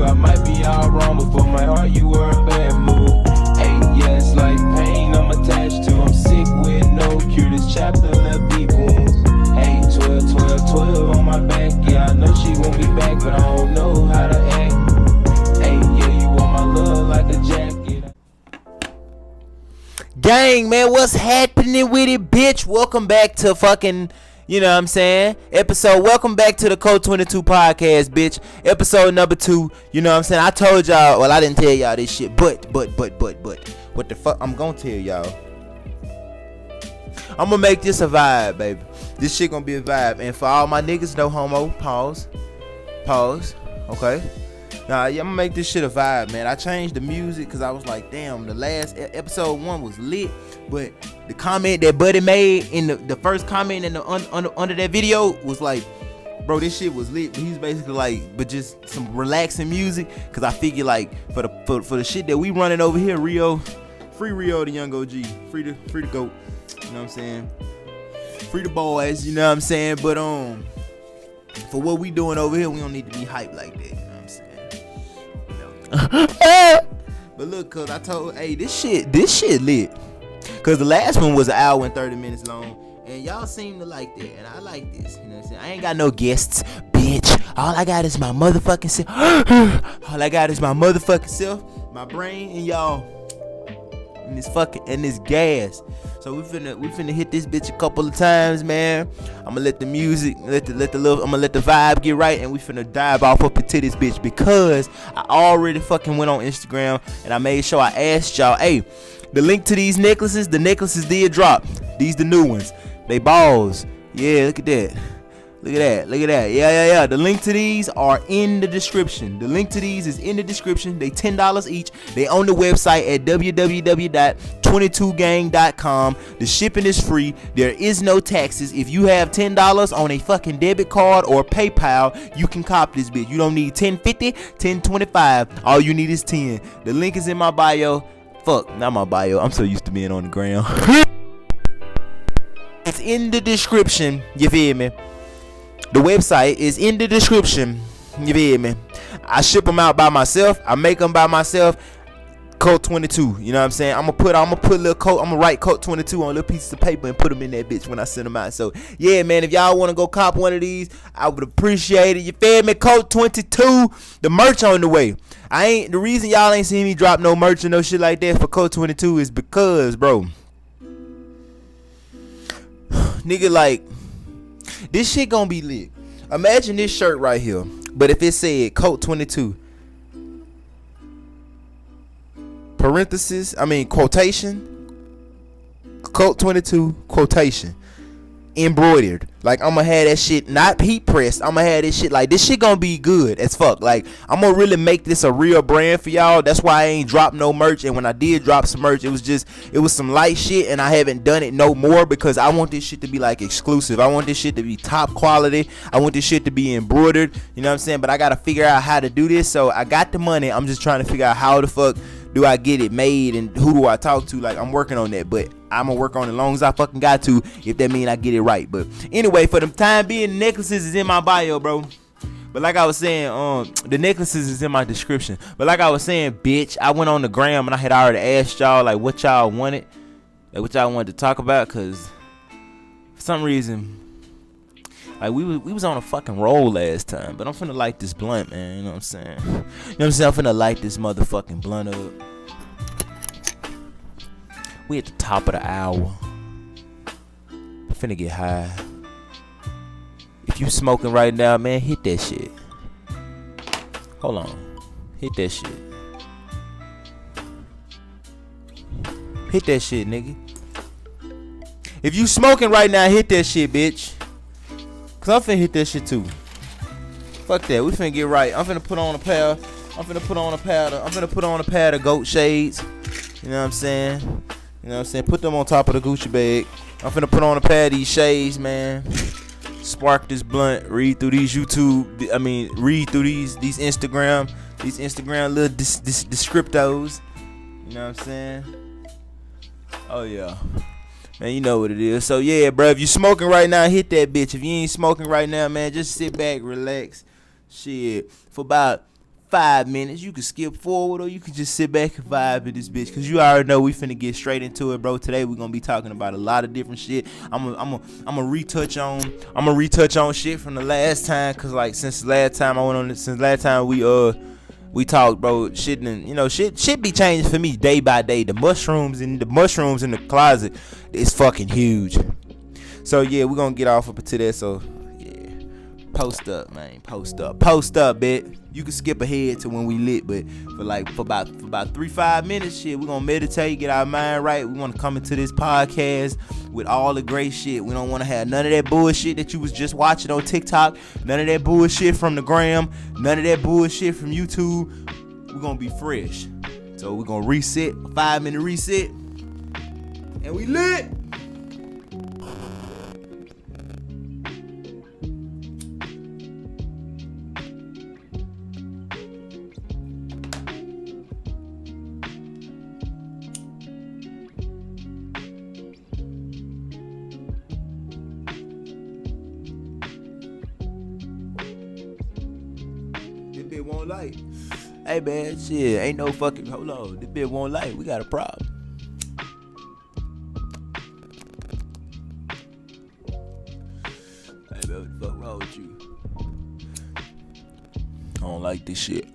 you. I might be all wrong, but for my heart you were a bad move. Hey, yeah, it's like pain I'm attached to. I'm sick with no cure. This chapter left deep wounds. Hey, 12, 12, 12 on my back. Yeah, I know she won't be back, but I don't know how to act. Hey, yeah, you want my love like a jacket. Gang, man, what's happening with it, bitch? Welcome back to fucking, you know what I'm saying, welcome back to the Code 22 podcast, bitch. Episode number 2, you know what I'm saying? I told y'all, well, I didn't tell y'all this shit, but, what the fuck, I'm gonna tell y'all. I'm gonna make this a vibe, baby. This shit gonna be a vibe, and for all my niggas, no homo, pause, okay? Nah, yeah, I'm gonna make this shit a vibe, man. I changed the music because I was like, damn, the last episode 1 was lit, but the comment that Buddy made in the first comment in the under that video was like, bro, this shit was lit. But he's basically like, but just some relaxing music, because I figure like for the shit that we running over here, free Rio the young OG, free the GOAT, you know what I'm saying? Free the boys, you know what I'm saying? But for what we doing over here, we don't need to be hyped like that. But look, cause I told, hey, this shit lit. Cause the last one was an hour and 30 minutes long, and y'all seem to like that, and I like this. You know what I'm saying? I ain't got no guests, bitch. All I got is my motherfucking self. All I got is my motherfucking self, my brain, and y'all, and this gas. So we finna hit this bitch a couple of times, man. I'ma let the music, I'ma let the vibe get right, and we finna dive off up into this bitch, because I already fucking went on Instagram and I made sure I asked y'all, hey, the link to these necklaces, the necklaces did drop. These the new ones. They balls. Yeah, look at that. Yeah. The link to these are in the description. The link to these is in the description. They $10 each. They on the website at www.22gang.com. The shipping is free. There is no taxes. If you have $10 on a fucking debit card or PayPal, you can cop this bitch. You don't need 1050, 1025. All you need is 10. The link is in my bio. Fuck, not my bio. I'm so used to being on the ground. It's in the description. You feel me? The website is in the description. You feel me? I ship them out by myself. I make them by myself. Code 22. You know what I'm saying? I'm gonna put a little code. I'm gonna write Code 22 on little pieces of paper and put them in that bitch when I send them out. So yeah, man, if y'all wanna go cop one of these, I would appreciate it. You feel me? Code 22. The merch on the way. The reason y'all ain't seen me drop no merch and no shit like that for Code 22 is because, bro, nigga, like, this shit gonna be lit. Imagine this shirt right here, but if it said Code 22, quotation, Code 22, quotation, embroidered. Like, I'm gonna have that shit not heat pressed. I'm gonna have this shit, like, this shit gonna be good as fuck. Like, I'm gonna really make this a real brand for y'all. That's why I ain't dropped no merch, and when I did drop some merch, it was some light shit, and I haven't done it no more because I want this shit to be like exclusive. I want this shit to be top quality. I want this shit to be embroidered, you know what I'm saying? But I gotta figure out how to do this. So I got the money. I'm just trying to figure out how the fuck do I get it made and who do I talk to. Like, I'm working on that, but I'm gonna work on it as long as I fucking got to, if that mean I get it right. But anyway, for the time being, necklaces is in my bio, bro. But like I was saying, the necklaces is in my description. But like I was saying, bitch, I went on the gram and I had already asked y'all like what y'all wanted, like what y'all wanted to talk about, cause for some reason, like we was on a fucking roll last time. But I'm finna light this blunt, man. You know what I'm saying? You know what I'm saying? I'm finna light this motherfucking blunt up. We at the top of the hour. I'm finna get high. If you smoking right now, man, hit that shit. Hold on. Hit that shit. Hit that shit, nigga. If you smoking right now, hit that shit, bitch. Cause I'm finna hit that shit too. Fuck that. We finna get right. I'm finna put on a pair. I'm finna put on a pair of goat shades. You know what I'm saying? You know what I'm saying? Put them on top of the Gucci bag. I'm finna put on a pair of these shades, man. Spark this blunt. Read through these YouTube. Read through these Instagram little descriptos. You know what I'm saying? Oh yeah. Man, you know what it is. So yeah, bro, if you smoking right now, hit that bitch. If you ain't smoking right now, man, just sit back, relax. Shit. For about 5 minutes. You can skip forward or you can just sit back and vibe with this bitch. Cause you already know we finna get straight into it, bro. Today we're gonna be talking about a lot of different shit. I'm gonna retouch on shit from the last time. Cause like since the last time I went on this, since last time we talked, bro, shit and shit be changing for me day by day. The mushrooms in the closet is fucking huge. So yeah, we're gonna get off up to that. So yeah, post up, man, post up, bitch. You can skip ahead to when we lit, but for about 3-5 minutes, shit, we're gonna meditate, get our mind right. We wanna come into this podcast with all the great shit. We don't wanna have none of that bullshit that you was just watching on TikTok, none of that bullshit from the gram, none of that bullshit from YouTube. We're gonna be fresh. So we're gonna reset, a 5-minute reset, and we lit. Won't light. Hey man, shit, ain't no fucking, hold on, this bitch won't light. We got a problem. Hey man, what the fuck wrong with you? I don't like this shit.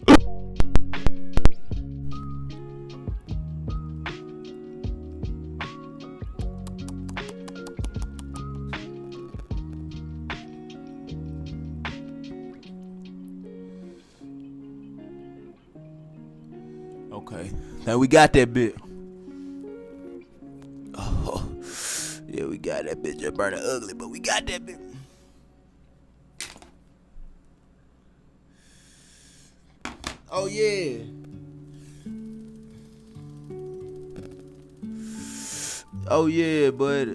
Okay, now we got that bit. Oh, yeah, we got that bitch just burning ugly, but we got that bit. Oh yeah. Oh yeah, but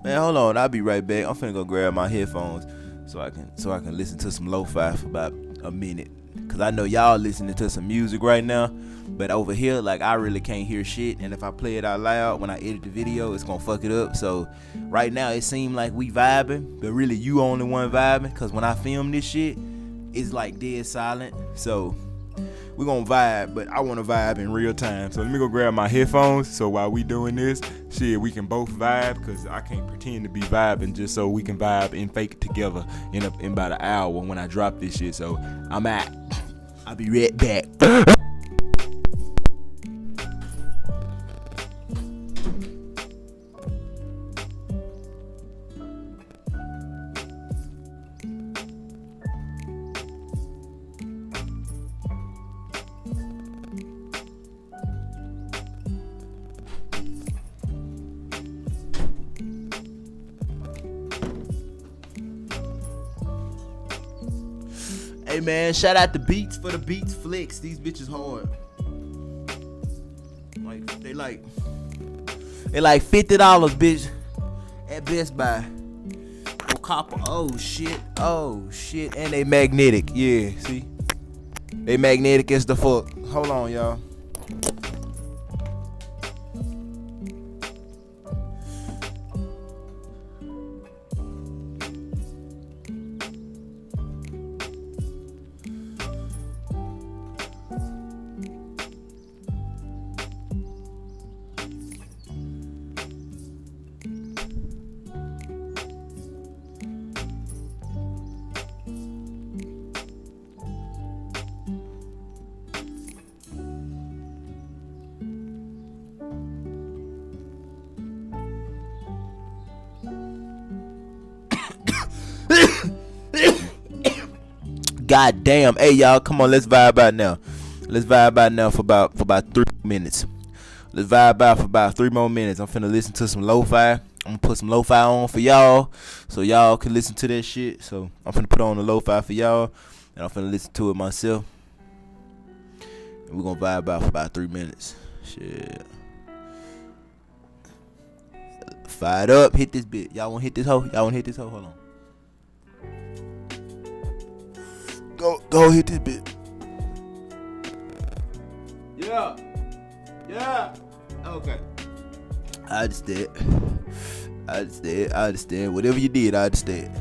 man, hold on, I'll be right back. I'm finna go grab my headphones so I can listen to some lo-fi for about a minute. Cause I know y'all listening to some music right now, but over here, like, I really can't hear shit. And if I play it out loud when I edit the video, it's gonna fuck it up. So right now it seems like we vibing, but really you only one vibing. Cause when I film this shit, it's like dead silent. So we're gonna vibe, but I wanna vibe in real time. So let me go grab my headphones. So while we doing this, shit, we can both vibe. Cause I can't pretend to be vibing just so we can vibe and fake together in about an hour when I drop this shit. So I'm out. I'll be right back. Hey man, shout out to Beats for the Beats Flicks. These bitches hard. Like they like $50, bitch, at Best Buy. Oh, copper. Oh shit. And they magnetic. Yeah, see? They magnetic as the fuck. Hold on, y'all. God damn. Hey y'all, come on, let's vibe out now. Let's vibe out now for about 3 minutes. Let's vibe out for about 3 more minutes. I'm finna listen to some lo-fi. I'm gonna put some lo-fi on for y'all, so y'all can listen to that shit. So I'm finna put on the lo-fi for y'all, and I'm finna listen to it myself. And we're gonna vibe out for about 3 minutes. Shit. Fired up, hit this bit. Y'all wanna hit this hoe? Hold on. Go hit this bit. Yeah. Yeah. Okay. I understand. Whatever you did, I understand.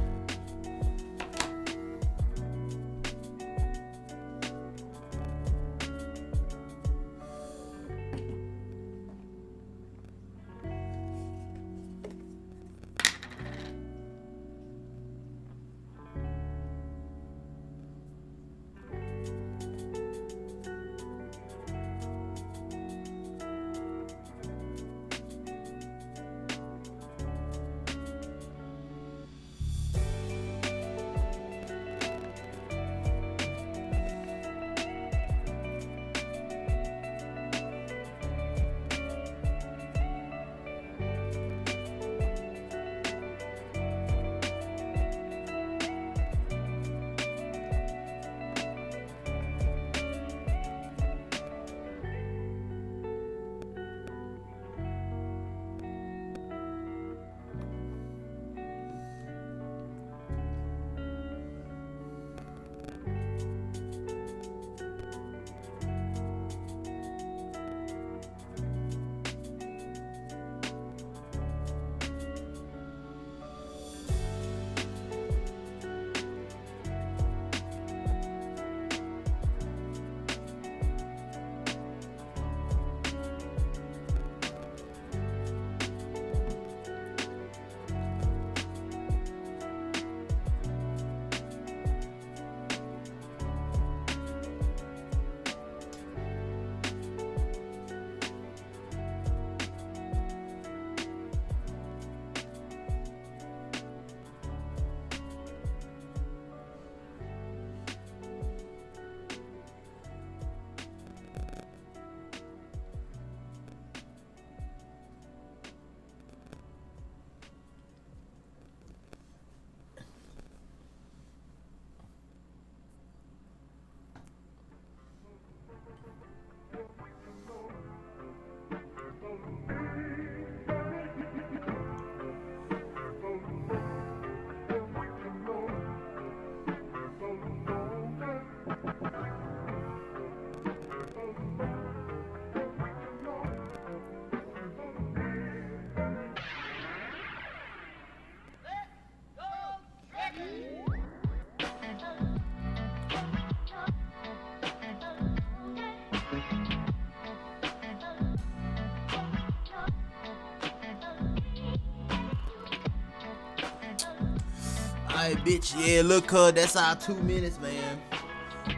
Alright, bitch. Yeah, look, that's our 2 minutes, man.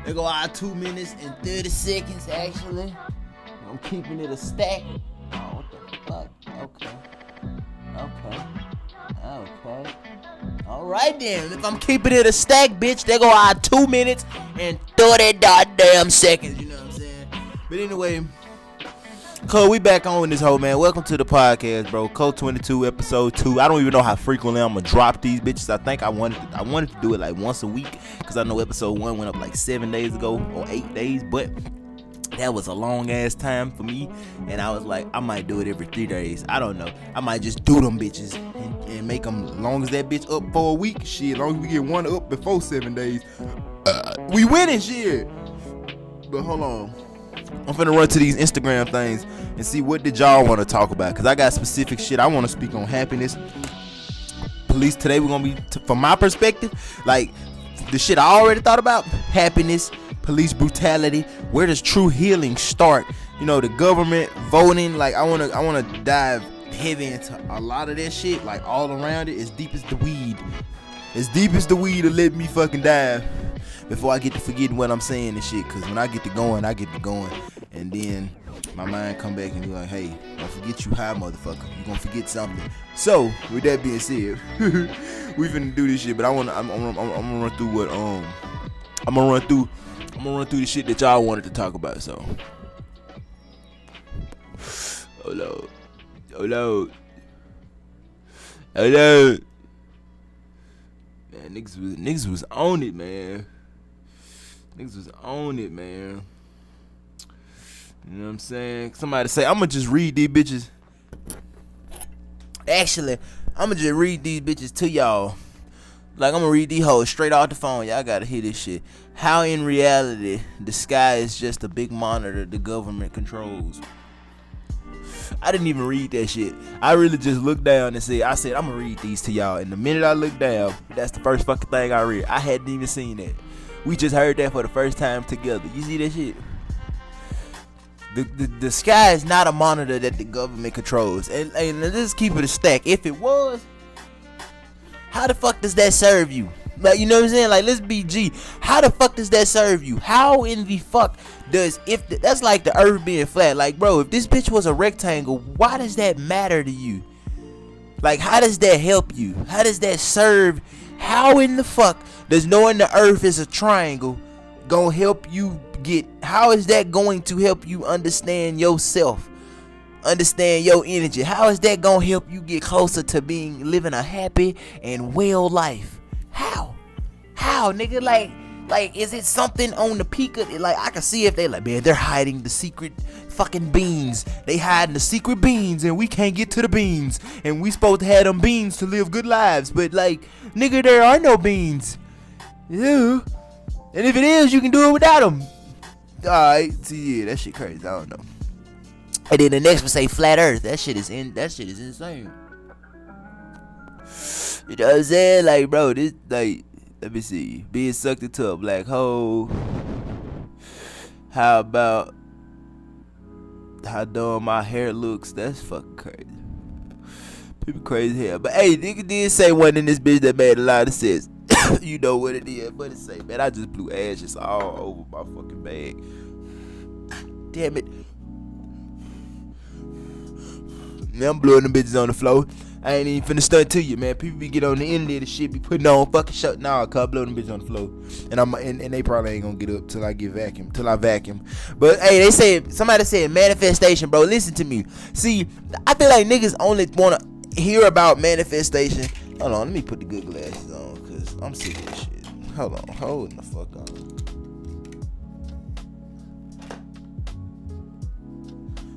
There go our 2 minutes and 30 seconds, actually. I'm keeping it a stack. Oh, what the fuck? Okay. Alright then. If I'm keeping it a stack, bitch, there go our 2 minutes and 30 goddamn seconds. You know what I'm saying? But anyway, we back on this whole, man. Welcome to the podcast, bro. Code 22, episode 2. I don't even know how frequently I'm gonna drop these bitches. I think I wanted to do it like once a week, because I know episode 1 went up like 7 days ago or 8 days, but that was a long ass time for me, and I was like, I might do it every 3 days. I don't know. I might just do them bitches and make them long as that bitch up for a week. Shit, as long as we get one up before 7 days, we winning shit. But hold on. I'm finna run to these Instagram things and see what did y'all want to talk about, because I got specific shit I want to speak on. Happiness, police. Today we're gonna be, from my perspective, like the shit I already thought about. Happiness, police brutality. Where does true healing start? You know, the government, voting. Like I wanna dive heavy into a lot of that shit, like all around it, as deep as the weed. To let me fucking dive before I get to forgetting what I'm saying and shit. Cause when I get to going, and then my mind come back and be like, hey, don't forget you high, motherfucker. You gonna forget something. So with that being said, we finna do this shit. But I'm gonna run through what I'm gonna run through the shit that y'all wanted to talk about. So hold on. Man, niggas was on it, man. You know what I'm saying? Somebody say, I'ma just read these bitches. Actually, I'ma just read these bitches to y'all. Like, I'm gonna read these hoes straight off the phone. Y'all gotta hear this shit. How in reality, the sky is just a big monitor the government controls. I didn't even read that shit. I really just looked down and said, I'm gonna read these to y'all. And the minute I looked down, that's the first fucking thing I read. I hadn't even seen that. We just heard that for the first time together. You see that shit? The sky is not a monitor that the government controls. And let's keep it a stack. If it was, how the fuck does that serve you? Like, you know what I'm saying? Like, let's be G. How the fuck does that serve you? How in the fuck does, that's like the earth being flat. Like, bro, if this bitch was a rectangle, why does that matter to you? Like, how does that help you? How does that serve? How in the fuck does knowing the earth is a triangle gonna help you get, how is that going to help you understand yourself? Understand your energy? How is that gonna help you get closer to living a happy and well life? How, nigga? Like, is it something on the peak of it? Like, I can see if they like, man, they're hiding the secret fucking beans. They hiding the secret beans, and we can't get to the beans. And we supposed to have them beans to live good lives. But, like, nigga, there are no beans. Yeah. And if it is, you can do it without them. Alright, see, yeah, that shit crazy. I don't know. And then the next one say flat earth. That shit is insane. You know what I'm saying? Like, bro, this, like, let me see. Being sucked into a black hole. How about how dumb my hair looks? That's fucking crazy. People crazy here. But hey, nigga did say one in this bitch that made a lot of sense. You know what it is. But it say, man, I just blew ashes all over my fucking bag. Damn it. Now I'm blowing them bitches on the floor. I ain't even finna stunt to you, man. People be get on the internet and shit, be putting on fucking shut. Nah, cuz I blow them bitches on the floor. And they probably ain't gonna get up till I vacuum. But hey, somebody said manifestation, bro. Listen to me. See, I feel like niggas only wanna hear about manifestation. Hold on, let me put the good glasses on, cause I'm sick of this shit. Hold the fuck on.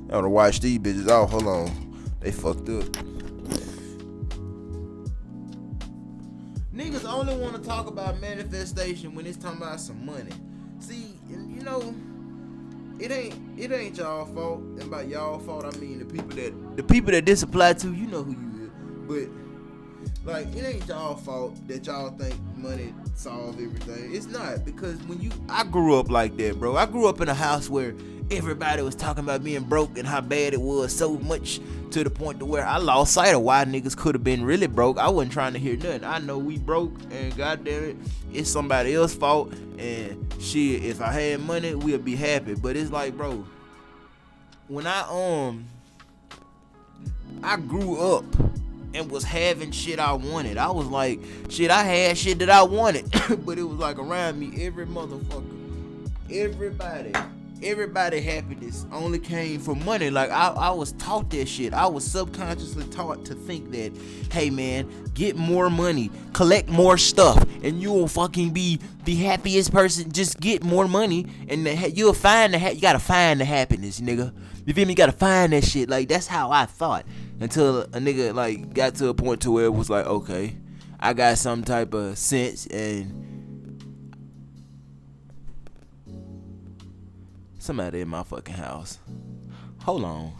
I wanna watch these bitches. Oh, hold on. They fucked up. Niggas only want to talk about manifestation when it's talking about some money. See, you know, it ain't y'all fault. And by y'all fault, I mean the people that this apply to, you know who you is. But like, it ain't y'all fault that y'all think money solve everything. It's not, because I grew up like that, bro. I grew up in a house where everybody was talking about being broke and how bad it was, so much to the point to where I lost sight of why niggas could have been really broke. I wasn't trying to hear nothing. I know we broke, and goddamn it, it's somebody else's fault. And shit, if I had money, we'll be happy. But it's like, bro, when I grew up and was having shit I wanted, I was like, shit, I had shit that I wanted, but it was like around me, every motherfucker, everybody happiness only came from money. Like, I was taught that shit. I was subconsciously taught to think that, hey man, get more money, collect more stuff, and you will fucking be the happiest person. Just get more money, and you'll find you gotta find the happiness, nigga. You feel me? You gotta find that shit. Like, that's how I thought, until a nigga like got to a point to where it was like, okay, I got some type of sense, and somebody in my fucking house. Hold on.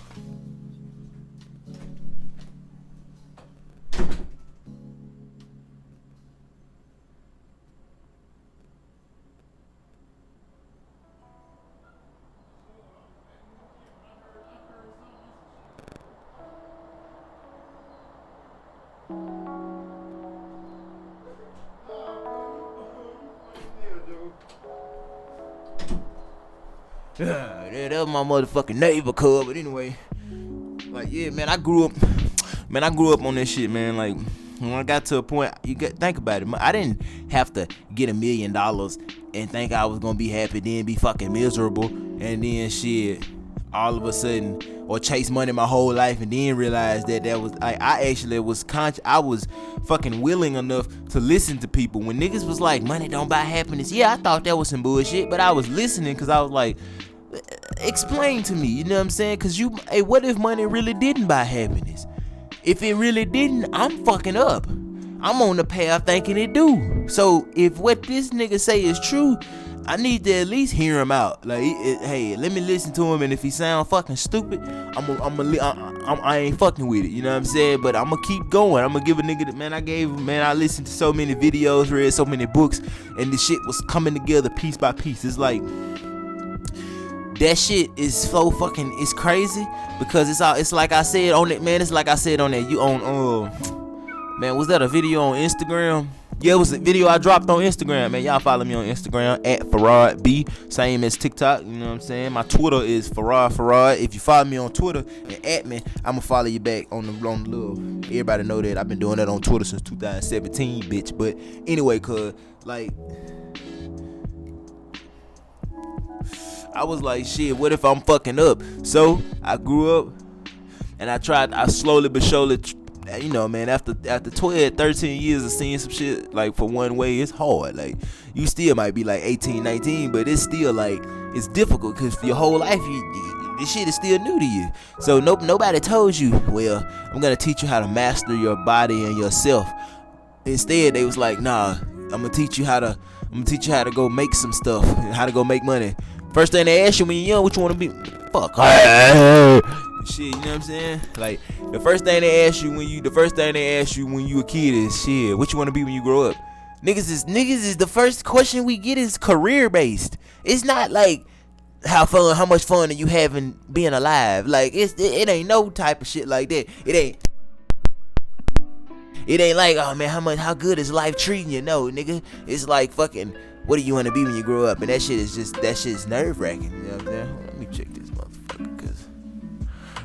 Yeah, that was my motherfucking neighbor, cuz. But anyway, like, yeah, man, I grew up on this shit, man. Like, when I got to a point, think about it. I didn't have to get $1 million and think I was gonna be happy, then be fucking miserable, and then shit, all of a sudden, or chase money my whole life, and then realize that was, I actually was I was fucking willing enough to listen to people when niggas was like, money don't buy happiness. Yeah, I thought that was some bullshit, but I was listening because I was like, explain to me, you know what I'm saying? Because what if money really didn't buy happiness? If it really didn't, I'm fucking up. I'm on the path thinking it do. So if what this nigga say is true, I need to at least hear him out. Like, hey, let me listen to him, and if he sound fucking stupid, I ain't fucking with it. You know what I'm saying? But I'm gonna keep going. I'm gonna give a nigga that, man. I listened to so many videos, read so many books, and this shit was coming together piece by piece. It's like that shit is so fucking, it's crazy because it's like I said on it, man. It's like I said on that, you on man, was that a video on Instagram? Yeah, it was a video I dropped on Instagram, man. Y'all follow me on Instagram at Farod B, same as TikTok. You know what I'm saying? My Twitter is Farod. If you follow me on Twitter and at me, I'ma follow you back on the little. Everybody know that I've been doing that on Twitter since 2017, bitch. But anyway, cause like, I was like, shit, what if I'm fucking up? So I grew up and I slowly but surely, you know, man, after 12, 13 years of seeing some shit, like, for one way, it's hard. Like, you still might be like 18, 19, but it's still like, it's difficult because for your whole life, this shit is still new to you. So nobody told you, well, I'm gonna teach you how to master your body and yourself. Instead, they was like, nah, I'm gonna teach you how to go make some stuff, how to go make money. First thing they ask you when you're young, what you want to be? Fuck. Shit, you know what I'm saying? Like, the first thing they ask you when you a kid is, shit, what you want to be when you grow up? Niggas is the first question we get is career based. It's not like how much fun are you having being alive? Like, it ain't no type of shit like that. It ain't like, oh man, how good is life treating you? No, nigga. It's like, fucking, what do you want to be when you grow up? And that shit's nerve wracking. You know what I'm saying? Let me check this motherfucker, cause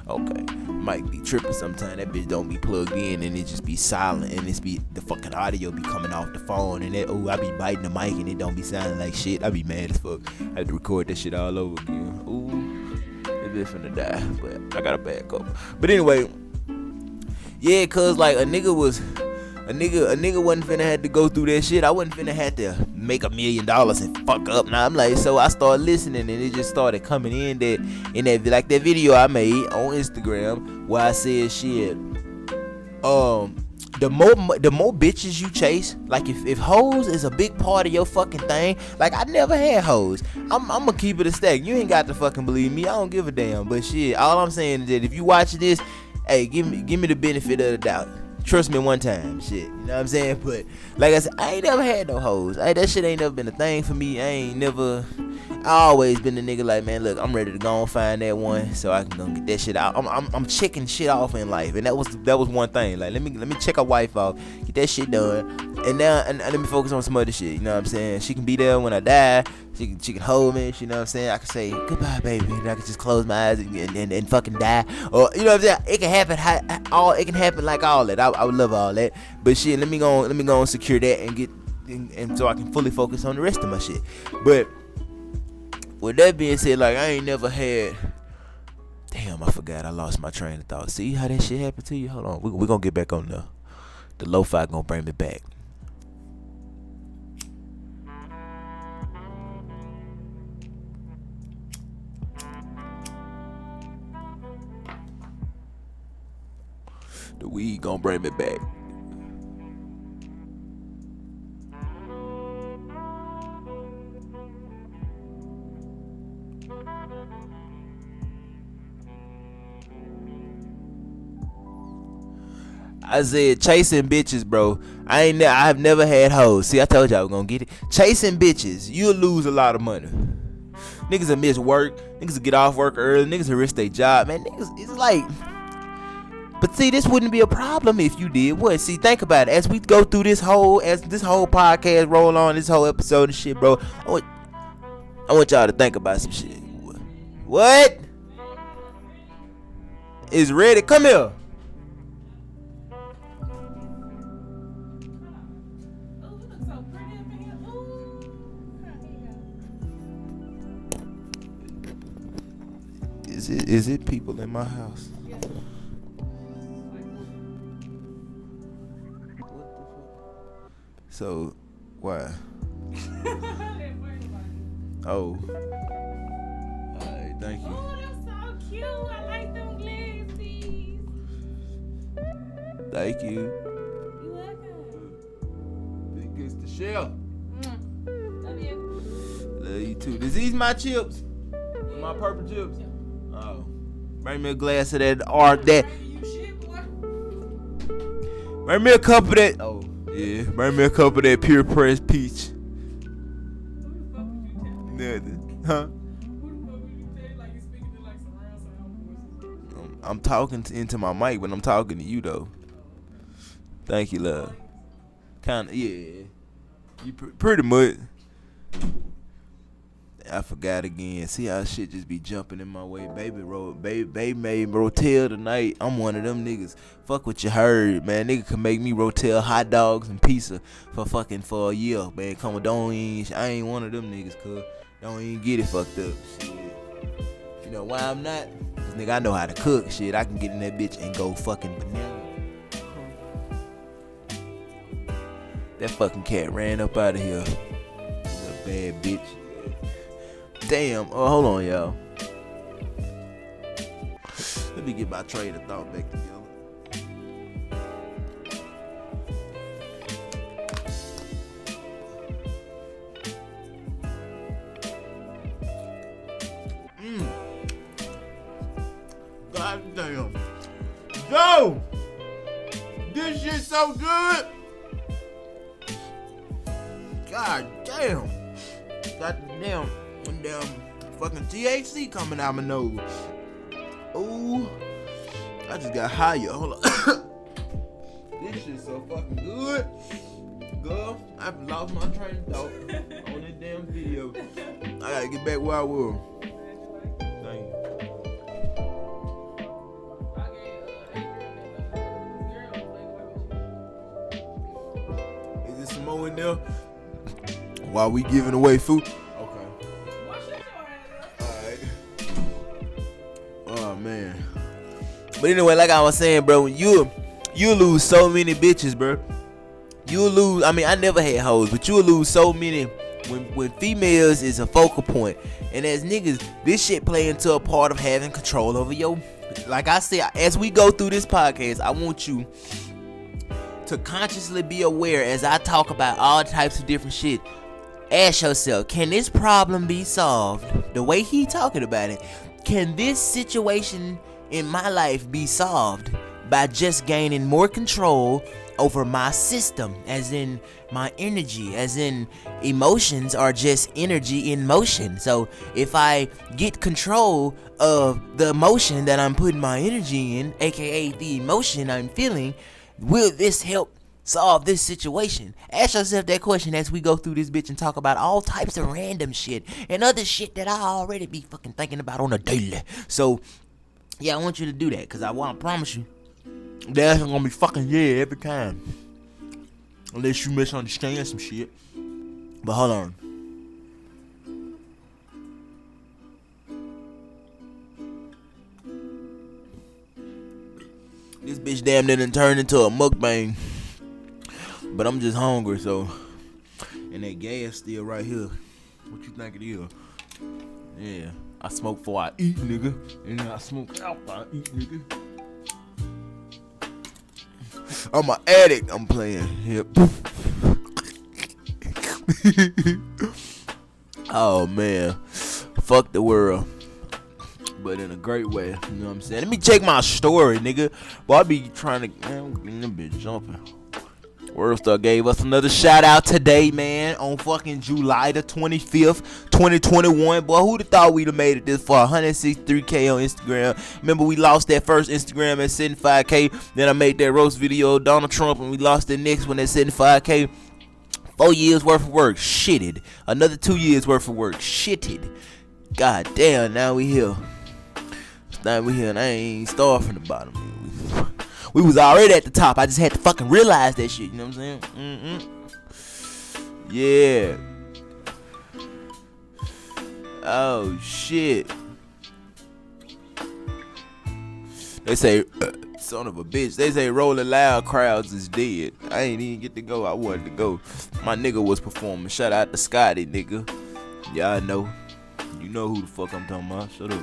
okay, might be tripping sometime. That bitch don't be plugged in and it just be silent, and the fucking audio be coming off the phone, and I be biting the mic and it don't be sounding like shit. I be mad as fuck. I had to record that shit all over again. Ooh, this bitch finna die, but I gotta back up. But anyway, yeah, cause like a nigga wasn't finna have to go through that shit. I wasn't finna have to make $1 million and fuck up. Now I'm like, so I started listening, and it just started coming in that like that video I made on Instagram where I said, shit, the more bitches you chase, like if hoes is a big part of your fucking thing, like I never had hoes. I'm gonna keep it a stack. You ain't got to fucking believe me. I don't give a damn. But shit, all I'm saying is that if you watch this, hey, give me the benefit of the doubt. Trust me one time, shit. You know what I'm saying? But like I said, I ain't never had no hoes. That shit ain't never been a thing for me. I always been the nigga like, man, look, I'm ready to go and find that one so I can go get that shit out. I'm checking shit off in life, and that was one thing. Like, let me check a wife off, get that shit done, and now and let me focus on some other shit. You know what I'm saying? She can be there when I die. She can hold me. You know what I'm saying? I can say goodbye, baby, and I can just close my eyes and fucking die. Or you know what I'm saying? It can happen. It can happen like all that. I would love all that. But shit, let me go and secure that and get and so I can fully focus on the rest of my shit. But with that being said, like, I ain't never had. Damn, I forgot. I lost my train of thought. See how that shit happened to you? Hold on. We're gonna get back on the lo-fi gonna bring me back. The weed gonna bring me back. I said chasing bitches, bro. I have never had hoes. See, I told y'all I was gonna get it. Chasing bitches, you'll lose a lot of money. Niggas will miss work. Niggas will get off work early. Niggas will risk their job. Man, niggas, it's like. But see, this wouldn't be a problem if you did what? See, think about it. As we go through this whole podcast roll on, this whole episode and shit, bro. I want y'all to think about some shit. What? Is ready? Come here. Is it people in my house? So, why? Oh. Alright, thank you. Oh, that's so cute. I like them glasses. Thank you. You welcome. these my chips? My purple chips? Oh. Bring me a glass of that art that. Bring me a cup of that. Oh, yeah. Bring me a cup of that pure pressed peach. Nothing. Huh? I'm talking into my mic, but I'm talking to you, though. Thank you, love. Kinda, yeah. You pretty much. I forgot again. See how shit just be jumping in my way. Baby made Rotel tonight. I'm one of them niggas. Fuck what you heard, man. Nigga can make me Rotel hot dogs and pizza for a year, man. Come on, I ain't one of them niggas, cuz. Don't even get it fucked up. Shit. You know why I'm not? Cause nigga, I know how to cook. Shit, I can get in that bitch and go fucking banana. That fucking cat ran up out of here. She's a bad bitch. Damn. Oh, hold on, y'all. Let me get my train of thought back together. God damn. Yo! This shit so good! God damn. God damn. Damn fucking THC coming out my nose. Ooh. I just got higher. Hold on. This shit so fucking good. Girl, I've lost my train of thought on this damn video. I gotta get back where I was. Thank you. Is there some more in there? While we giving away food? Oh man. But anyway, like I was saying, bro, when you lose so many bitches, bro. You'll lose. I mean, I never had hoes, but you'll lose so many when females is a focal point. And as niggas, this shit play into a part of having control over your. Like I said, as we go through this podcast, I want you to consciously be aware as I talk about all types of different shit. Ask yourself, can this problem be solved the way he talking about it? Can this situation in my life be solved by just gaining more control over my system, as in my energy, as in emotions are just energy in motion. So if I get control of the emotion that I'm putting my energy in, aka the emotion I'm feeling, will this help solve this situation? Ask yourself that question as we go through this bitch and talk about all types of random shit and other shit that I already be fucking thinking about on a daily. So yeah, I want you to do that, cause I want to promise you that's gonna be fucking yeah every time, unless you misunderstand some shit. But hold on. This bitch damn near done turned into a mukbang. But I'm just hungry, so. And that gas still right here. What you think it is? Yeah. I smoke before I eat, nigga. And then I smoke after I eat, nigga. I'm an addict. I'm playing. Yep. Oh, man. Fuck the world. But in a great way. You know what I'm saying? Let me check my story, nigga. Boy, I be trying to. Man, I'm that bitch jumping. Worldstar gave us another shout out today, man, on fucking July the 25th, 2021. Boy, who'd have thought we'd have made it this far? 163K on Instagram. Remember, we lost that first Instagram at 75K. Then I made that roast video of Donald Trump, and we lost the next one at 75K. 4 years worth of work, shitted. Another 2 years worth of work, shitted. God damn, now we here. Now we here, and I ain't starting from the bottom. We was already at the top. I just had to fucking realize that shit. You know what I'm saying? Yeah. Oh, shit. They say, son of a bitch. They say Rolling Loud crowds is dead. I ain't even get to go. I wanted to go. My nigga was performing. Shout out to Scotty, nigga. Yeah, I know. You know who the fuck I'm talking about. Shut up.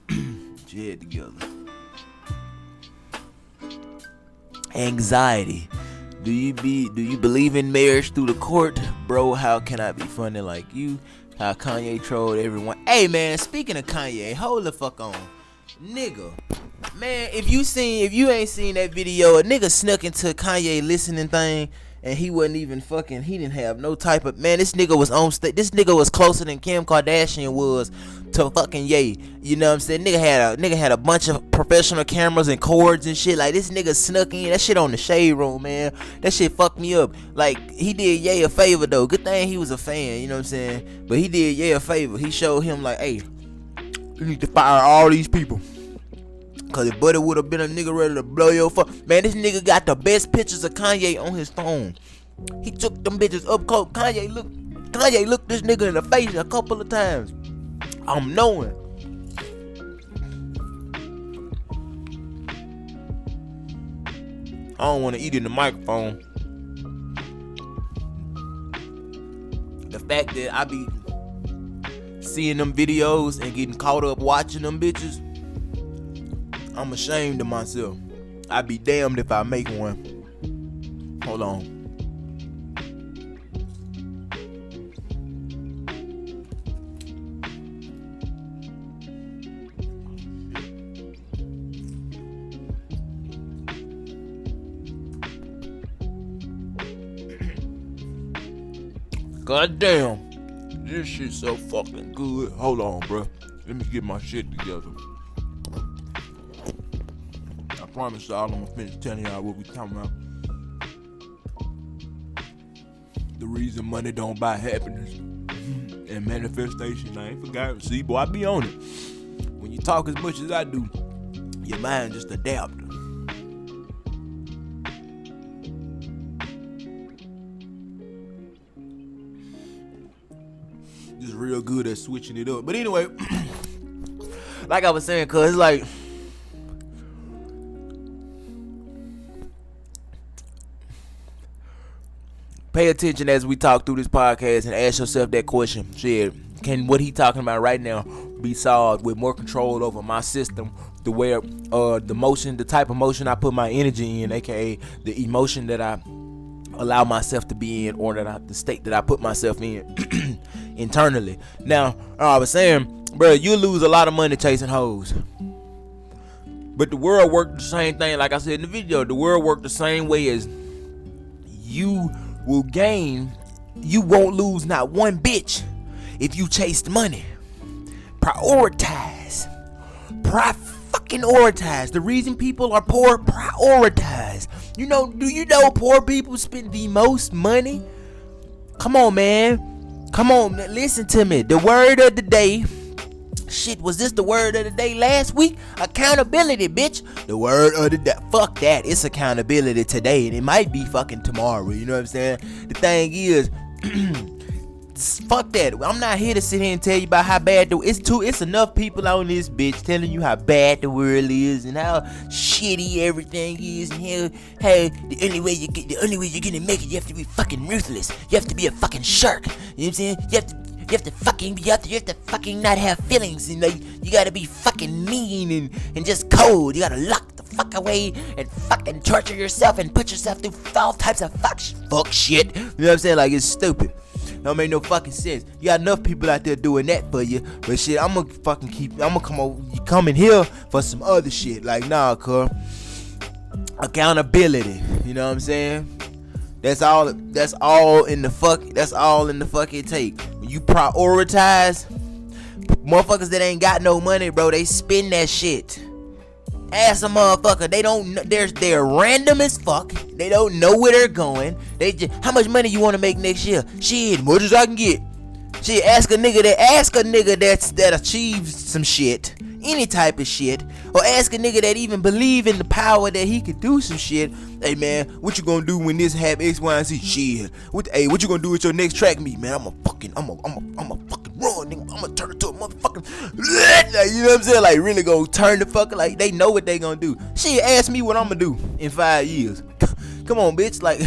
Get your head together. Anxiety. Do you believe in marriage through the court? Bro, how can I be funny like you? How Kanye trolled everyone. Hey man, speaking of Kanye, hold the fuck on. Nigga. Man, if you ain't seen that video, a nigga snuck into Kanye listening thing and he wasn't even fucking, he didn't have no type of, man, this nigga was on stage. This nigga was closer than Kim Kardashian was to fucking Ye. You know what I'm saying? Nigga had a bunch of professional cameras and cords and shit. Like, this nigga snuck in. That shit on the Shade Room, man. That shit fucked me up. Like, he did Ye a favor though. Good thing he was a fan, you know what I'm saying? But he did Ye a favor. He showed him like, hey, you need to fire all these people. Cause if Buddy would have been a nigga ready to blow your fuck. Man, this nigga got the best pictures of Kanye on his phone. He took them bitches up close. Kanye looked this nigga in the face a couple of times. I'm knowing. I don't want to eat in the microphone. The fact that I be seeing them videos and getting caught up watching them bitches, I'm ashamed of myself. I'd be damned if I make one. Hold on. God damn. This shit so fucking good. Hold on, bro. Let me get my shit together. I promise y'all I'm gonna finish telling y'all what we talking about. The reason money don't buy happiness and manifestation. I ain't forgot. See, boy, I be on it. When you talk as much as I do, your mind just adapt. Just real good at switching it up. But anyway, like I was saying, cuz it's like, pay attention as we talk through this podcast and ask yourself that question. Shit, can what he talking about right now be solved with more control over my system? The way the type of motion I put my energy in, aka the emotion that I allow myself to be in, or the state that I put myself in internally. Now, I was saying, bro, you lose a lot of money chasing hoes. But the world worked the same thing. Like I said in the video, the world worked the same way as you will gain. You won't lose not one bitch if you chase money. Prioritize. Fucking-oritize. The reason people are poor, prioritize. Do you know poor people spend the most money? Come on, man. Come on, listen to me. The word of the day. Shit, was this the word of the day last week? Accountability, bitch. The word of the day. Fuck that. It's accountability today, and it might be fucking tomorrow. You know what I'm saying? The thing is, fuck that. I'm not here to sit here and tell you about how bad it's enough people on this bitch telling you how bad the world is and how shitty everything is, and hey, the only way you're gonna make it, you have to be fucking ruthless. You have to be a fucking shark. You know what I'm saying? You have to fucking not have feelings, and you gotta be fucking mean and just cold. You gotta lock the fuck away and fucking torture yourself and put yourself through all types of fuck shit. You know what I'm saying? Like, it's stupid. Don't make no fucking sense. You got enough people out there doing that for you, but shit, I'm gonna come in here for some other shit. Like, nah, cuz. Accountability. You know what I'm saying? That's all in the fuck it take. When you prioritize, motherfuckers that ain't got no money, bro, they spend that shit. Ask a motherfucker, they're random as fuck. They don't know where they're going. How much money you want to make next year? Shit, much as I can get. Shit, ask a nigga that achieves some shit, any type of shit, or ask a nigga that even believe in the power that he could do some shit. Hey man, what you gonna do when this happen? X, Y, and Z. Shit. What you gonna do with your next track meet, man? I'm a fucking run, nigga. I'm gonna turn it to a motherfucking, like, you know what I'm saying? Like, really gonna turn the fucking, like, they know what they gonna do. Shit, ask me what I'm gonna do in 5 years. Come on, bitch. Like,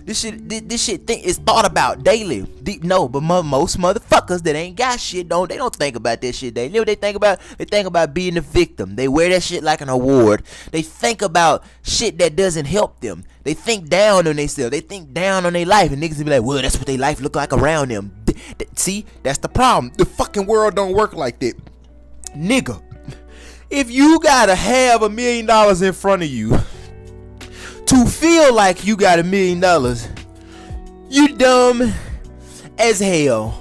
this shit is thought about daily. No, but most motherfuckers that ain't got shit they don't think about that shit. They know what they think about. They think about being the victim. They wear that shit like an award. They think about shit that doesn't help them. They think down on themselves. They think down on their life, and niggas be like, well, that's what their life look like around them. See, that's the problem. The fucking world don't work like that. Nigga, if you gotta have $1 million in front of you to feel like you got $1 million, you dumb as hell.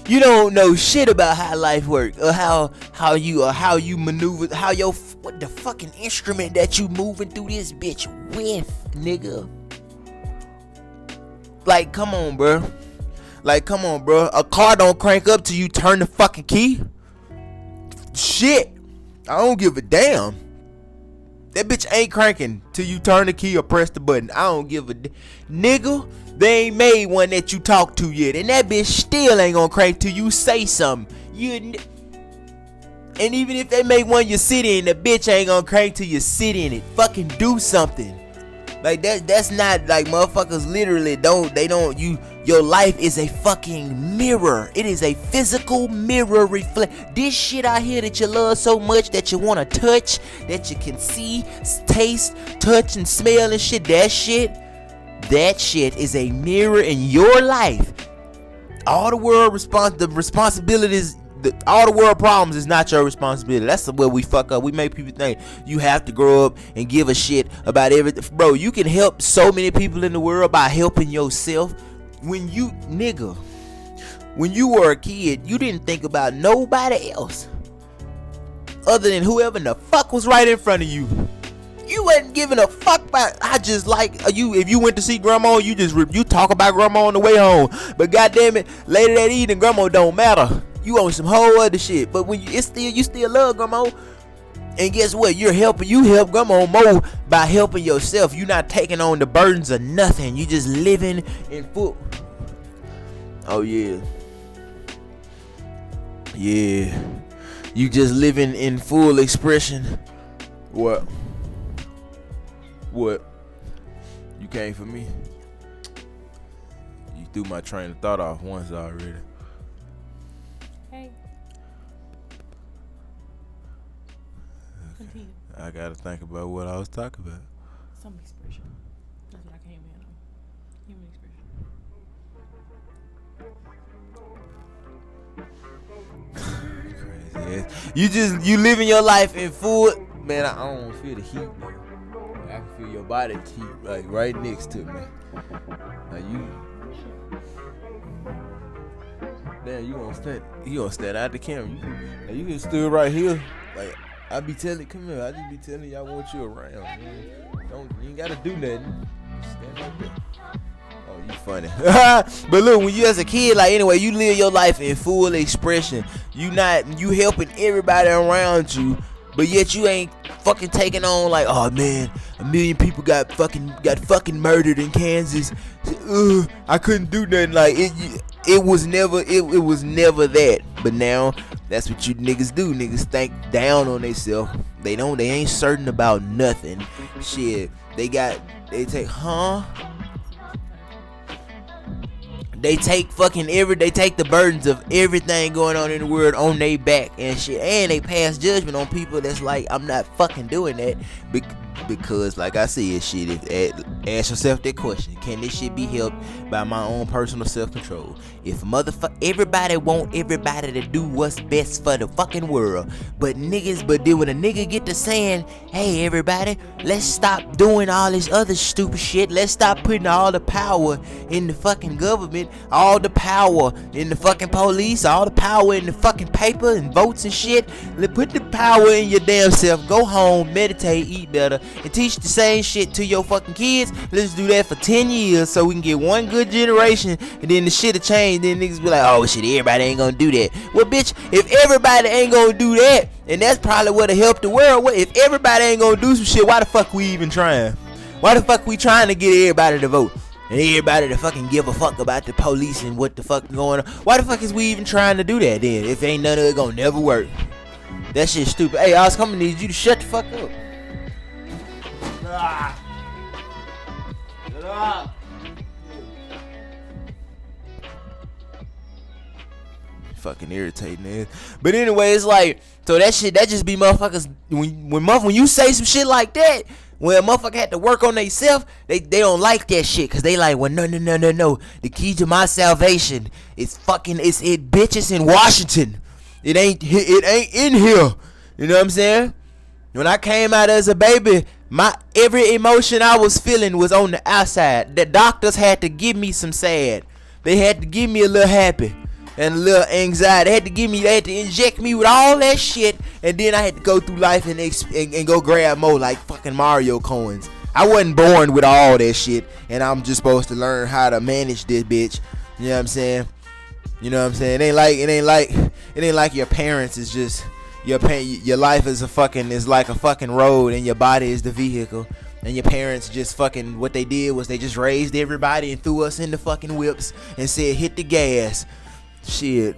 You don't know shit about how life works, or how you maneuver, what the fucking instrument that you moving through this bitch with, nigga. Like, come on, bro. A car don't crank up till you turn the fucking key. Shit, I don't give a damn. That bitch ain't cranking till you turn the key or press the button. I don't give a nigga. They ain't made one that you talk to yet, and that bitch still ain't gonna crank till you say something. And even if they make one you sit in, the bitch ain't gonna crank till you sit in it. Fucking do something. Like that's not like motherfuckers literally your life is a fucking mirror. It is a physical mirror reflect. This shit out here that you love so much that you wanna touch, that you can see, taste, touch, and smell and shit. That shit is a mirror in your life. All the world responsibilities, all the world problems is not your responsibility. That's where we fuck up. We make people think you have to grow up and give a shit about everything. Bro, you can help so many people in the world by helping yourself. When you were a kid, you didn't think about nobody else other than whoever in the fuck was right in front of you. You wasn't giving a fuck about. I just like you. If you went to see grandma, you talk about grandma on the way home. But goddamn it, later that evening, grandma don't matter. You on some whole other shit. But when you still love grandma. And guess what? You help grandma more by helping yourself. You not taking on the burdens of nothing. You just living in full. Oh yeah. Yeah. You just living in full expression. What? You came for me? You threw my train of thought off once already. Hey. Continue. I gotta think about what I was talking about. Some expression. That's what I came in on. Human expression. Crazy ass. You living your life in full. Man, I don't feel the heat, man. I can feel your body heat like right next to me. Now you gonna stand out the camera. You can stood right here. Like I just be telling you I want you around, man. You ain't gotta do nothing. Stand right there. Oh, you funny. But look, when you as a kid, like anyway, you live your life in full expression. You helping everybody around you, but yet you ain't fucking taking on like, oh man, 1 million people got fucking murdered in Kansas. I couldn't do nothing. Like it was never that. But now that's what you niggas do. Niggas think down on themselves. They ain't certain about nothing. Shit. They take the burdens of everything going on in the world on their back and shit, and they pass judgment on people that's like, I'm not fucking doing that because like I said, shit, ask yourself that question: can this shit be helped by my own personal self-control? If everybody want everybody to do what's best for the fucking world, but then when a nigga get to saying, hey everybody, let's stop doing all this other stupid shit, let's stop putting all the power in the fucking government, all the power in the fucking police, all the power in the fucking paper and votes and shit. Let's put the power in your damn self. Go home, meditate, eat better, and teach the same shit to your fucking kids. Let's do that for 10 years so we can get one good generation, and then the shit'll change. Then niggas be like, oh shit, everybody ain't gonna do that. Well bitch, if everybody ain't gonna do that, and that's probably what'll help the world. If everybody ain't gonna do some shit, why the fuck we even trying? Why the fuck we trying to get everybody to vote? And everybody to fucking give a fuck about the police and what the fuck going on? Why the fuck is we even trying to do that then? If ain't none of it gonna never work. That shit stupid. Hey, Oscar, I'm gonna need you to shut the fuck up. Shut up. fucking irritating is. But anyway, it's like, so that shit, that just be motherfuckers, when you say some shit like that, when a motherfucker had to work on themselves, they don't like that shit, cause they like, well, no. The key to my salvation is fucking, it bitches in Washington. It ain't in here. You know what I'm saying? When I came out as a baby, my every emotion I was feeling was on the outside. The doctors had to give me some sad. They had to give me a little happy and a little anxiety. They had to inject me with all that shit, and then I had to go through life and go grab more like fucking Mario coins. I wasn't born with all that shit, and I'm just supposed to learn how to manage this bitch. You know what I'm saying? You know what I'm saying? It ain't like your parents is just your life is like a fucking road, and your body is the vehicle. And your parents just fucking, what they did was they just raised everybody and threw us in the fucking whips and said hit the gas. Shit.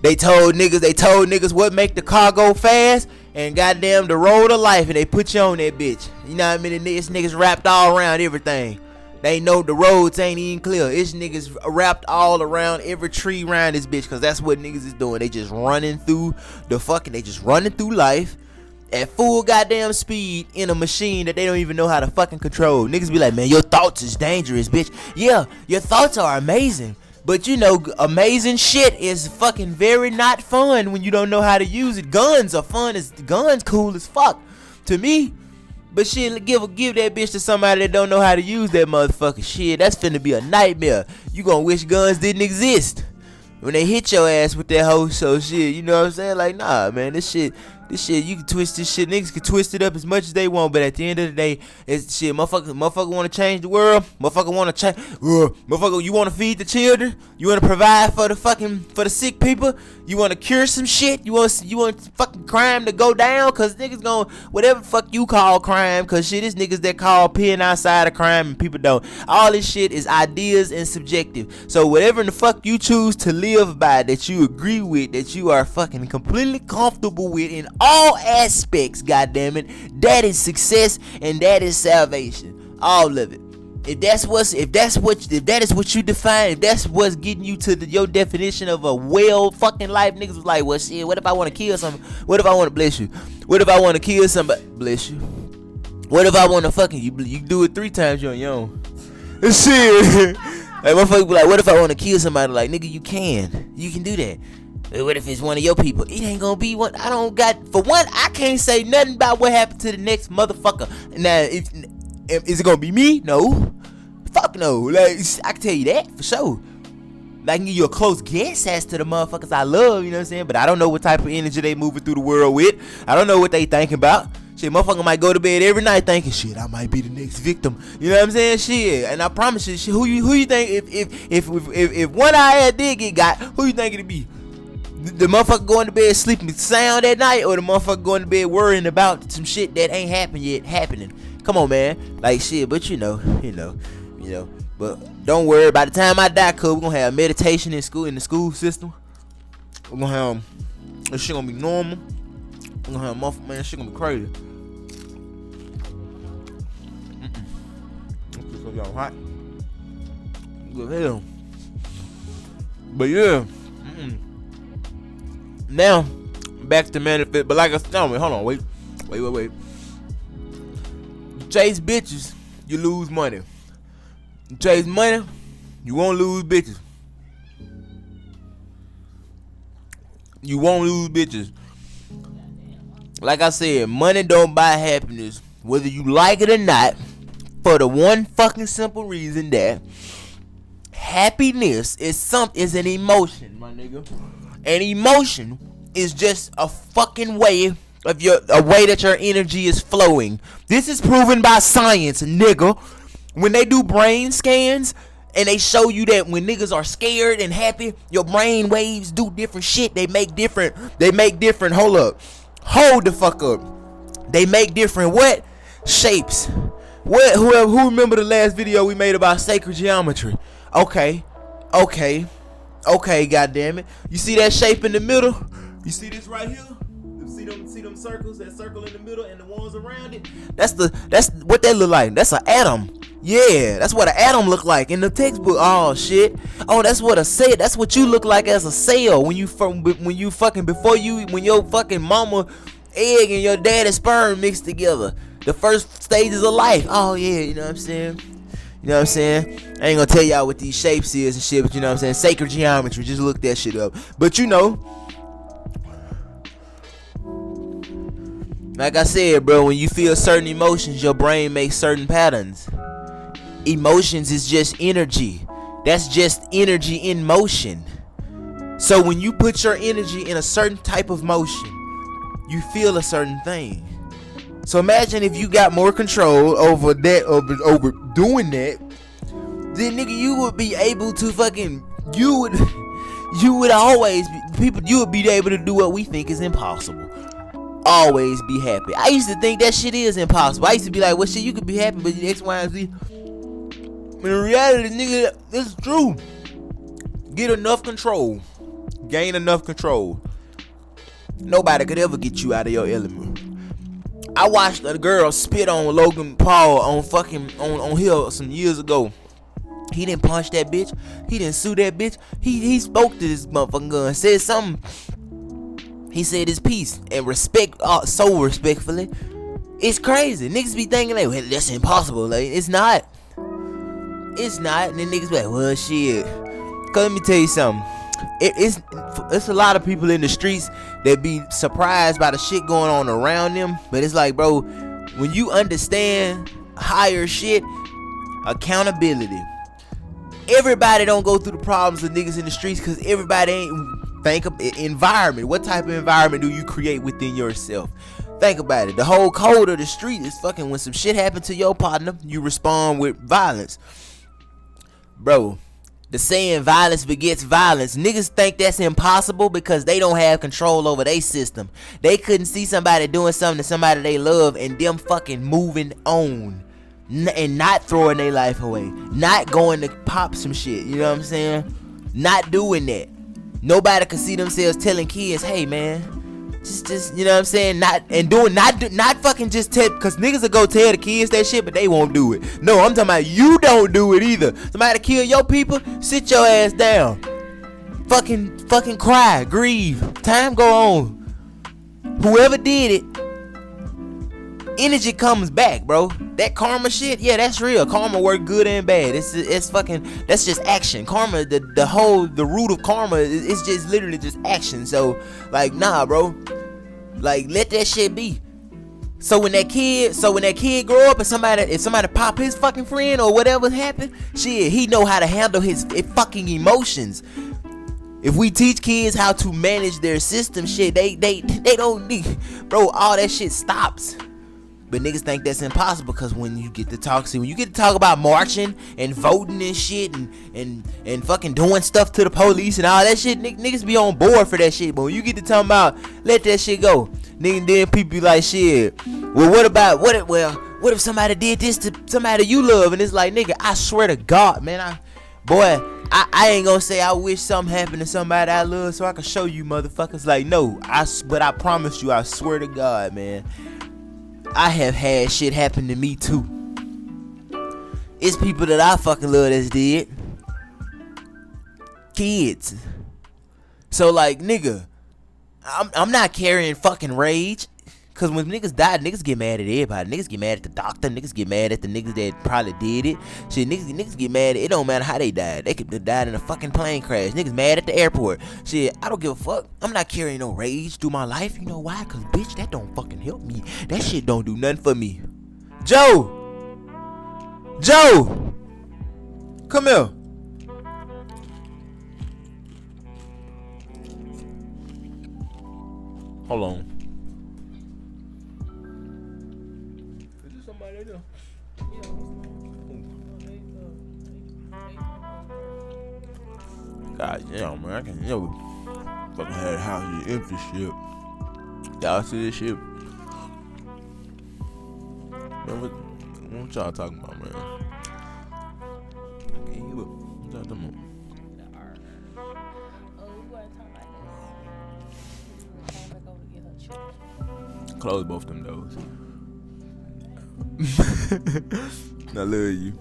They told niggas what make the car go fast, and goddamn the road of life, and they put you on that bitch. You know what I mean? This niggas wrapped all around everything. They know the roads ain't even clear. This niggas wrapped all around every tree around this bitch, cause that's what niggas is doing. They just running through life at full goddamn speed in a machine that they don't even know how to fucking control. Niggas be like, man, your thoughts is dangerous, bitch. Yeah, your thoughts are amazing, but you know, amazing shit is fucking very not fun when you don't know how to use it. Guns are fun, guns cool as fuck to me. But shit, give that bitch to somebody that don't know how to use that motherfucker. Shit, that's finna be a nightmare. You gonna wish guns didn't exist when they hit your ass with that hoe. So shit, you know what I'm saying? Like, nah, man, this shit, you can twist this shit. Niggas can twist it up as much as they want, but at the end of the day, it's shit. Motherfucker want to change the world. Motherfucker want to change. Motherfucker, you want to feed the children. You want to provide for the sick people. You want to cure some shit. You want fucking crime to go down, cause niggas gon' whatever fuck you call crime, cause shit is niggas that call peeing outside of crime and people don't. All this shit is ideas and subjective. So whatever the fuck you choose to live by, that you agree with, that you are fucking completely comfortable with in all aspects, goddammit, that is success and that is salvation. All of it. If that is what you define, if that's what's getting you to your definition of a well fucking life, niggas was like, well shit, what if I want to kill somebody? What if I want to bless you? What if I want to kill somebody? Bless you. What if I want to fucking you do it 3 times, you're on your own. Shit. Like motherfucker be like, what if I want to kill somebody? Like, nigga, you can do that. What if it's one of your people? It ain't gonna be one. I can't say nothing about what happened to the next motherfucker. Now, is it gonna be me? No. Fuck no. Like, I can tell you that for sure. I can give you a close guess as to the motherfuckers I love, you know what I'm saying? But I don't know what type of energy they moving through the world with. I don't know what they thinking about. Shit, motherfucker might go to bed every night thinking, shit, I might be the next victim. You know what I'm saying? Shit, and I promise you, shit, who you think if one eye did get got, who you think it'd be? The motherfucker going to bed sleeping sound at night, or the motherfucker going to bed worrying about some shit that ain't happened yet happening? Come on, man. Like shit, but you know. But don't worry. By the time I die, cuz we're gonna have meditation in the school system. We're gonna have this shit gonna be normal. We're gonna have motherfucker, man. This shit gonna be crazy. This gonna be hot. Good hell. But yeah. Now, back to manifest. But like I said, hold on, wait. You chase bitches, you lose money. You chase money, you won't lose bitches. You won't lose bitches. Like I said, money don't buy happiness, whether you like it or not, for the one fucking simple reason that happiness is an emotion, my nigga. An emotion is just a fucking way of a way that your energy is flowing. This is proven by science, nigga. When they do brain scans and they show you that when niggas are scared and happy, your brain waves do different shit. They make different, hold the fuck up. They make different what? Shapes. Who remember the last video we made about sacred geometry? Okay, goddammit. You see that shape in the middle? You see this right here? See them circles, that circle in the middle and the ones around it? That's what that look like. That's an atom. Yeah, that's what an atom look like in the textbook. Oh shit. Oh, that's what a cell. That's what you look like as a cell when you fucking when your fucking mama egg and your daddy sperm mixed together. The first stages of life. Oh yeah, you know what I'm saying? You know what I'm saying? I ain't gonna tell y'all what these shapes is and shit, but you know what I'm saying? Sacred geometry. Just look that shit up. But you know, like I said, bro, when you feel certain emotions, your brain makes certain patterns. Emotions is just energy. That's just energy in motion. So when you put your energy in a certain type of motion, you feel a certain thing. So imagine if you got more control over that, over doing that, then nigga, you would be able to fucking, you would always be, you would be able to do what we think is impossible. Always be happy. I used to think that shit is impossible. I used to be like, well shit, you could be happy, but X, Y, and Z. But in reality, nigga, it's true. Get enough control. Gain enough control. Nobody could ever get you out of your element. I watched a girl spit on Logan Paul on Hill some years ago. He didn't punch that bitch. He didn't sue that bitch. He spoke to this motherfucking gun. Said something. He said his piece and respect, so respectfully. It's crazy. Niggas be thinking like, well, that's impossible. Like, it's not. It's not. And then niggas be like, well, shit. Cause let me tell you something. It's a lot of people in the streets that be surprised by the shit going on around them. But it's like, bro, when you understand higher shit, accountability. Everybody don't go through the problems of niggas in the streets because everybody ain't. Think of environment. What type of environment do you create within yourself? Think about it. The whole code of the street is fucking when some shit happen to your partner, you respond with violence. Bro, the saying violence begets violence. Niggas think that's impossible because they don't have control over their system. They couldn't see somebody doing something to somebody they love and them fucking moving on. And not throwing their life away. Not going to pop some shit. You know what I'm saying? Not doing that. Nobody can see themselves telling kids, hey man, just you know what I'm saying, not fucking just tell, cause niggas will go tell the kids that shit, but they won't do it. No, I'm talking about you don't do it either. Somebody kill your people, sit your ass down. Fucking cry, grieve. Time go on. Whoever did it, energy comes back, bro. That karma shit, yeah, that's real. Karma work good and bad. It's fucking, that's just action. Karma, the root of karma is just literally just action. So like, nah, bro, like let that shit be. So when that kid grow up and if somebody pop his fucking friend or whatever happened, shit, he know how to handle his fucking emotions. If we teach kids how to manage their system, shit, they don't need, bro, all that shit stops. But niggas think that's impossible because when you get to talk about marching and voting and shit and fucking doing stuff to the police and all that shit, niggas be on board for that shit. But when you get to talking about let that shit go, nigga, then people be like, shit, well, what if somebody did this to somebody you love? And it's like, nigga, I swear to God, man, I ain't gonna say I wish something happened to somebody I love so I can show you motherfuckers. Like, no, but I promise you, I swear to God, man, I have had shit happen to me too. It's people that I fucking love that's dead. Kids. So like, nigga, I'm not carrying fucking rage. Cause when niggas die, niggas get mad at everybody. Niggas get mad at the doctor. Niggas get mad at the niggas that probably did it. Shit, niggas get mad at, it don't matter how they died. They could have died in a fucking plane crash. Niggas mad at the airport. Shit, I don't give a fuck. I'm not carrying no rage through my life. You know why? Cause bitch, that don't fucking help me. That shit don't do nothing for me. Joe! Come here. Hold on. God damn, man, I can never fucking have the house empty shit. Y'all see this shit? Man, what y'all talking about, man? I can't hear what y'all talking about. Close both them doors. I love you.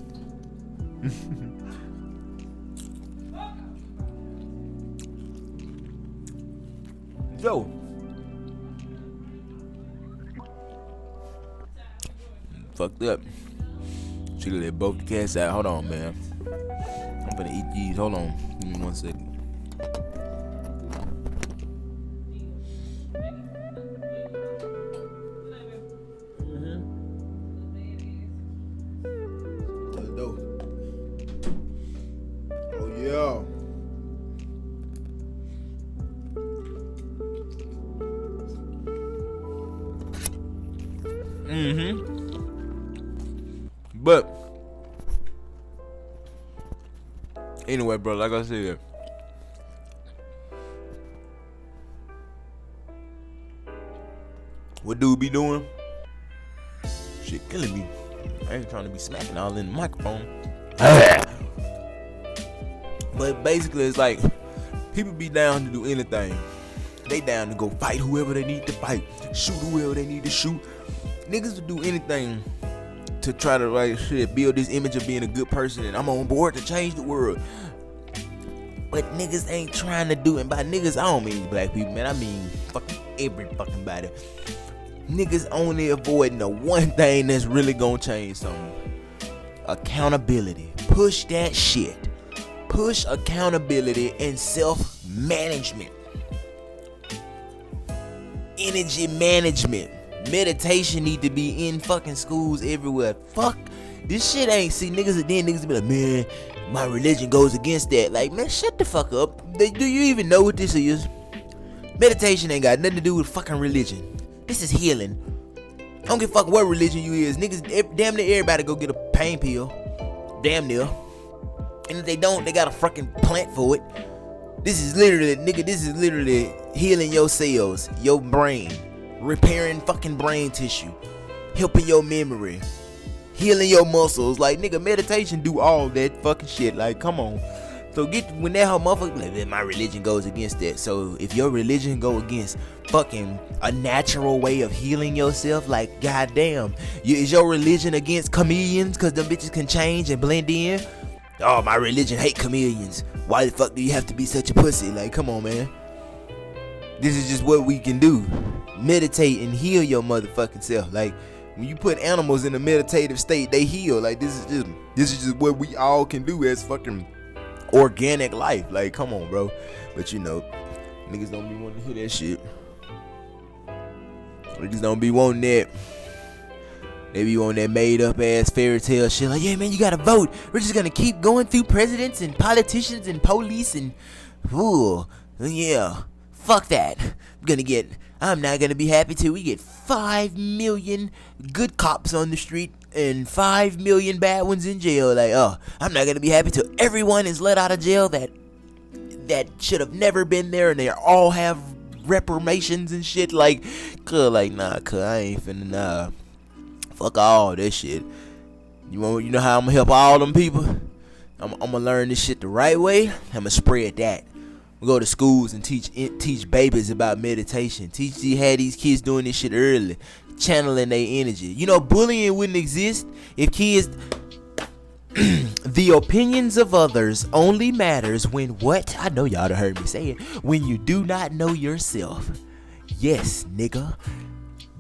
Yo. Fucked up. Should have let both the cats out. Hold on, man. I'm gonna eat these. Hold on. Give me 1 second. Let's go. Oh, yeah. But anyway, bro, like I said, what dude be doing? Shit killing me. I ain't trying to be smacking all in the microphone. But basically, it's like people be down to do anything. They down to go fight whoever they need to fight, shoot whoever they need to shoot. Niggas will do anything to try to like shit build this image of being a good person and I'm on board to change the world. But niggas ain't trying to do it. And by niggas, I don't mean black people, man. I mean fucking every fucking body. Niggas only avoiding the one thing that's really gonna change something. Accountability. Push that shit. Push accountability and self-management. Energy management. Meditation need to be in fucking schools everywhere. Fuck. This shit ain't, see, niggas be like, man, my religion goes against that. Like, man, shut the fuck up. Do you even know what this is? Meditation ain't got nothing to do with fucking religion. This is healing. I don't give a fuck what religion you is. Niggas, damn near everybody go get a pain pill. Damn near. And if they don't, they got a fucking plant for it. This is literally healing your cells, your brain, repairing fucking brain tissue, helping your memory, healing your muscles. Like, nigga, meditation do all that fucking shit. Like, come on. So when that whole motherfucker, like, my religion goes against that. So if your religion go against fucking a natural way of healing yourself, like, goddamn, is your religion against chameleons because them bitches can change and blend in? Oh, my religion hate chameleons. Why the fuck do you have to be such a pussy? Like, come on, man. This is just what we can do. Meditate and heal your motherfucking self. Like, when you put animals in a meditative state, they heal. Like, this is just what we all can do as fucking organic life. Like, come on, bro. But you know, niggas don't be wanting to hear that shit. Niggas don't be wanting that. They be on that made up ass fairy tale shit. Like, yeah, man, you gotta vote. We're just gonna keep going through presidents and politicians and police and, ooh, yeah, fuck that. I'm not gonna be happy till we get 5 million good cops on the street and 5 million bad ones in jail. Like, oh, I'm not gonna be happy till everyone is let out of jail that should have never been there and they all have reprimations and shit. Like, nah, I ain't finna, nah. Fuck all that shit. You know how I'm gonna help all them people? I'm gonna learn this shit the right way. I'm gonna spread that. We go to schools and teach babies about meditation. Have these kids doing this shit early, channeling their energy. You know, bullying wouldn't exist if kids. The opinions of others only matters when what? I know y'all done heard me say it. When you do not know yourself. Yes, nigga.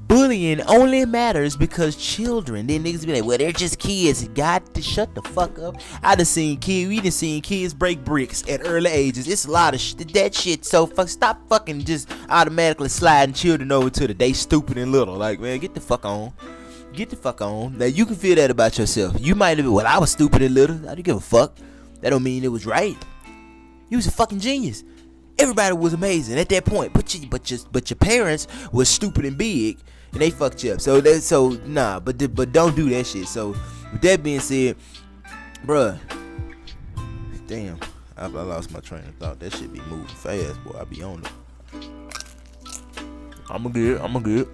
Bullying only matters because children. Then niggas be like, well, they're just kids. Got to shut the fuck up. We done seen kids break bricks at early ages. It's a lot of that shit. So stop fucking just automatically sliding children over to they stupid and little. Like, man, get the fuck on. Get the fuck on. Now, you can feel that about yourself. You might have been, well, I was stupid and little. I don't give a fuck. That don't mean it was right. You was a fucking genius. Everybody was amazing at that point. But your parents was stupid and big. And they fucked you up. But don't do that shit. So with that being said, bruh, damn, I lost my train of thought. That shit be moving fast, boy. I be on it. I'm good.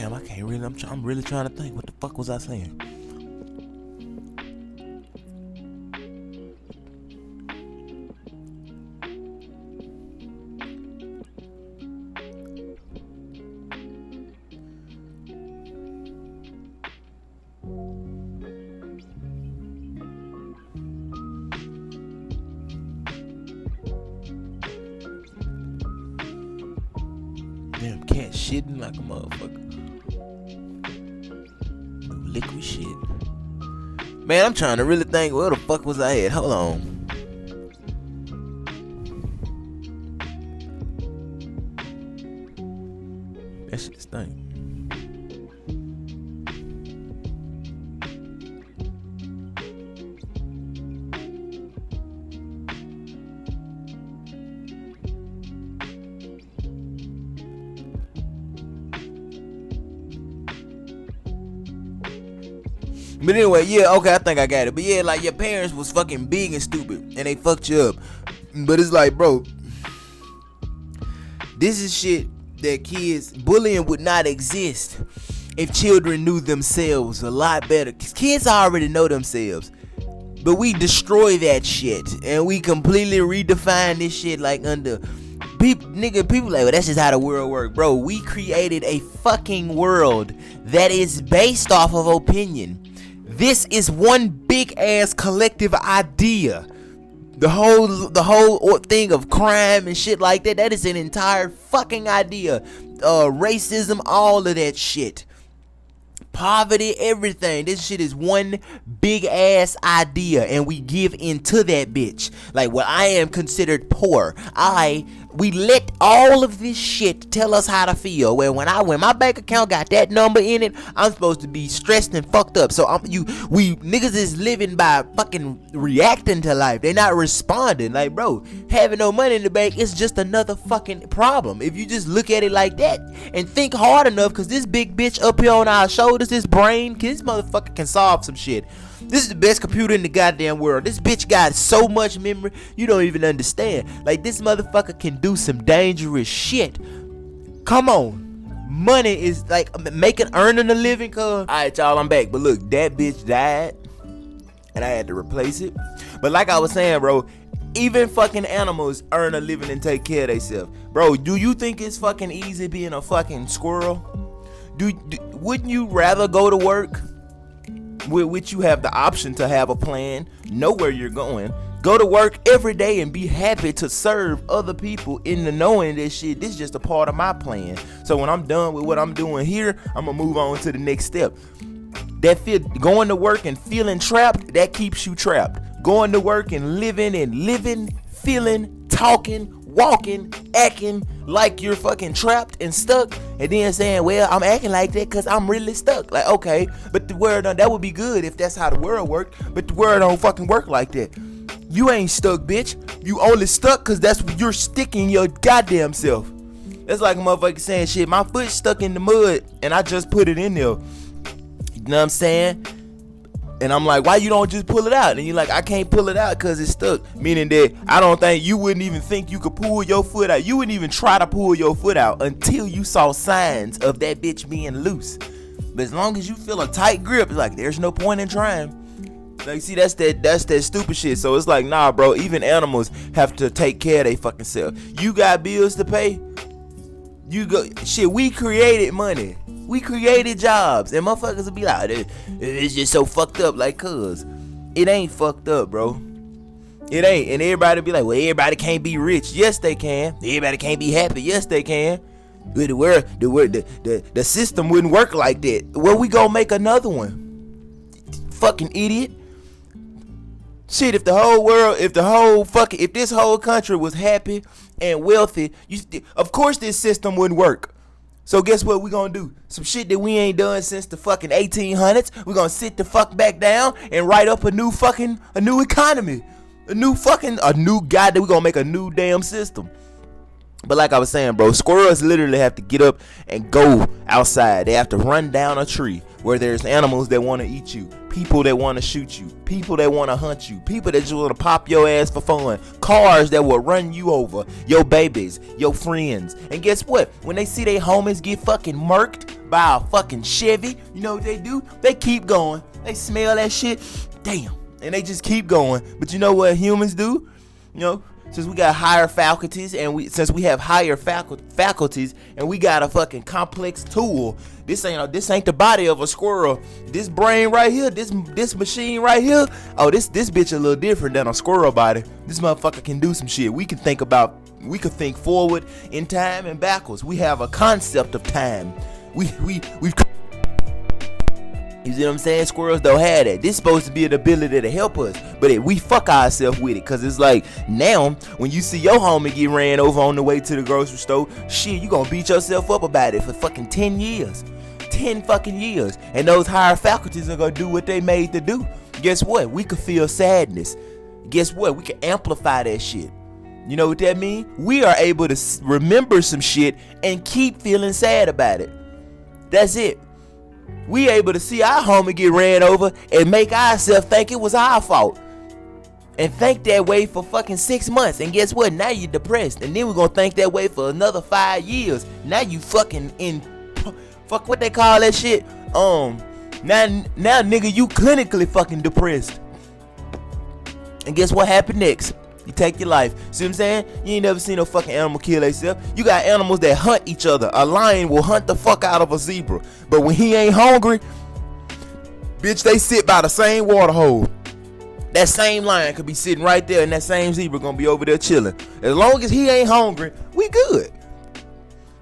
Damn, I can't really. I'm really trying to think. What the fuck was I saying? Damn, cat shitting like a motherfucker. Liquid shit. Man, I'm trying to really think. Where the fuck was I at? Hold on. That shit stink. But anyway, yeah, okay, I think I got it. But yeah, like your parents was fucking big and stupid and they fucked you up. But it's like, bro, this is shit that kids, bullying would not exist if children knew themselves a lot better. Cause kids already know themselves. But we destroy that shit and we completely redefine this shit like under people like, well, that's just how the world works. Bro, we created a fucking world that is based off of opinion. This is one big ass collective idea. The whole thing of crime and shit like that, that is an entire fucking idea. Racism, all of that shit. Poverty, everything. This shit is one big ass idea and we give into that bitch. Like, well, I am considered poor. We let all of this shit tell us how to feel. When my bank account got that number in it, I'm supposed to be stressed and fucked up. So we niggas is living by fucking reacting to life. They not responding. Like, bro, having no money in the bank is just another fucking problem. If you just look at it like that and think hard enough, cause this big bitch up here on our shoulders, this brain, this motherfucker can solve some shit. This is the best computer in the goddamn world. This bitch got so much memory, you don't even understand. Like, this motherfucker can do some dangerous shit. Come on. Money is like earning a living, cuz. Alright, y'all, I'm back. But look, that bitch died and I had to replace it. But like I was saying, bro, even fucking animals earn a living and take care of themselves. Bro, do you think it's fucking easy being a fucking squirrel? Wouldn't you rather go to work, with which you have the option to have a plan, know where you're going, go to work every day and be happy to serve other people in the knowing that shit, this is just a part of my plan. So when I'm done with what I'm doing here, I'm gonna move on to the next step. Going to work and feeling trapped, that keeps you trapped. Going to work and living, feeling, talking, walking, acting like you're fucking trapped and stuck, and then saying, well, I'm acting like that because I'm really stuck. Like, okay, but the world, that would be good if that's how the world worked, but the world don't fucking work like that. You ain't stuck, bitch. You only stuck because that's what you're sticking your goddamn self. That's like a motherfucker saying, shit, my foot's stuck in the mud and I just put it in there. You know what I'm saying? And I'm like, why you don't just pull it out? And you're like, I can't pull it out because it's stuck. Meaning that I don't think you wouldn't even think you could pull your foot out. You wouldn't even try to pull your foot out until you saw signs of that bitch being loose. But as long as you feel a tight grip, it's like, there's no point in trying. Like, see, that's that stupid shit. So it's like, nah, bro, even animals have to take care of their fucking self. You got bills to pay. We created money. We created jobs, and motherfuckers will be like, it's just so fucked up, like, cuz. It ain't fucked up, bro. It ain't. And everybody be like, well, everybody can't be rich. Yes, they can. Everybody can't be happy. Yes, they can. But the system wouldn't work like that. Well, we gonna make another one. Fucking idiot. Shit, if this whole country was happy and wealthy, of course this system wouldn't work. So guess what we gonna do? Some shit that we ain't done since the fucking 1800s. We gonna sit the fuck back down and write up a new economy. A new guy that we gonna make a new damn system. But like I was saying, bro, squirrels literally have to get up and go outside. They have to run down a tree where there's animals that want to eat you, people that want to shoot you, people that want to hunt you, people that just want to pop your ass for fun, cars that will run you over, your babies, your friends. And guess what? When they see their homies get fucking murked buy a fucking Chevy. You know what they do? They keep going. They smell that shit. Damn. And they just keep going. But you know what humans do? You know, since we got higher faculties and since we have higher faculties and we got a fucking complex tool, this ain't the body of a squirrel. This brain right here, this machine right here, this bitch a little different than a squirrel body. This motherfucker can do some shit. We can think forward in time and backwards. We have a concept of time. We've you see what I'm saying? Squirrels don't have that. This supposed to be an ability to help us, but we fuck ourselves with it, cause it's like now when you see your homie get ran over on the way to the grocery store, shit, you gonna beat yourself up about it for fucking 10 years. 10 fucking years. And those higher faculties are gonna do what they made to do. Guess what? We could feel sadness. Guess what? We can amplify that shit. You know what that means? We are able to remember some shit and keep feeling sad about it. That's it. We able to see our homie get ran over and make ourselves think it was our fault. And think that way for fucking 6 months. And guess what? Now you're depressed. And then we're gonna think that way for another 5 years. Now you fucking fuck what they call that shit? Now nigga, you clinically fucking depressed. And guess what happened next? You take your life. See what I'm saying? You ain't never seen no fucking animal kill themselves. You got animals that hunt each other. A lion will hunt the fuck out of a zebra. But when he ain't hungry, bitch, they sit by the same water hole. That same lion could be sitting right there and that same zebra gonna be over there chilling. As long as he ain't hungry, we good.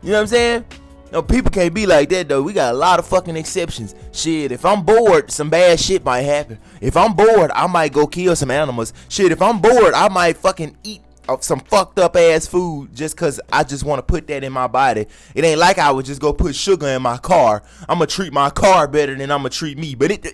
You know what I'm saying? No, people can't be like that though. We got a lot of fucking exceptions. Shit, if I'm bored, some bad shit might happen. If I'm bored, I might go kill some animals. Shit, if I'm bored, I might fucking eat some fucked up ass food just cause I just want to put that in my body. It ain't like I would just go put sugar in my car. I'ma treat my car better than I'ma treat me. But fuck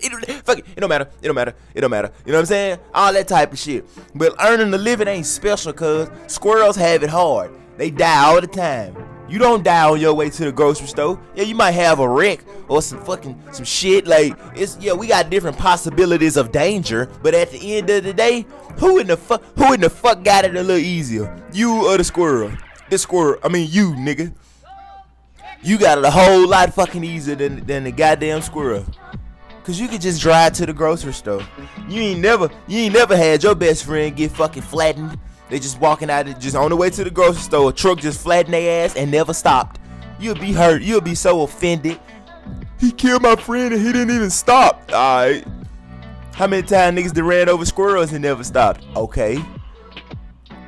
it, it don't matter. You know what I'm saying? All that type of shit. But earning a living ain't special cause squirrels have it hard. They die all the time. You don't die on your way to the grocery store. Yeah, you might have a wreck or some shit. Like, we got different possibilities of danger. But at the end of the day, who in the fuck got it a little easier? You or the squirrel? The squirrel, you, nigga. You got it a whole lot fucking easier than the goddamn squirrel. Cause you could just drive to the grocery store. You ain't never had your best friend get fucking flattened. They just walking out, just on the way to the grocery store. A truck just flattened their ass and never stopped. You'll be hurt. You'll be so offended. He killed my friend and he didn't even stop. Alright. How many times niggas that ran over squirrels and never stopped? Okay.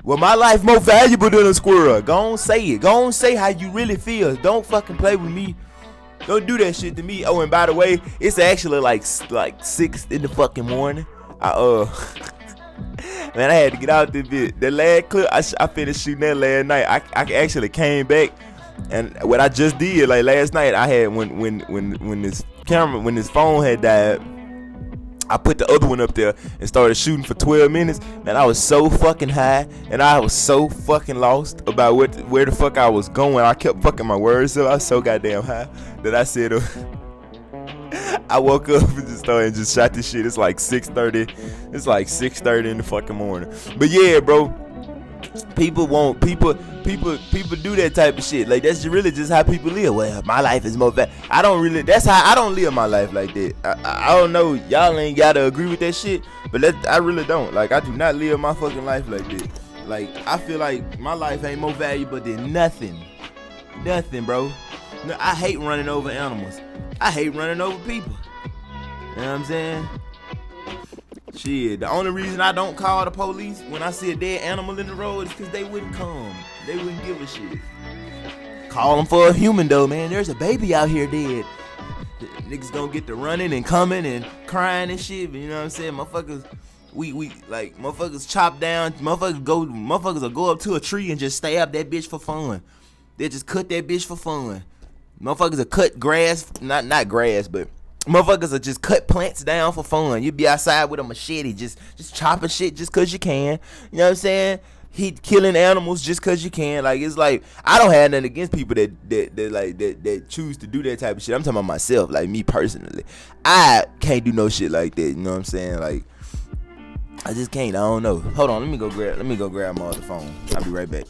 Well, my life more valuable than a squirrel. Go on, say it. Go on, say how you really feel. Don't fucking play with me. Don't do that shit to me. Oh, and by the way, it's actually like 6 in the fucking morning. Man, I had to get out this bit. The last clip, I finished shooting that last night. I actually came back, and what I just did, like last night, I had when this phone had died, I put the other one up there and started shooting for 12 minutes. Man, I was so fucking high, and I was so fucking lost about where the fuck I was going. I kept fucking my words up. I was so goddamn high that I said, I woke up and just shot this shit. It's like 6:30. It's like 6:30 in the fucking morning. But yeah, bro, people do that type of shit. Like, that's really just how people live. Well, my life is more bad. That's how I don't live my life like that. I don't know, y'all ain't gotta agree with that shit, but I really don't. Like, I do not live my fucking life like that. Like, I feel like my life ain't more valuable than nothing, bro. No, I hate running over animals. I hate running over people. You know what I'm saying? Shit, the only reason I don't call the police when I see a dead animal in the road is because they wouldn't come. They wouldn't give a shit. Call them for a human though, man. There's a baby out here dead. The niggas gonna get to running and coming and crying and shit. But you know what I'm saying? Motherfuckers, we like motherfuckers chop down. Motherfuckers will go up to a tree and just stab that bitch for fun. They just cut that bitch for fun. Motherfuckers will cut grass, not grass, but motherfuckers will just cut plants down for fun. You be outside with a machete, just chopping shit just cause you can. You know what I'm saying? He killing animals just cause you can. Like, it's like, I don't have nothing against people that choose to do that type of shit. I'm talking about myself, like me personally. I can't do no shit like that. You know what I'm saying? Like, I just can't. I don't know. Hold on, let me go grab my other phone. I'll be right back.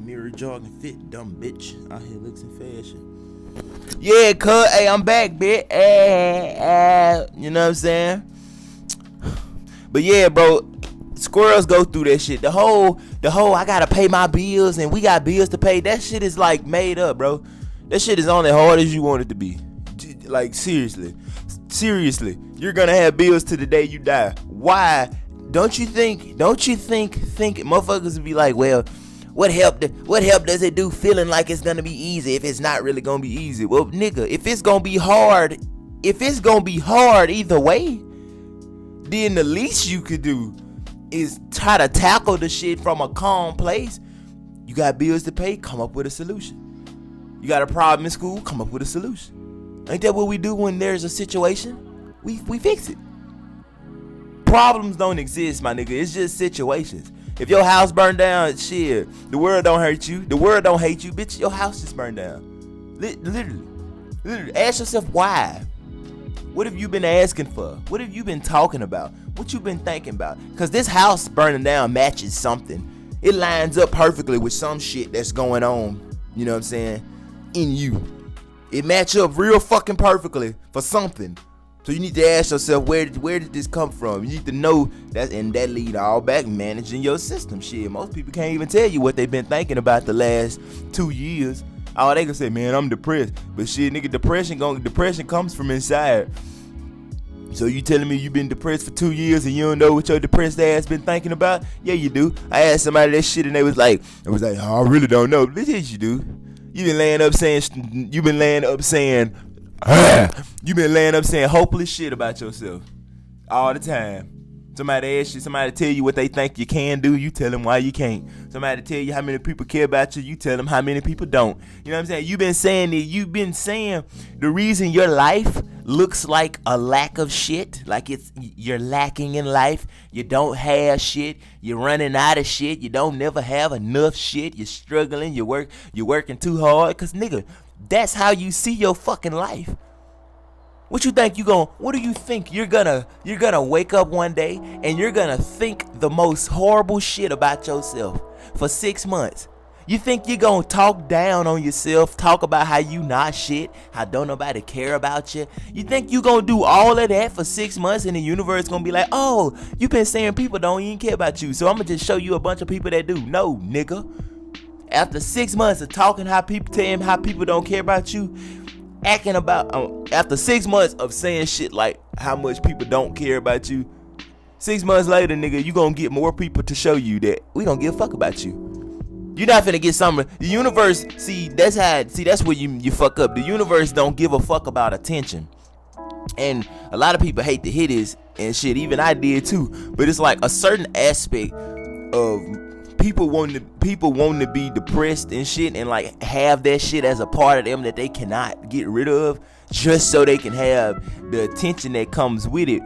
mirror jogging fit, dumb bitch. Out here looks in fashion. Yeah, cuz, hey, I'm back, bitch. You know what I'm saying? But yeah, bro, squirrels go through that shit. The whole I gotta pay my bills and we got bills to pay. That shit is like made up, bro. That shit is only hard as you want it to be. Like seriously, you're gonna have bills to the day you die. Why? Don't you think motherfuckers would be like, well, what help does it do feeling like it's gonna be easy if it's not really gonna be easy? Well, nigga, if it's gonna be hard either way, then the least you could do is try to tackle the shit from a calm place. You got bills to pay, come up with a solution. You got a problem in school, come up with a solution. Ain't that what we do when there's a situation? We fix it. Problems don't exist, my nigga. It's just situations. If your house burned down, shit, the world don't hurt you. The world don't hate you, bitch. Your house just burned down. Literally. Ask yourself why. What have you been asking for? What have you been talking about? What you been thinking about? Because this house burning down matches something. It lines up perfectly with some shit that's going on, you know what I'm saying, in you. It match up real fucking perfectly for something. So you need to ask yourself, where did this come from? You need to know that, and that lead all back managing your system. Shit, most people can't even tell you what they've been thinking about the last 2 years. Oh, they can say, man, I'm depressed. But shit, nigga, depression comes from inside. So you telling me you been depressed for 2 years and you don't know what your depressed ass been thinking about? Yeah, you do. I asked somebody that shit and they was like, oh, I really don't know. But yes, you do. You been laying up saying hopeless shit about yourself all the time. Somebody ask you, somebody tell you what they think you can do, you tell them why you can't. Somebody tell you how many people care about you, you tell them how many people don't. You know what I'm saying? You've been saying the reason your life looks like a lack of shit, like you're lacking in life, you don't have shit, you're running out of shit, you don't never have enough shit, you're struggling, you're working too hard, cause nigga, that's how you see your fucking life. What do you think you're gonna wake up one day and you're gonna think the most horrible shit about yourself for 6 months? You think you're gonna talk down on yourself, talk about how you not shit, how don't nobody care about you? You think you gonna do all of that for 6 months and the universe gonna be like, oh, you been saying people don't even care about you, so I'm gonna just show you a bunch of people that do. No, nigga. After 6 months of talking how people don't care about you, after 6 months of saying shit like how much people don't care about you, 6 months later, nigga, you gonna get more people to show you that we don't give a fuck about you. You're not finna get something. The universe, that's where you fuck up. The universe don't give a fuck about attention. And a lot of people hate to hear this and shit, even I did too. But it's like a certain aspect of people wanting to be depressed and shit and like have that shit as a part of them that they cannot get rid of just so they can have the attention that comes with it.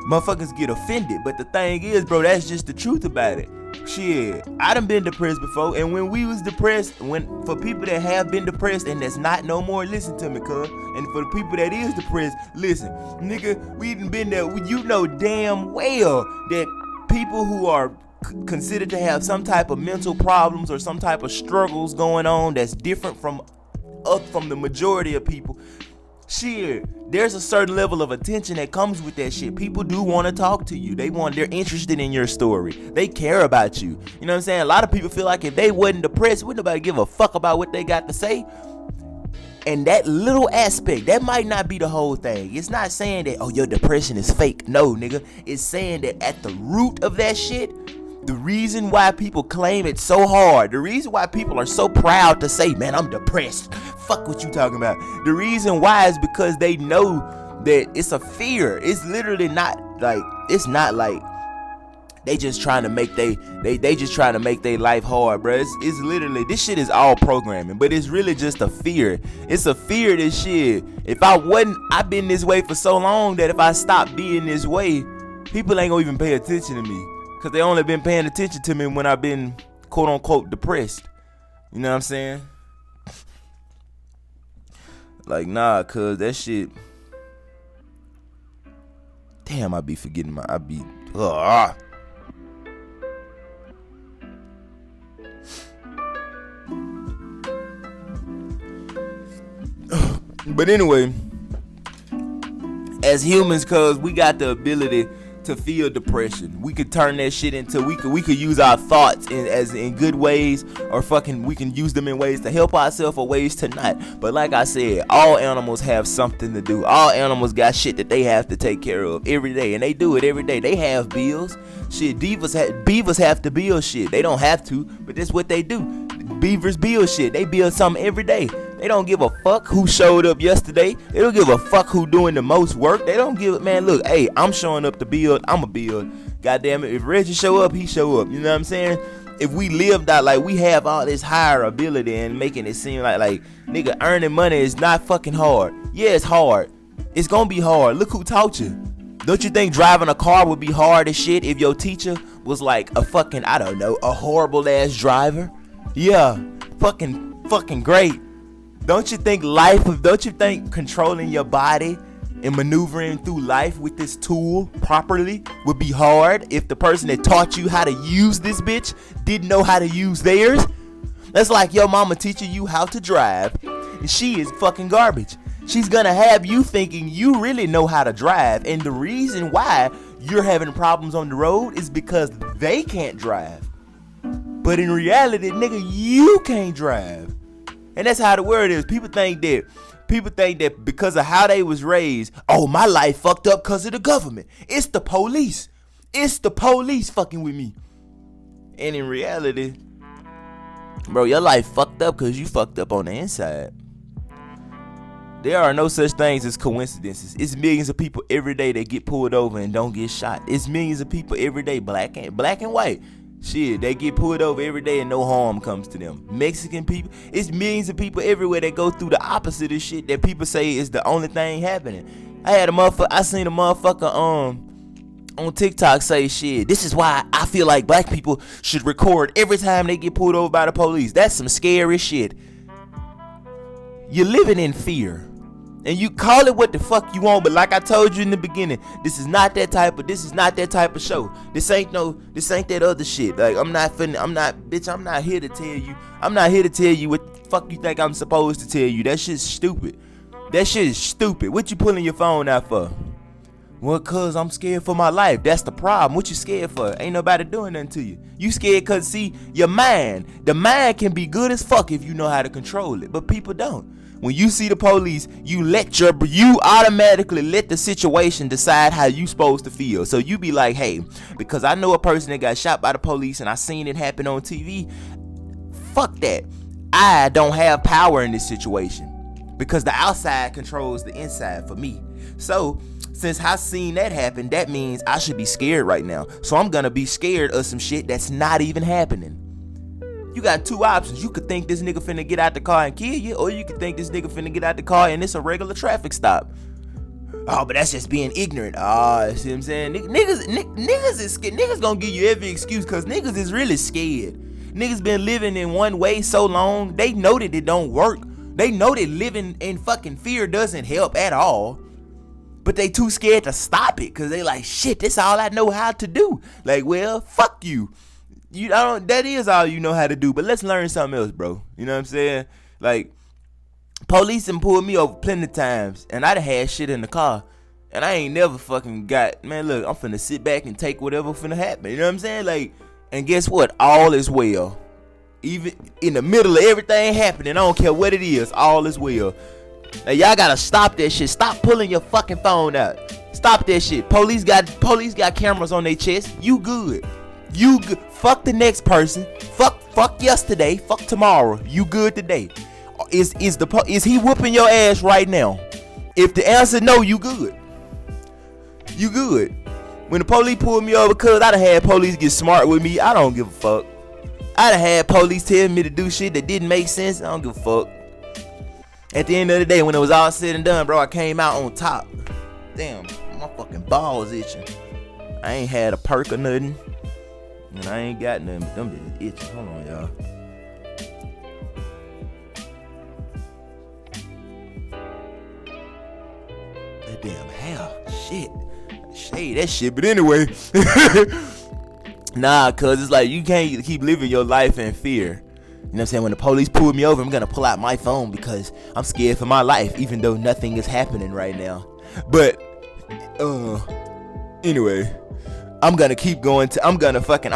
Motherfuckers get offended, but the thing is, bro, that's just the truth about it. Shit, I done been depressed before, and when we was depressed, for people that have been depressed and that's not no more, listen to me, cuz. And for the people that is depressed, listen, nigga, we done been there. You know damn well that people who are considered to have some type of mental problems or some type of struggles going on that's different from the majority of people. Shit, there's a certain level of attention that comes with that shit. People do want to talk to you. They're interested in your story. They care about you. You know what I'm saying? A lot of people feel like if they wasn't depressed, wouldn't nobody give a fuck about what they got to say. And that little aspect, that might not be the whole thing. It's not saying that, oh, your depression is fake. No, nigga. It's saying that at the root of that shit, the reason why people claim it so hard, the reason why people are so proud to say, man, I'm depressed. Fuck what you talking about. The reason why is because they know that it's a fear. It's literally not like they just trying to make they just trying to make their life hard, bro. It's literally, this shit is all programming, but it's really just a fear. It's a fear, this shit. I've been this way for so long that if I stop being this way, people ain't gonna even pay attention to me. Cause they only been paying attention to me when I've been quote unquote depressed. You know what I'm saying? Like, nah, cuz that shit. Damn, I be forgetting But anyway, as humans, cause we got the ability to feel depression. We could turn that shit into we could use our thoughts in good ways, or fucking we can use them in ways to help ourselves or ways to not. But like I said, all animals have something to do. All animals got shit that they have to take care of every day, and they do it every day. They have bills. Shit, beavers have to build shit. They don't have to, but that's what they do. Beavers build shit. They build something every day. They don't give a fuck who showed up yesterday. They don't give a fuck who doing the most work. They don't give a man. Look, hey, I'm showing up to build. I'ma build. Goddamn it, if Reggie show up, he show up. You know what I'm saying? If we lived out like we have all this higher ability and making it seem like nigga, earning money is not fucking hard. Yeah, it's hard. It's gonna be hard. Look who taught you. Don't you think driving a car would be hard as shit if your teacher was like a fucking, I don't know, a horrible ass driver? Yeah, fucking great. Don't you think controlling your body and maneuvering through life with this tool properly would be hard if the person that taught you how to use this bitch didn't know how to use theirs? That's like your mama teaching you how to drive, and she is fucking garbage. She's gonna have you thinking you really know how to drive, and the reason why you're having problems on the road is because they can't drive. But in reality, nigga, you can't drive. And that's how the world is. People think that because of how they was raised, oh, my life fucked up because of the government. It's the police. It's the police fucking with me. And in reality, bro, your life fucked up because you fucked up on the inside. There are no such things as coincidences. It's millions of people every day that get pulled over and don't get shot. It's millions of people every day, black and white. Shit, they get pulled over every day and no harm comes to them. Mexican people, it's millions of people everywhere that go through the opposite of shit that people say is the only thing happening. I seen a motherfucker on TikTok say shit. This is why I feel like black people should record every time they get pulled over by the police. That's some scary shit. You're living in fear. And you call it what the fuck you want, but like I told you in the beginning, this is not that type of show. This ain't that other shit. Like I'm not here to tell you. I'm not here to tell you what the fuck you think I'm supposed to tell you. That shit's stupid. That shit is stupid. What you pulling your phone out for? Well, cause I'm scared for my life. That's the problem. What you scared for? Ain't nobody doing nothing to you. You scared cause see, the mind can be good as fuck if you know how to control it, but people don't. When you see the police, you automatically let the situation decide how you supposed to feel. So you be like, hey, because I know a person that got shot by the police and I seen it happen on TV. Fuck that. I don't have power in this situation because the outside controls the inside for me. So since I seen that happen, that means I should be scared right now. So I'm gonna be scared of some shit that's not even happening. You got two options. You could think this nigga finna get out the car and kill you, or you could think this nigga finna get out the car and it's a regular traffic stop. Oh, but that's just being ignorant. Oh, see what I'm saying? Niggas is scared. Niggas gonna give you every excuse because niggas is really scared. Niggas been living in one way so long, they know that it don't work. They know that living in fucking fear doesn't help at all. But they too scared to stop it because they like, shit, this all I know how to do. Like, well, fuck you. That is all you know how to do, but let's learn something else, bro. You know what I'm saying? Like, police done pulled me over plenty of times, and I done had shit in the car, and I ain't never fucking got, man, look, I'm finna sit back and take whatever finna happen. You know what I'm saying? Like, and guess what? All is well. Even in the middle of everything happening, I don't care what it is, all is well. Now, y'all gotta stop that shit. Stop pulling your fucking phone out. Stop that shit. Police got cameras on their chest. You good. You good. Fuck the next person. Fuck yesterday. Fuck tomorrow. You good today. Is he whooping your ass right now? If the answer no, you good. You good. When the police pulled me over, cause I done had police get smart with me, I don't give a fuck. I done had police tell me to do shit that didn't make sense, I don't give a fuck. At the end of the day, when it was all said and done, bro, I came out on top. Damn, my fucking balls itching. I ain't had a perk or nothing. And I ain't got nothing, but them bitches itching. Hold on, y'all. That damn hell, shit. Shade that shit, but anyway. Nah, cuz it's like you can't keep living your life in fear. what I'm saying? When the police pull me over, I'm gonna pull out my phone because I'm scared for my life, even though nothing is happening right now. But anyway, I'm gonna keep going I'm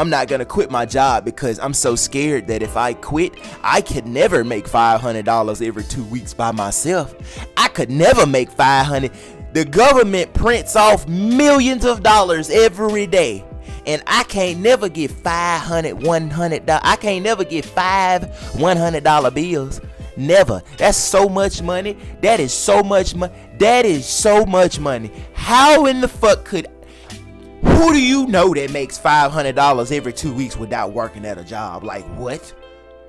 not gonna quit my job because I'm so scared that if I quit, I could never make $500 every 2 weeks by myself. I could never make $500. The government prints off millions of dollars every day. And I can't never get $100. I can't never get 5 $100 bills. Never. That's so much money. That is so much money. That is so much money. How in the fuck could... Who do you know that makes $500 every 2 weeks without working at a job? Like, what?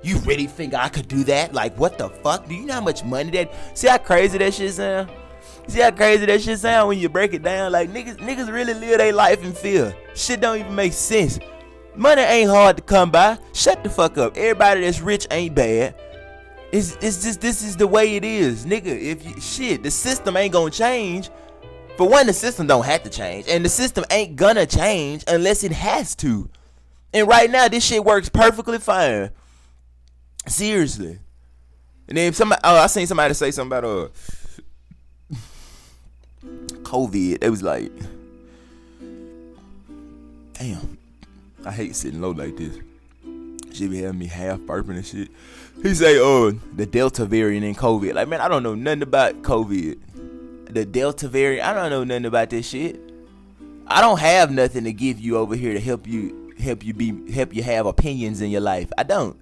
You really think I could do that? Like, what the fuck? Do you know how much money that... See how crazy that shit sound? See how crazy that shit sound when you break it down? Like, niggas really live their life in fear. Shit don't even make sense. Money ain't hard to come by. Shut the fuck up. Everybody that's rich ain't bad. It's just, this is the way it is, nigga. The system ain't gonna change. For one, the system don't have to change. And the system ain't gonna change unless it has to. And right now, this shit works perfectly fine. Seriously. And then I seen somebody say something about COVID. It was like, damn, I hate sitting low like this. She be having me half burping and shit. He say, the Delta variant in COVID. Like, man, I don't know nothing about COVID. The Delta variant, I don't know nothing about this shit. I don't have nothing to give you over here to help you have opinions in your life. I don't.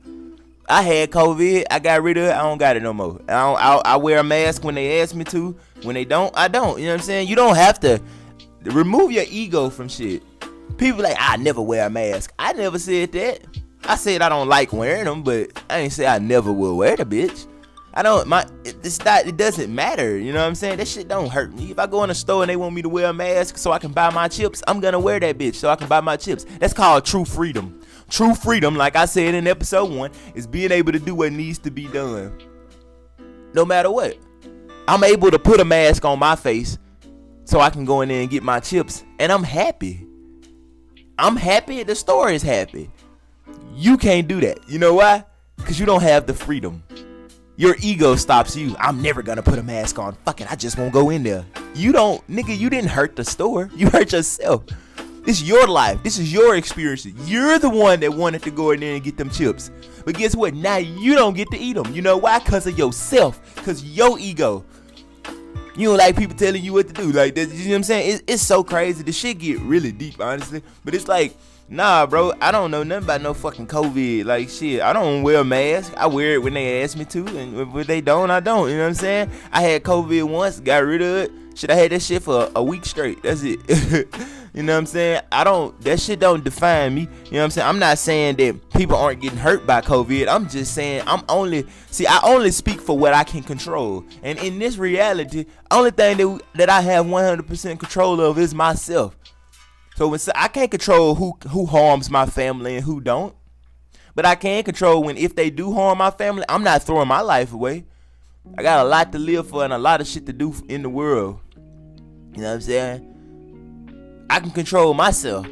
I had COVID. I got rid of it. I don't got it no more. I wear a mask when they ask me to. When they don't, I don't. You know what I'm saying? You don't have to remove your ego from shit. People like, I never wear a mask. I never said that. I said I don't like wearing them, but I ain't say I never will wear the bitch. It doesn't matter. You know what I'm saying? That shit don't hurt me. If I go in a store and they want me to wear a mask so I can buy my chips, I'm gonna wear that bitch so I can buy my chips. That's called true freedom. True freedom, like I said in episode 1, is being able to do what needs to be done. No matter what. I'm able to put a mask on my face so I can go in there and get my chips. And I'm happy. I'm happy. The store is happy. You can't do that. You know why? Because you don't have the freedom. Your ego stops you. I'm never going to put a mask on. Fuck it. I just won't go in there. You don't. Nigga, you didn't hurt the store. You hurt yourself. This is your life. This is your experience. You're the one that wanted to go in there and get them chips. But guess what? Now you don't get to eat them. You know why? Because of yourself. Because your ego. You don't like people telling you what to do. Like, that, you know what I'm saying? It's so crazy. The shit get really deep, honestly. But it's like, nah, bro. I don't know nothing about no fucking COVID. Like, shit. I don't wear a mask. I wear it when they ask me to. And when they don't, I don't. You know what I'm saying? I had COVID once. Got rid of it. Shit, I had that shit for a week straight. That's it. You know what I'm saying? That shit don't define me. You know what I'm saying? I'm not saying that people aren't getting hurt by COVID. I'm just saying I only speak for what I can control. And in this reality, only thing that I have 100% control of is myself. So I can't control who harms my family and who don't. But I can control when if they do harm my family, I'm not throwing my life away. I got a lot to live for and a lot of shit to do in the world. You know what I'm saying? I can control myself.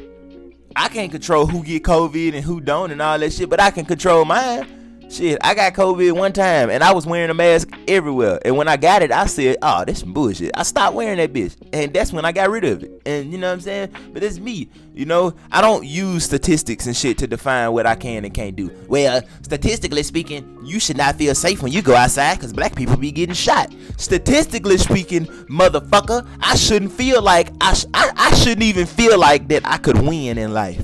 I can't control who get COVID and who don't and all that shit, but I can control mine. Shit, I got COVID one time and I was wearing a mask everywhere. And when I got it, I said, oh, that's some bullshit. I stopped wearing that bitch. And that's when I got rid of it. And you know what I'm saying? But it's me. You know, I don't use statistics and shit to define what I can and can't do. Well, statistically speaking, you should not feel safe when you go outside because black people be getting shot. Statistically speaking, motherfucker, I shouldn't feel like, I shouldn't even feel like that I could win in life.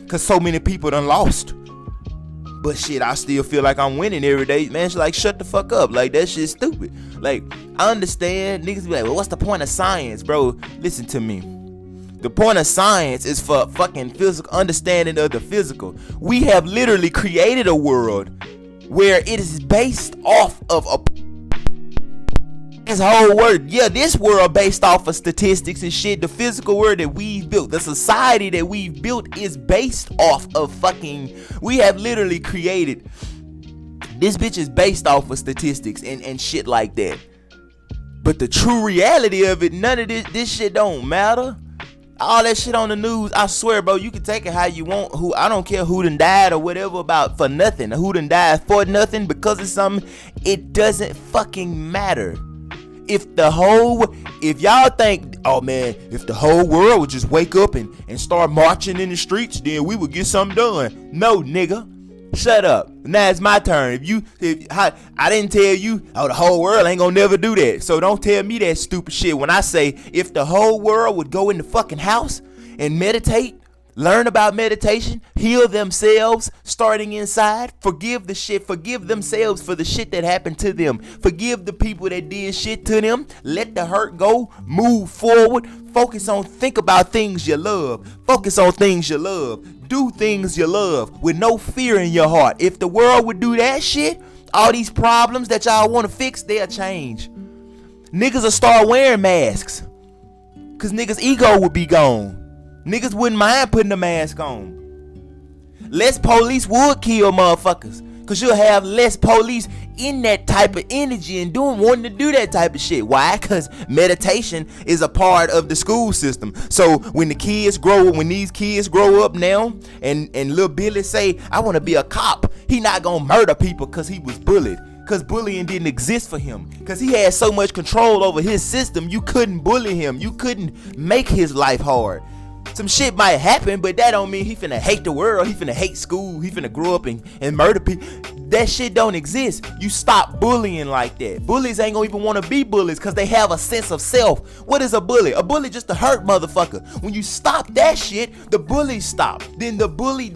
Because so many people done lost. But shit, I still feel like I'm winning every day. Man, she's like, shut the fuck up. Like, that shit's stupid. Like, I understand. Niggas be like, well, what's the point of science, bro? Listen to me. The point of science is for fucking physical understanding of the physical. We have literally created a world where it is based off of this whole world. Yeah, this world based off of statistics and shit. The physical world that we've built, the society that we've built is based off of fucking, we have literally created, this bitch is based off of statistics and shit like that. But the true reality of it, none of this shit don't matter. All that shit on the news, I swear, bro, you can take it how you want. I don't care who done died or whatever about for nothing. Who done died for nothing because of something. It doesn't fucking matter. If y'all think, oh man, if the whole world would just wake up and start marching in the streets, then we would get something done. No, nigga. Shut up. Now it's my turn. I didn't tell you, oh, the whole world ain't gonna never do that. So don't tell me that stupid shit when I say if the whole world would go in the fucking house and meditate, learn about meditation, heal themselves, starting inside, forgive themselves for the shit that happened to them, forgive the people that did shit to them, let the hurt go, move forward, think about things you love, focus on things you love, do things you love with no fear in your heart. If the world would do that shit, all these problems that y'all want to fix, they'll change. Niggas will start wearing masks, cause niggas' ego would be gone. Niggas wouldn't mind putting a mask on. Less police would kill motherfuckers. Cause you'll have less police in that type of energy and wanting to do that type of shit. Why? Cause meditation is a part of the school system. So when these kids grow up now and little Billy say, I want to be a cop, he not gonna murder people cause he was bullied. Cause bullying didn't exist for him. Cause he had so much control over his system, you couldn't bully him. You couldn't make his life hard. Some shit might happen, but that don't mean he finna hate the world. He finna hate school. He finna grow up and murder people. That shit don't exist. You stop bullying like that. Bullies ain't gonna even wanna be bullies because they have a sense of self. What is a bully? A bully just a hurt motherfucker. When you stop that shit, the bullies stop. Then the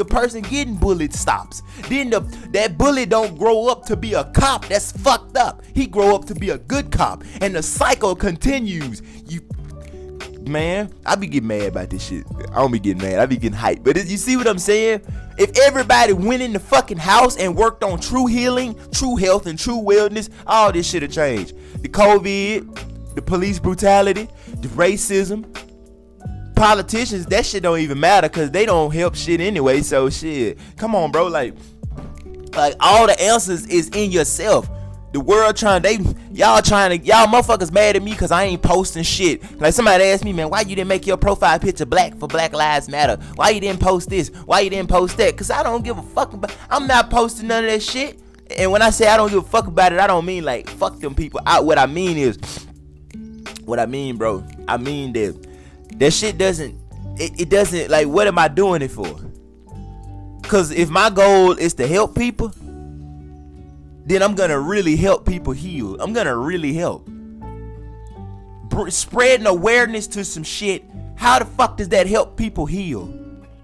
person getting bullied stops. Then that bully don't grow up to be a cop. That's fucked up. He grow up to be a good cop. And the cycle continues. Man, I be getting mad about this shit. I don't be getting mad. I be getting hyped. But you see what I'm saying? If everybody went in the fucking house and worked on true healing, true health, and true wellness, all this shit have changed. The COVID, the police brutality, the racism, politicians, that shit don't even matter because they don't help shit anyway. So shit, come on, bro. Like all the answers is in yourself. The world y'all motherfuckers mad at me because I ain't posting shit. Like somebody asked me, man, why you didn't make your profile picture black for Black Lives Matter? Why you didn't post this? Why you didn't post that? Because I don't give a fuck about, I'm not posting none of that shit. And when I say I don't give a fuck about it, I don't mean like fuck them people out. What I mean, bro, I mean that shit doesn't, it doesn't, like, what am I doing it for? Because if my goal is to help people, then I'm gonna really help people heal. I'm gonna really help. Spreading awareness to some shit, how the fuck does that help people heal?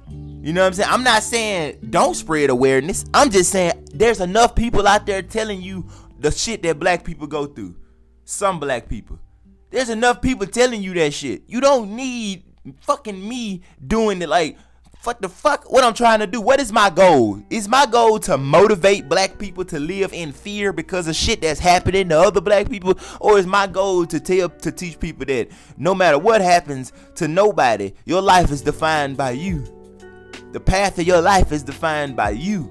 You know what I'm saying? I'm not saying don't spread awareness. I'm just saying there's enough people out there telling you the shit that black people go through. Some black people. There's enough people telling you that shit. You don't need fucking me doing it. Like, what the fuck? What I'm trying to do? What is my goal? Is my goal to motivate black people to live in fear because of shit that's happening to other black people? Or is my goal to teach people that no matter what happens to nobody, your life is defined by you? The path of your life is defined by you.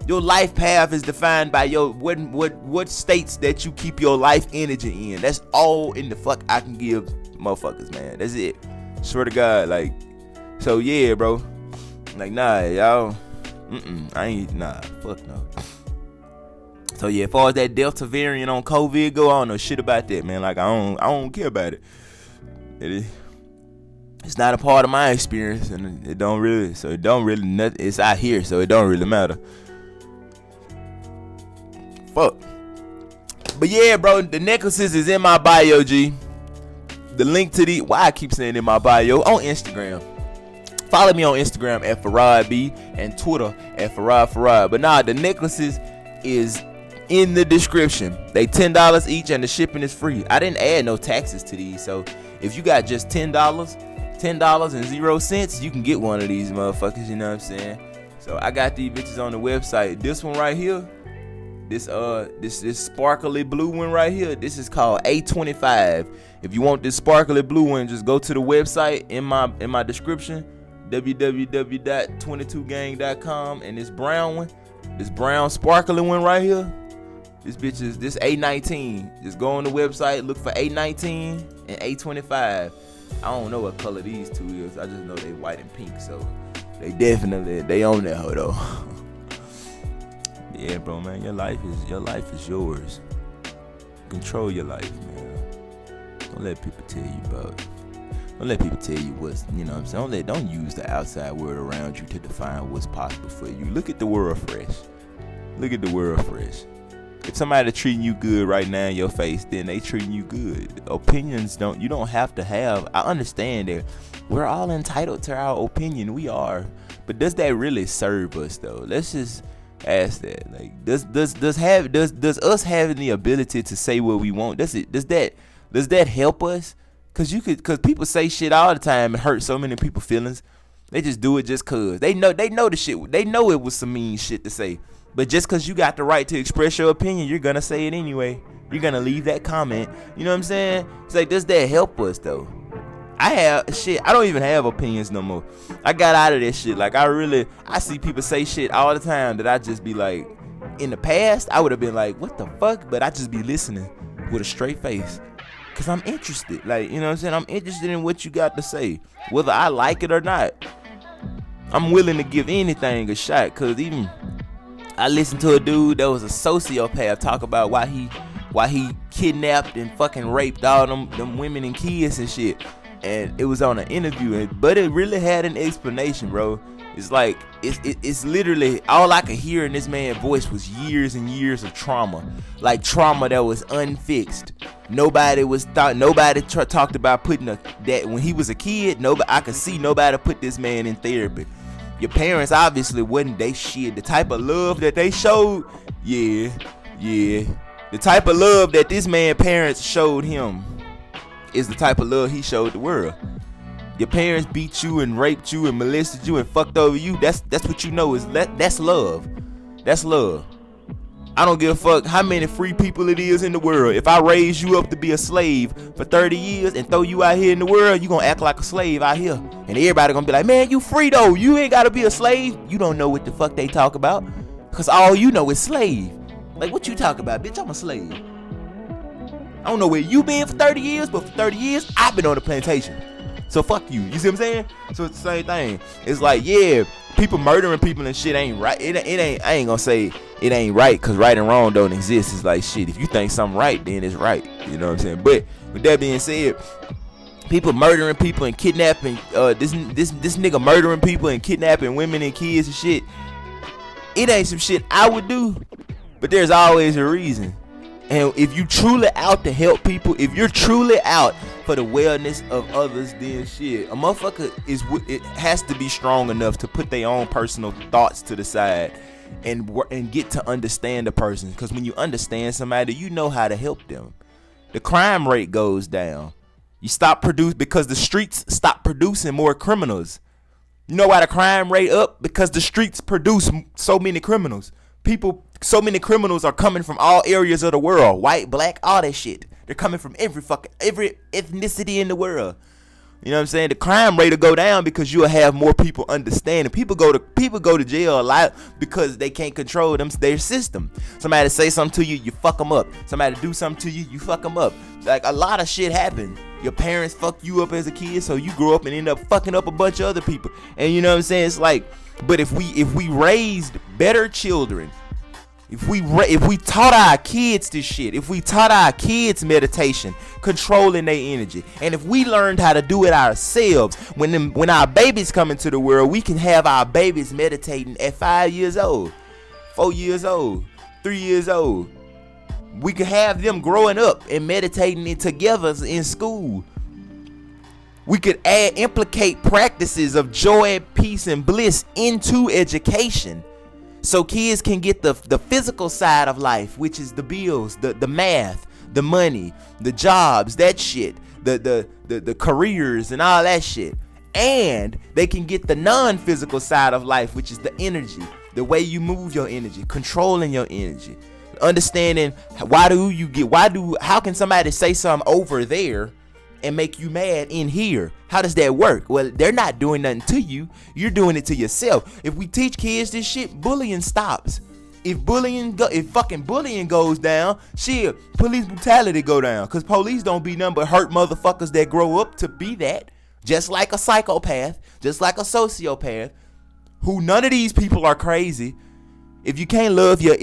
Your life path is defined by your what states that you keep your life energy in. That's all in the fuck I can give motherfuckers, man. That's it. Swear to God, like. So yeah, bro. Like, nah, y'all. I ain't, nah, fuck no. So yeah, as far as that Delta variant on COVID go, I don't know shit about that, man. Like, I don't care about it. It's not a part of my experience, and it don't really nothing. It's out here, so it don't really matter. Fuck. But yeah, bro, the necklaces is in my bio, G. The link to why I keep saying in my bio on Instagram. Follow me on Instagram at FarodB and Twitter at Farod. But nah, the necklaces is in the description. They $10 each and the shipping is free. I didn't add no taxes to these. So if you got just $10.00, you can get one of these motherfuckers, you know what I'm saying? So I got these bitches on the website. This one right here, this sparkly blue one right here, this is called A25. If you want this sparkly blue one, just go to the website in my description, www.22gang.com, and this brown sparkly one right here, this A19. Just go on the website, look for A19 and A25. I don't know what color these two is. I just know they white and pink, so they own that hoe though. Yeah, bro, man, your life is yours. Control your life, man. Don't let people tell you what's, you know what I'm saying? Don't use the outside world around you to define what's possible for you. Look at the world fresh. If somebody treating you good right now in your face, then they treating you good. Opinions you don't have to have. I understand that we're all entitled to our opinion. We are. But does that really serve us though? Let's just ask that. Like, does us having the ability to say what we want, does that help us? Cause people say shit all the time and hurt so many people's feelings. They just do it just cause they know the shit. They know it was some mean shit to say. But just cause you got the right to express your opinion, you're gonna say it anyway. You're gonna leave that comment. You know what I'm saying? It's like, does that help us though? I don't even have opinions no more. I got out of that shit. Like, I see people say shit all the time that I just be like, in the past, I would have been like, what the fuck? But I just be listening with a straight face. Cause I'm interested. Like, you know what I'm saying? I'm interested in what you got to say. Whether I like it or not. I'm willing to give anything a shot. Cause even I listened to a dude that was a sociopath talk about why he kidnapped and fucking raped all them women and kids and shit. And it was on an interview, but it really had an explanation, bro. It's like it's literally all I could hear in this man's voice was years and years of trauma, like trauma that was unfixed. Nobody talked about putting that when he was a kid. I could see nobody put this man in therapy. Your parents obviously wasn't they shit. The type of love that they showed, yeah. The type of love that this man's parents showed him is the type of love he showed the world. Your parents beat you and raped you and molested you and fucked over you. That's what you know is that's love. That's love. I don't give a fuck how many free people it is in the world. If I raise you up to be a slave for 30 years and throw you out here in the world, you gonna act like a slave out here. And everybody gonna be like, man, you free though. You ain't gotta be a slave. You don't know what the fuck they talk about. Cause all you know is slave. Like, what you talk about, bitch? I'm a slave. I don't know where you been for 30 years, but for 30 years, I've been on the plantation. So fuck you. You see what I'm saying? So it's the same thing. It's like, yeah, people murdering people and shit ain't right. It ain't. I ain't gonna say it ain't right, cause right and wrong don't exist. It's like, shit, if you think something right, then it's right. You know what I'm saying? But with that being said, people murdering people and kidnapping, this nigga murdering people and kidnapping women and kids and shit, it ain't some shit I would do. But there's always a reason. And if you truly out to help people, if you're truly out for the wellness of others, then shit, a motherfucker it has to be strong enough to put their own personal thoughts to the side and get to understand the person. Because when you understand somebody, you know how to help them. The crime rate goes down. You stop because the streets stop producing more criminals. You know why the crime rate up? Because the streets produce so many criminals. So many criminals are coming from all areas of the world. White, black, all that shit. They're coming from every ethnicity in the world. You know what I'm saying? The crime rate will go down because you'll have more people understanding. People go to jail a lot because they can't control their system. Somebody say something to you, you fuck them up. Somebody do something to you, you fuck them up. Like, a lot of shit happen. Your parents fuck you up as a kid, so you grow up and end up fucking up a bunch of other people. And you know what I'm saying? It's like, but if we raised better children, if we taught our kids this shit, if we taught our kids meditation, controlling their energy, and if we learned how to do it ourselves, when our babies come into the world, we can have our babies meditating at 5 years old, 4 years old, 3 years old. We can have them growing up and meditating it together in school. We could implicate practices of joy, peace, and bliss into education. So kids can get the physical side of life, which is the bills, the math, the money, the jobs, that shit, the careers and all that shit. And they can get the non-physical side of life, which is the energy, the way you move your energy, controlling your energy, understanding how can somebody say something over there and make you mad in here? How does that work? Well, they're not doing nothing to you. You're doing it to yourself. If we teach kids this shit, bullying stops. if fucking bullying goes down, shit, police brutality go down. Cause police don't be nothing but hurt motherfuckers that grow up to be that. Just like a psychopath, just like a sociopath, who none of these people are crazy. If you can't love your,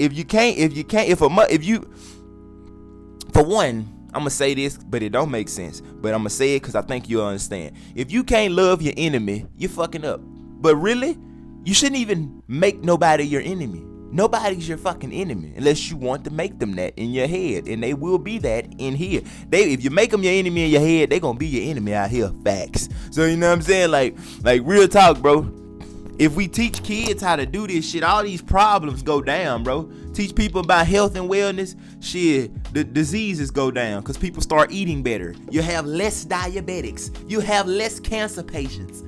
for one, I'm gonna say this, but it don't make sense. But I'm gonna say it because I think you'll understand. If you can't love your enemy, you're fucking up. But really, you shouldn't even make nobody your enemy. Nobody's your fucking enemy unless you want to make them that in your head, and they will be that in here. If you make them your enemy in your head, they gonna be your enemy out here. Facts. So you know what I'm saying? Like real talk, bro. If we teach kids how to do this shit, all these problems go down, bro. Teach people about health and wellness, shit, the diseases go down because people start eating better. You have less diabetics. You have less cancer patients.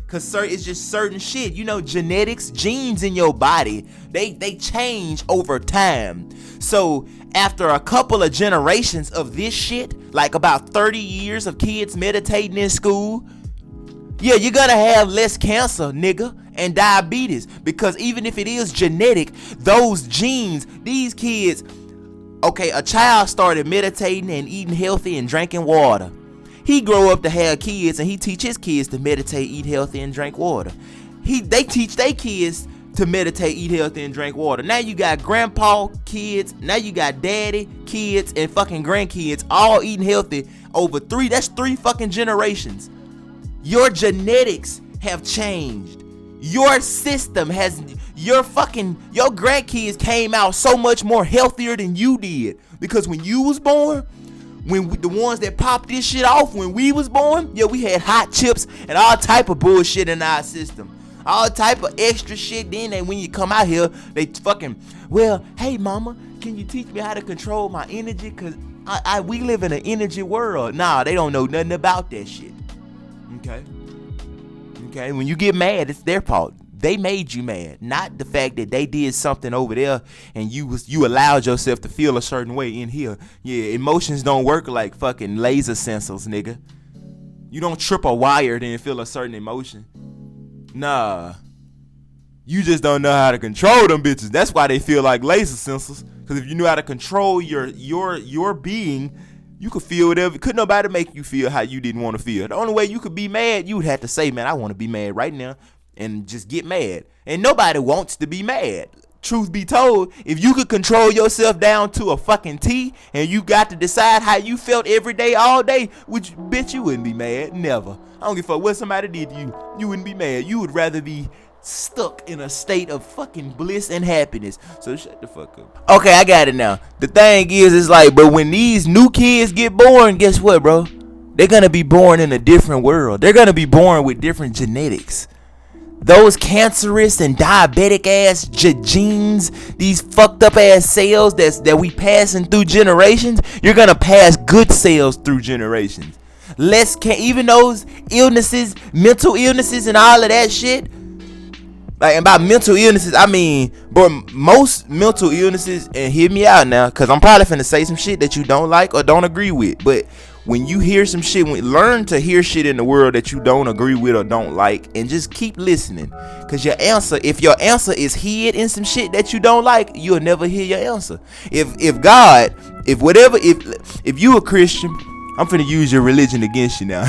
Cause it's just certain shit, you know, genetics, genes in your body, they change over time. So after a couple of generations of this shit, like about 30 years of kids meditating in school, yeah, you're gonna have less cancer, nigga, and diabetes. Because even if it is genetic, those genes, these kids, okay, a child started meditating and eating healthy and drinking water. He grow up to have kids and he teach his kids to meditate, eat healthy, and drink water. They teach their kids to meditate, eat healthy, and drink water. Now you got grandpa kids, now you got daddy kids and fucking grandkids all eating healthy over that's three fucking generations. Your genetics have changed. Your system has, your grandkids came out so much more healthier than you did. Because when you was born, the ones that popped this shit off when we was born, yeah, we had hot chips and all type of bullshit in our system. All type of extra shit. Then when you come out here, they fucking, well, hey mama, can you teach me how to control my energy? Cause we live in an energy world. Nah, they don't know nothing about that shit. Okay, when you get mad, it's their fault. They made you mad, not the fact that they did something over there and you allowed yourself to feel a certain way in here. Yeah, emotions don't work like fucking laser sensors, nigga. You don't trip a wire then feel a certain emotion. Nah. You just don't know how to control them bitches. That's why they feel like laser sensors. Because if you knew how to control your being, you could feel whatever. Couldn't nobody make you feel how you didn't want to feel. The only way you could be mad, you would have to say, man, I want to be mad right now. And just get mad. And nobody wants to be mad. Truth be told, if you could control yourself down to a fucking T and you got to decide how you felt every day, all day, bitch, you wouldn't be mad. Never. I don't give a fuck what somebody did to you. You wouldn't be mad. You would rather be stuck in a state of fucking bliss and happiness. So shut the fuck up. Okay, I got it now. The thing is like, but when these new kids get born, guess what, bro? They're gonna be born in a different world. They're gonna be born with different genetics. Those cancerous and diabetic ass genes, these fucked up ass cells that we passing through generations, you're gonna pass good cells through generations. Even those illnesses, mental illnesses and all of that shit. Like, about mental illnesses, I mean, bro, most mental illnesses, and hear me out now, cause I'm probably finna say some shit that you don't like or don't agree with, but when you hear some shit, learn to hear shit in the world that you don't agree with or don't like, and just keep listening. Cause if your answer is hid in some shit that you don't like, you'll never hear your answer. If you a Christian, I'm finna use your religion against you now.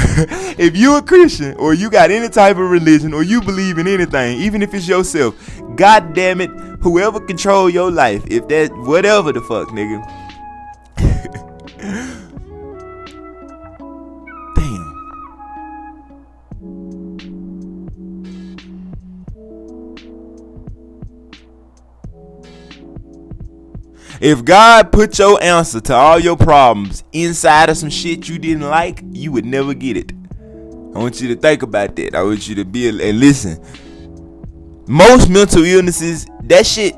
If you a Christian, or you got any type of religion, or you believe in anything, even if it's yourself, god damn it, whoever control your life, if that, whatever the fuck, nigga. If God put your answer to all your problems inside of some shit you didn't like, you would never get it. I want you to think about that. I want you to and listen. Most mental illnesses, that shit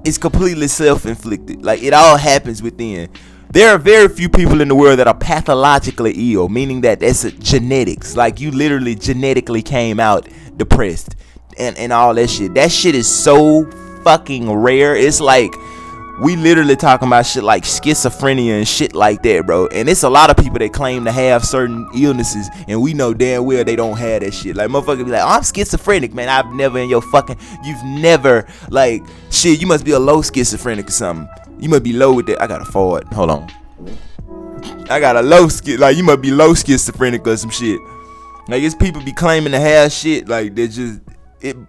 is completely self-inflicted. Like, it all happens within. There are very few people in the world that are pathologically ill, meaning that that's genetics. Like, you literally genetically came out depressed and all that shit. That shit is so fucking rare. It's like We literally talking about shit like schizophrenia and shit like that, bro. And it's a lot of people that claim to have certain illnesses, and we know damn well they don't have that shit. Like, motherfucker be like, oh, I'm schizophrenic, man. You've never, like, shit, you must be a low schizophrenic or something. You must be low with that. I got a Farod. Hold on. I got a low like, you must be low schizophrenic or some shit. Like, it's people be claiming to have shit, like, they just,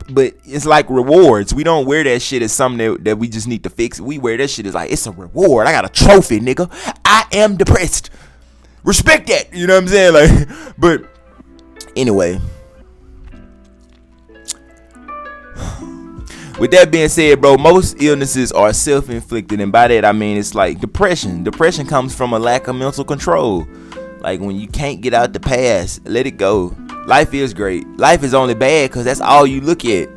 but it's like rewards. We don't wear that shit as something that we just need to fix. We wear that shit as like, it's a reward. I got a trophy, nigga. I am depressed. Respect that. You know what I'm saying? Like, but anyway. With that being said, bro, most illnesses are self-inflicted, and by that I mean it's like depression. Depression comes from a lack of mental control. Like, when you can't get out the past, let it go. Life is great. Life is only bad because that's all you look at.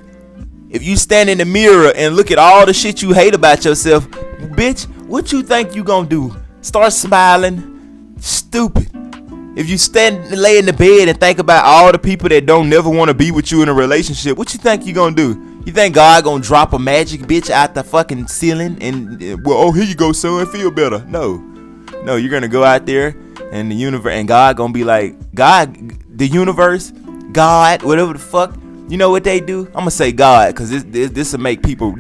If you stand in the mirror and look at all the shit you hate about yourself, bitch, what you think you gonna do? Start smiling? Stupid. If you lay in the bed and think about all the people that don't never want to be with you in a relationship, what you think you gonna do? You think God gonna drop a magic bitch out the fucking ceiling and, well, oh, here you go, son, feel better? No, you're gonna go out there and the universe, and God gonna be like, God, the universe, God, whatever the fuck. You know what they do? I'm gonna say God, cause this will make people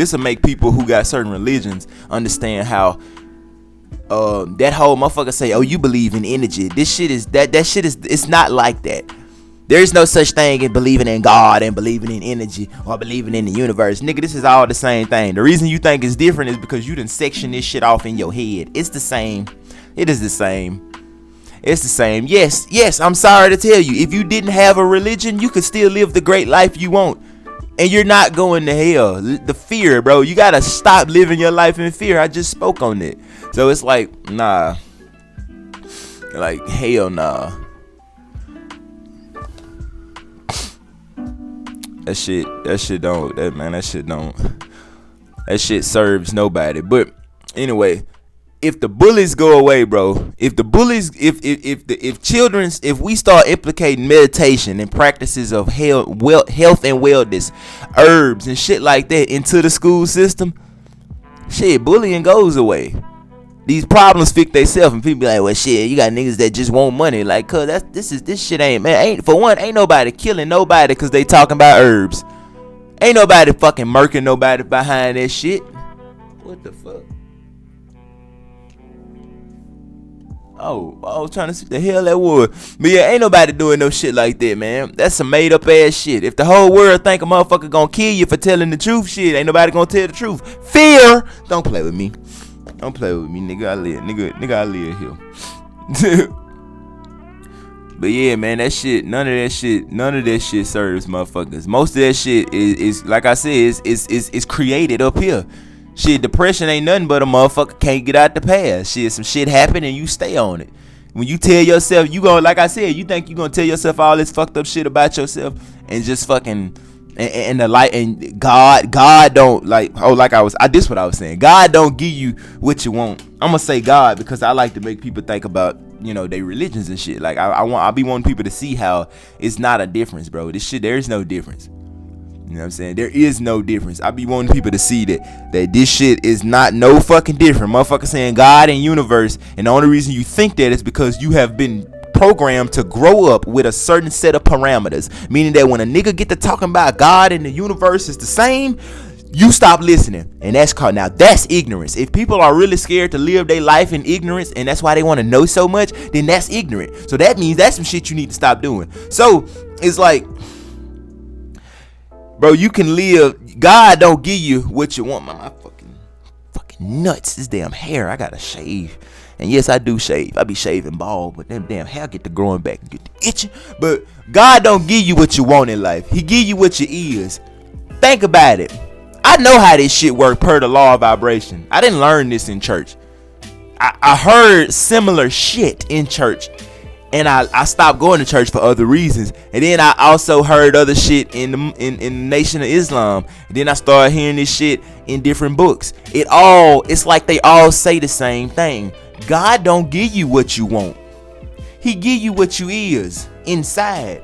who got certain religions understand how that whole motherfucker say, oh, you believe in energy. This shit is that shit is, it's not like that. There's no such thing as believing in God and believing in energy or believing in the universe. Nigga, this is all the same thing. The reason you think it's different is because you done section this shit off in your head. It's the same. It is the same. It's the same. Yes, I'm sorry to tell you. If you didn't have a religion, you could still live the great life you want. And you're not going to hell. The fear, bro. You got to stop living your life in fear. I just spoke on it. So it's like, nah. Like, hell nah. That shit serves nobody. But anyway, if the bullies go away, bro, if we start implicating meditation and practices of health and wellness, herbs and shit like that into the school system, shit, bullying goes away. These problems fix themselves, and people be like, well, shit, you got niggas that just want money. Like, cuz this shit ain't nobody killing nobody cause they talking about herbs. Ain't nobody fucking murking nobody behind that shit. What the fuck? Oh, I was trying to see what the hell that was. But yeah, ain't nobody doing no shit like that, man. That's some made up ass shit. If the whole world think a motherfucker gonna kill you for telling the truth, shit, ain't nobody gonna tell the truth. Fear. Don't play with me. Don't play with me, nigga. I live here. But yeah, man, that shit, none of that shit serves motherfuckers. Most of that shit is like I said, is created up here. Shit, depression ain't nothing but a motherfucker can't get out the past. Shit, some shit happen and you stay on it. When you tell yourself, you gonna, like I said, you think you gonna tell yourself all this fucked up shit about yourself and just fucking and the light, and God don't, like, this what I was saying. God don't give you what you want. I'm gonna say God because I like to make people think about, you know, their religions and shit. Like I be wanting people to see how it's not a difference, bro. This shit, there is no difference. You know what I'm saying? There is no difference. I be wanting people to see that this shit is not no fucking different. Motherfucker saying God and universe, and the only reason you think that is because you have been programmed to grow up with a certain set of parameters. Meaning that when a nigga get to talking about God and the universe is the same, you stop listening. And that's called, now that's ignorance. If people are really scared to live their life in ignorance and that's why they want to know so much, then that's ignorant. So that means that's some shit you need to stop doing. So it's like, bro, you can live. God don't give you what you want. My fucking nuts. This damn hair. I gotta shave. And yes, I do shave. I be shaving bald, but them damn hair get to growing back and get to itching. But God don't give you what you want in life. He give you what you is. Think about it. I know how this shit work per the law of vibration. I didn't learn this in church. I heard similar shit in church. And I stopped going to church for other reasons. And then I also heard other shit in the Nation of Islam. And then I started hearing this shit in different books. It's like they all say the same thing. God don't give you what you want. He give you what you is inside.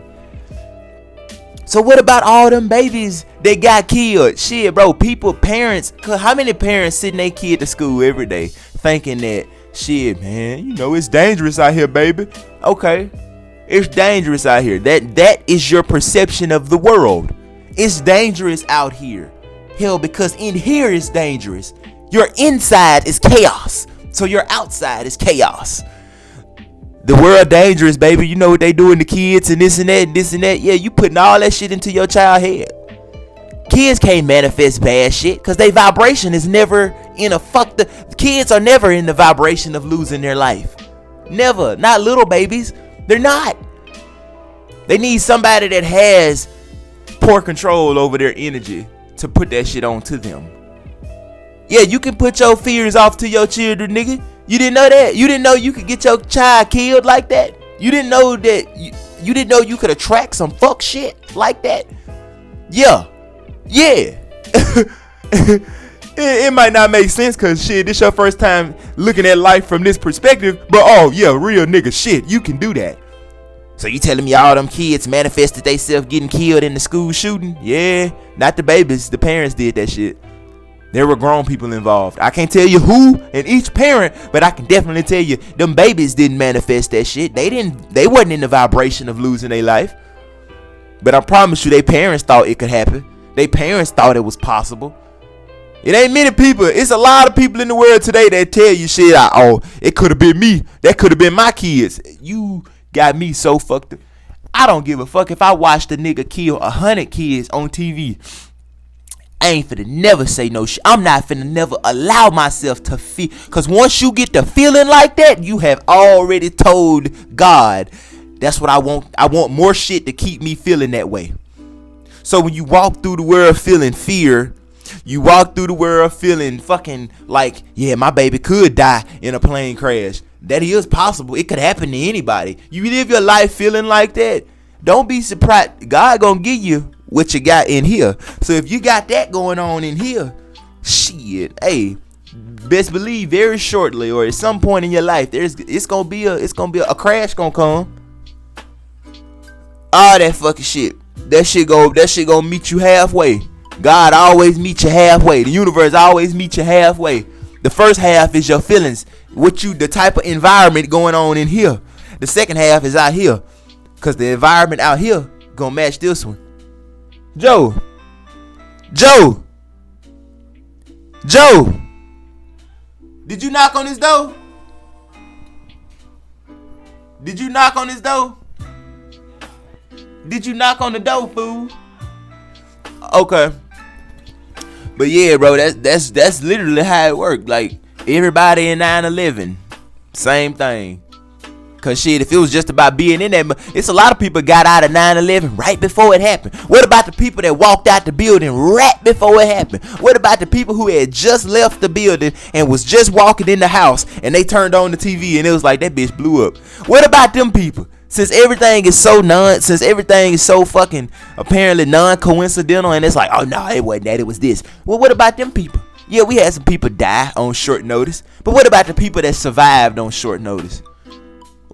So what about all them babies that got killed? Shit, bro, parents, how many parents sending their kid to school every day thinking that, shit, man, it's dangerous out here, baby. Okay, it's dangerous out here. That is your perception of the world. It's dangerous out here. Hell, because in here is dangerous. Your inside is chaos, so your outside is chaos. The world dangerous, baby. You know what they doing to kids and this and that and this and that. Yeah, you putting all that shit into your child head. Kids can't manifest bad shit because their vibration is never in a kids are never in the vibration of losing their life. Never. Not little babies. They're not. They need somebody that has poor control over their energy to put that shit on to them. Yeah, you can put your fears off to your children, nigga. You didn't know that? You didn't know you could get your child killed like that? You didn't know that you didn't know you could attract some fuck shit like that? Yeah. It might not make sense because shit, this your first time looking at life from this perspective, but oh yeah, real nigga shit, you can do that. So you telling me all them kids manifested they self getting killed in the school shooting? Yeah, not the babies, the parents did that shit. There were grown people involved. I can't tell you who and each parent, but I can definitely tell you them babies didn't manifest that shit. They wasn't in the vibration of losing their life. But I promise you, their parents thought it could happen. Their parents thought it was possible. It ain't many people. It's a lot of people in the world today that tell you shit. Oh, it could have been me. That could have been my kids. You got me so fucked up. I don't give a fuck if I watched a nigga kill 100 kids on TV. I ain't finna never say no shit. I'm not finna never allow myself to feel. Because once you get to feeling like that, you have already told God, that's what I want. I want more shit to keep me feeling that way. So when you walk through the world feeling fear, you walk through the world feeling fucking like, yeah, my baby could die in a plane crash. That is possible. It could happen to anybody. You live your life feeling like that. Don't be surprised. God gonna give you what you got in here. So if you got that going on in here, shit, hey, best believe very shortly or at some point in your life, it's gonna be a crash gonna come. All that fucking shit. That shit gonna meet you halfway. God always meet you halfway. The universe always meet you halfway. The first half is your feelings, the type of environment going on in here. The second half is out here, cause the environment out here gonna match this one. Joe, did you knock on this door? Did you knock on this door? Did you knock on the door, fool? Okay. But yeah, bro, that's literally how it worked. Like, everybody in 9/11, same thing. Cause shit, if it was just about being in there, it's a lot of people got out of 9/11 right before it happened. What about the people that walked out the building right before it happened? What about the people who had just left the building and was just walking in the house and they turned on the TV and it was like that bitch blew up? What about them people? Since everything is so fucking apparently non-coincidental and it's like, oh no, it wasn't that, it was this. Well, what about them people? Yeah, we had some people die on short notice, but what about the people that survived on short notice?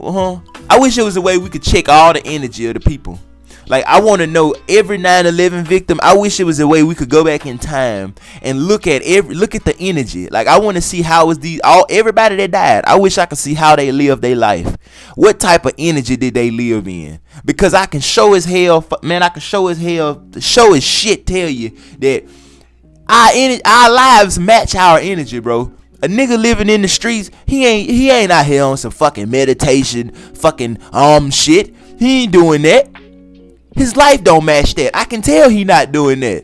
I wish there was a way we could check all the energy of the people. Like, I want to know every 9/11 victim. I wish there was a way we could go back in time and look at the energy. Like, I want to see how was everybody that died. I wish I could see how they lived their life. What type of energy did they live in? Because I can show as hell, man. I can show as shit tell you that our lives match our energy, bro. A nigga living in the streets, he ain't out here on some fucking meditation, fucking shit. He ain't doing that. His life don't match that. I can tell he not doing that.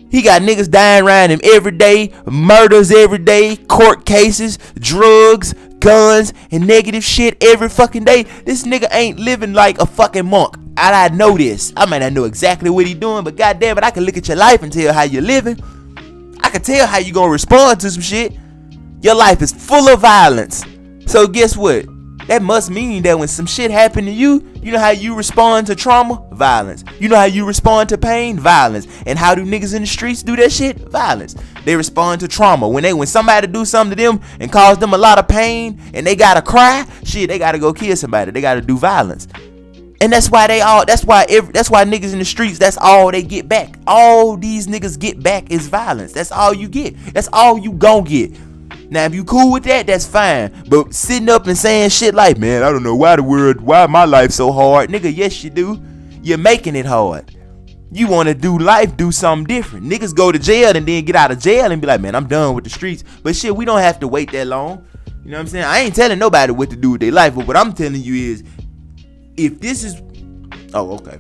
He got niggas dying around him every day, murders every day, court cases, drugs, guns, and negative shit every fucking day. This nigga ain't living like a fucking monk. I know this. I might not know exactly what he doing, but goddamn it, I can look at your life and tell how you're living. I can tell how you gonna respond to some shit. Your life is full of violence. So guess what? That must mean that when some shit happen to you, you know how you respond to trauma? Violence. You know how you respond to pain? Violence. And how do niggas in the streets do that shit? Violence. They respond to trauma. When somebody do something to them and cause them a lot of pain and they gotta cry, shit, they gotta go kill somebody. They gotta do violence. And that's why that's why niggas in the streets, that's all they get back. All these niggas get back is violence. That's all you get. That's all you gon' get. Now, if you cool with that, that's fine. But sitting up and saying shit like, man, I don't know why my life so hard. Nigga, yes you do. You're making it hard. You want to do life, do something different. Niggas go to jail and then get out of jail and be like, man, I'm done with the streets. But shit, we don't have to wait that long. You know what I'm saying? I ain't telling nobody what to do with their life. But what I'm telling you is, if this is... Oh, okay.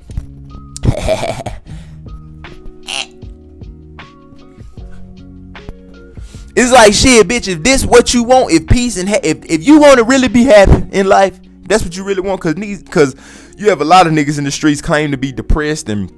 It's like, shit, bitch, if this what you want, if peace and if you want to really be happy in life, that's what you really want, because you have a lot of niggas in the streets claim to be depressed and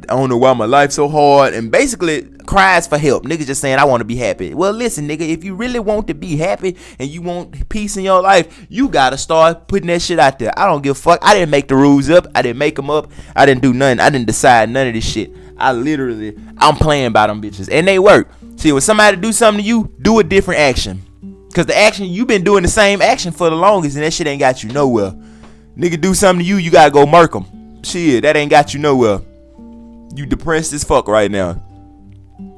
I don't know why my life's so hard, and basically cries for help. Niggas just saying, I want to be happy. Well, listen, nigga, if you really want to be happy and you want peace in your life, you gotta start putting that shit out there. I don't give a fuck. I didn't make the rules up. I didn't make them up. I didn't do nothing. I didn't decide none of this shit. I'm playing by them bitches, and they work. See, when somebody do something to you, do a different action. Cause the action, you been doing the same action for the longest, and that shit ain't got you nowhere. Nigga do something to you, you gotta go murk them. Shit, that ain't got you nowhere. You depressed as fuck right now.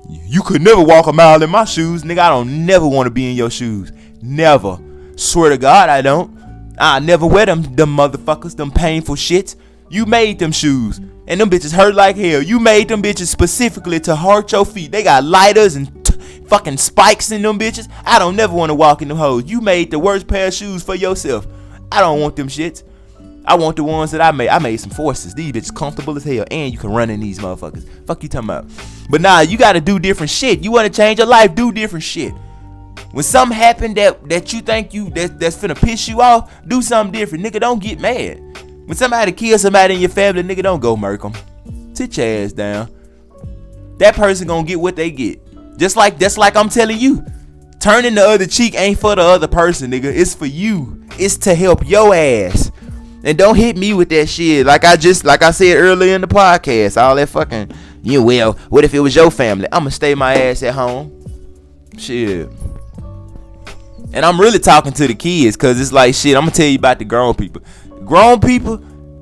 You could never walk a mile in my shoes. Nigga, I don't never want to be in your shoes. Never. Swear to God, I don't. I never wear them motherfuckers, them painful shits. You made them shoes, and them bitches hurt like hell. You made them bitches specifically to hurt your feet. They got lighters and fucking spikes in them bitches. I don't never want to walk in them hoes. You made the worst pair of shoes for yourself. I don't want them shits. I want the ones that I made. I made some Forces. These bitches comfortable as hell, and you can run in these motherfuckers. Fuck you talking about. But nah, you gotta do different shit. You wanna change your life, do different shit. When something happen that you think that's finna piss you off, do something different. Nigga, don't get mad. When somebody kills somebody in your family, nigga, don't go murk them. Sit your ass down. That person gonna get what they get. Just like I'm telling you. Turning the other cheek ain't for the other person, nigga. It's for you. It's to help your ass. And don't hit me with that shit. Like I said earlier in the podcast, all that fucking, well, what if it was your family? I'ma stay my ass at home. Shit. And I'm really talking to the kids, cause it's like, shit, I'm gonna tell you about the grown people. Grown people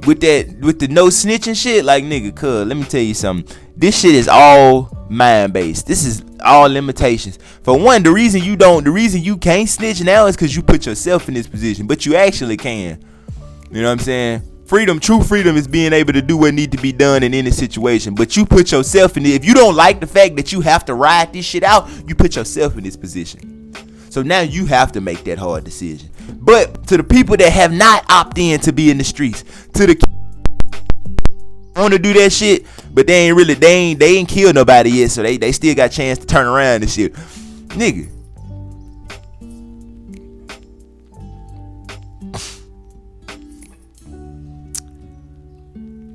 with the no snitching shit, like, nigga, cuz, let me tell you something. This shit is all mind based. This is all limitations. For one, the reason you can't snitch now is cause you put yourself in this position, but you actually can. You know what I'm saying? True freedom is being able to do what need to be done in any situation. But you put yourself in it. If you don't like the fact that you have to ride this shit out, you put yourself in this position. So now you have to make that hard decision. But to the people that have not opted in to be in the streets, to the want to do that shit, but they ain't killed nobody yet, so they still got a chance to turn around and shit. Nigga.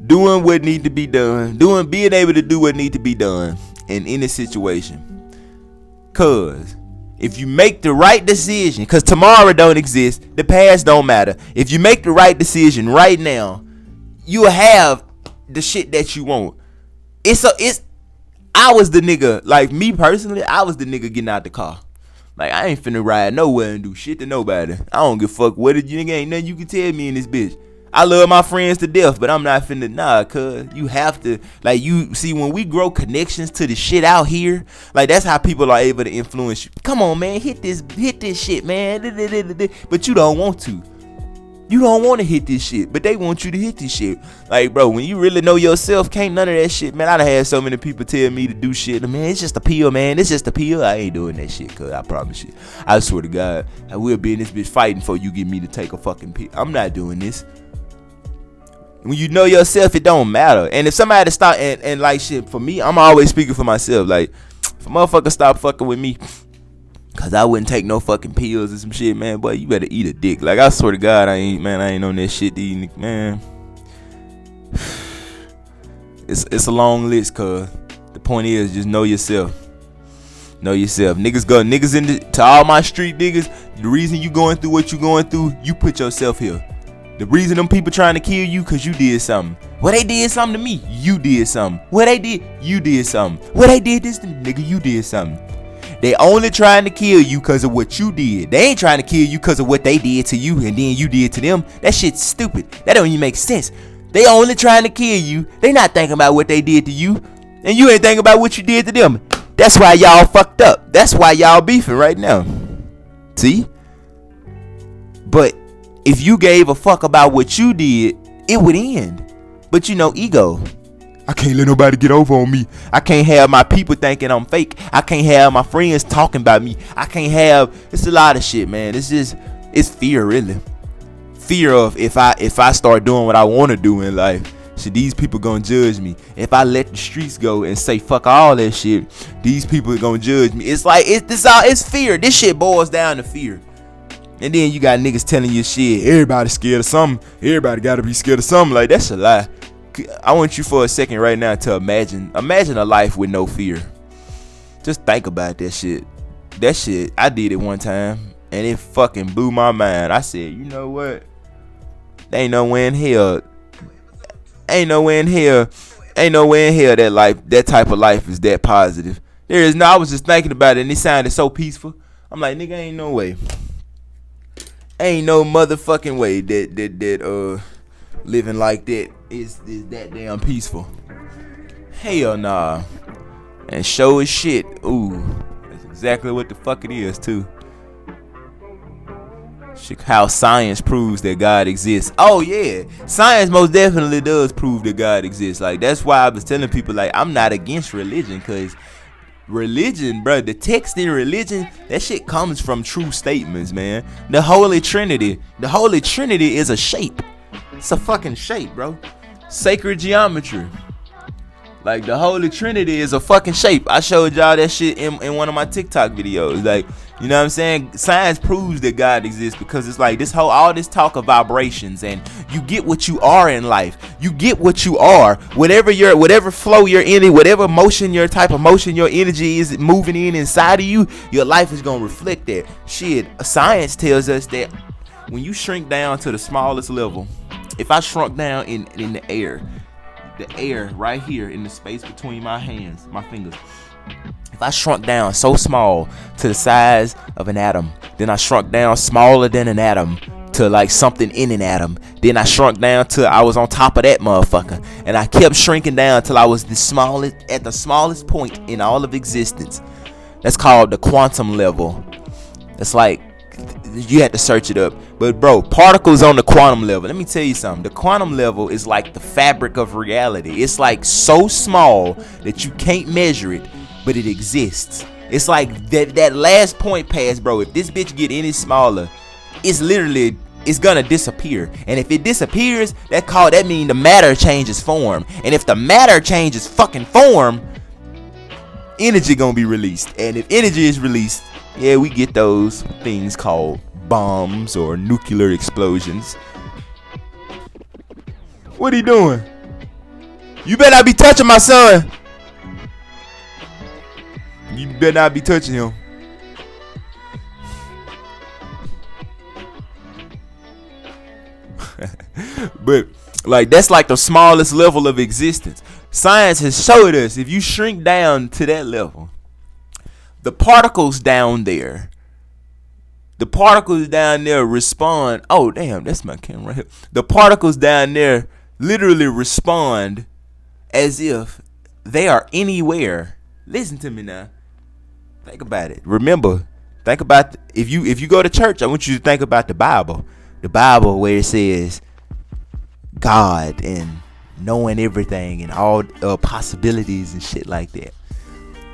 Doing what need to be done. Being able to do what need to be done in any situation. Cause if you make the right decision, cause tomorrow don't exist, the past don't matter. If you make the right decision right now, you'll have the shit that you want. I was the nigga, like me personally, I was the nigga getting out the car. Like, I ain't finna ride nowhere and do shit to nobody. I don't give a fuck what it, you nigga, ain't nothing you can tell me in this bitch. I love my friends to death, but I'm not finna, cuz you have to, like, you see, when we grow connections to the shit out here, like, that's how people are able to influence you. Come on, man, hit this shit, man. But you don't want to. You don't want to hit this shit, but they want you to hit this shit. Like, bro, when you really know yourself, can't none of that shit, man. I done had so many people tell me to do shit. Man, it's just a pill, man. It's just a pill. I ain't doing that shit, cuz I promise you. I swear to God, I will be in this bitch fighting for you get me to take a fucking pill. I'm not doing this. When you know yourself, it don't matter. And if somebody stop and like shit, for me, I'm always speaking for myself. Like, if a motherfucker stop fucking with me, cause I wouldn't take no fucking pills or some shit, man, boy, you better eat a dick. Like, I swear to God, I ain't on that shit, man. It's a long list, cuz the point is, just know yourself. Know yourself. Niggas to all my street niggas, the reason you going through what you going through, you put yourself here. The reason them people trying to kill you, cause you did something. Well, they did something to me, you did something. Well, they did, you did something. Well, they did this to me, nigga, you did something. They only trying to kill you because of what you did. They ain't trying to kill you because of what they did to you and then you did to them. That shit's stupid. That don't even make sense. They only trying to kill you. They not thinking about what they did to you. And you ain't thinking about what you did to them. That's why y'all fucked up. That's why y'all beefing right now. See? But if you gave a fuck about what you did, it would end. But you know, ego. I can't let nobody get over on me. I can't have my people thinking I'm fake. I can't have my friends talking about me. I can't have. It's a lot of shit, man. It's fear, really. Fear of if I start doing what I want to do in life, shit, these people gonna judge me. If I let the streets go and say fuck all that shit, these people are gonna judge me. It's like it's fear. This shit boils down to fear. And then you got niggas telling you shit. Everybody's scared of something. Everybody gotta be scared of something. Like, that's a lie. I want you for a second right now to imagine a life with no fear. Just think about that shit. That shit, I did it one time and it fucking blew my mind. I said, you know what? There ain't nowhere in hell that life, that type of life is that positive. There is no. I was just thinking about it and it sounded so peaceful. I'm like, nigga, ain't no way. Ain't no motherfucking way that living like that is that damn peaceful. Hell nah. And show as shit. Ooh, that's exactly what the fuck it is too. How science proves that God exists. Oh yeah, science most definitely does prove that God exists. Like, that's why I was telling people, like, I'm not against religion, cause religion, bro, the text in religion, that shit comes from true statements, man. The Holy Trinity is a shape. It's a fucking shape, bro. Sacred geometry. Like, the Holy Trinity is a fucking shape. I showed y'all that shit in one of my TikTok videos. Like, you know what I'm saying? Science proves that God exists because it's like all this talk of vibrations, and you get what you are in life. You get what you are. Whatever flow you're in, whatever motion, your type of motion, your energy is moving inside of you, your life is gonna reflect that. Shit, science tells us that when you shrink down to the smallest level, if I shrunk down in the air right here in the space between my hands, my fingers, if I shrunk down so small to the size of an atom, then I shrunk down smaller than an atom to like something in an atom, then I shrunk down till I was on top of that motherfucker, and I kept shrinking down till I was the smallest point in all of existence. That's called the quantum level. It's like, you had to search it up. But bro, particles on the quantum level, let me tell you something. The quantum level is like the fabric of reality. It's like so small that you can't measure it, but it exists. It's like that last point pass, bro. If this bitch get any smaller, it's gonna disappear. And if it disappears, that mean the matter changes form. And if the matter changes fucking form, energy gonna be released. And if energy is released, yeah, we get those things called bombs or nuclear explosions. What are you doing? You better not be touching my son. You better not be touching him. But like, that's like the smallest level of existence. Science has showed us if you shrink down to that level, the particles down there respond. Oh damn, that's my camera right here. The particles down there literally respond as if they are anywhere. Listen to me now. Think about it. Remember, think about if you go to church, I want you to think about the Bible. The Bible where it says God and knowing everything and all possibilities and shit like that.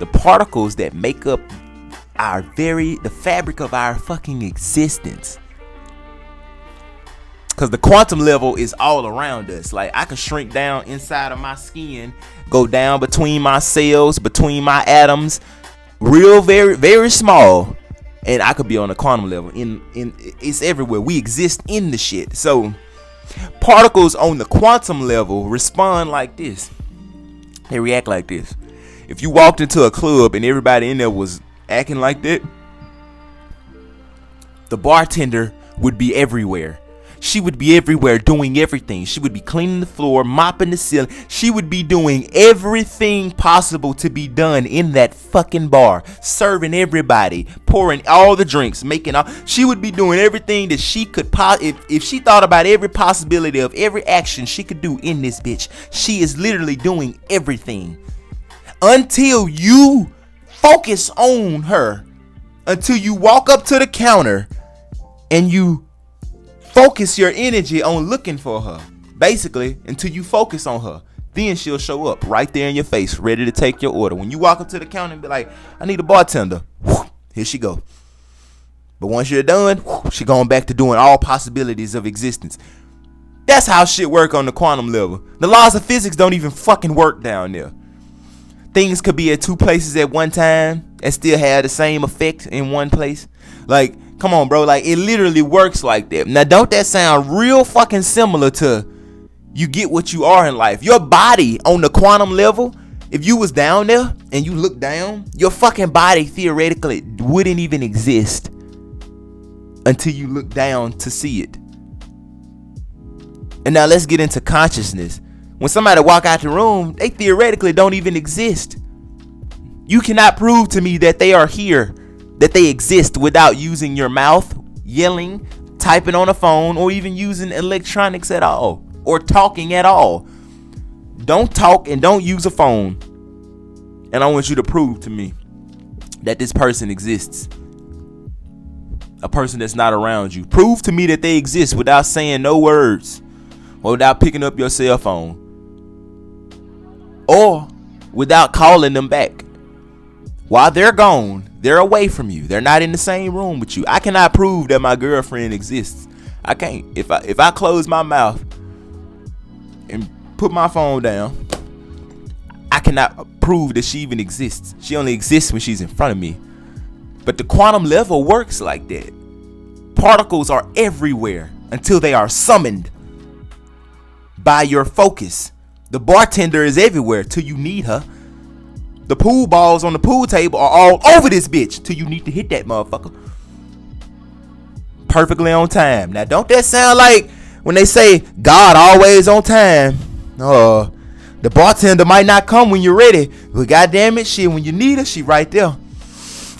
The particles that make up the fabric of our fucking existence. Because the quantum level is all around us. Like, I can shrink down inside of my skin, go down between my cells, between my atoms, real, very, very small, and I could be on the quantum level. It's everywhere. We exist in the shit. So particles on the quantum level respond like this. They react like this. If you walked into a club and everybody in there was acting like that, the bartender would be everywhere. She would be everywhere doing everything. She would be cleaning the floor, mopping the ceiling. She would be doing everything possible to be done in that fucking bar, serving everybody, pouring all the drinks, making all. She would be doing everything that she could if she thought about every possibility of every action she could do in this bitch. She is literally doing everything until you focus on her, until you walk up to the counter and you focus your energy on looking for her. Basically, until you focus on her, then she'll show up right there in your face, ready to take your order. When you walk up to the counter and be like, I need a bartender, here she go. But once you're done, she going back to doing all possibilities of existence. That's how shit work on the quantum level. The laws of physics don't even fucking work down there. Things could be at two places at one time and still have the same effect in one place. Like, come on, bro. Like, it literally works like that. Now, don't that sound real fucking similar to you get what you are in life? Your body on the quantum level, if you was down there and you look down, your fucking body theoretically wouldn't even exist until you look down to see it. And now let's get into consciousness. When somebody walk out the room, they theoretically don't even exist. You cannot prove to me that they are here, that they exist without using your mouth, yelling, typing on a phone, or even using electronics at all, or talking at all. Don't talk and don't use a phone. And I want you to prove to me that this person exists. A person that's not around you. Prove to me that they exist without saying no words, or without picking up your cell phone, or without calling them back. While they're gone, they're away from you. They're not in the same room with you. I cannot prove that my girlfriend exists. I can't. If I close my mouth and put my phone down, I cannot prove that she even exists. She only exists when she's in front of me. But the quantum level works like that. Particles are everywhere until they are summoned by your focus. The bartender is everywhere till you need her. The pool balls on the pool table are all over this bitch till you need to hit that motherfucker. Perfectly on time. Now, don't that sound like when they say God always on time? The bartender might not come when you're ready, but goddamn it, shit, when you need her, she right there.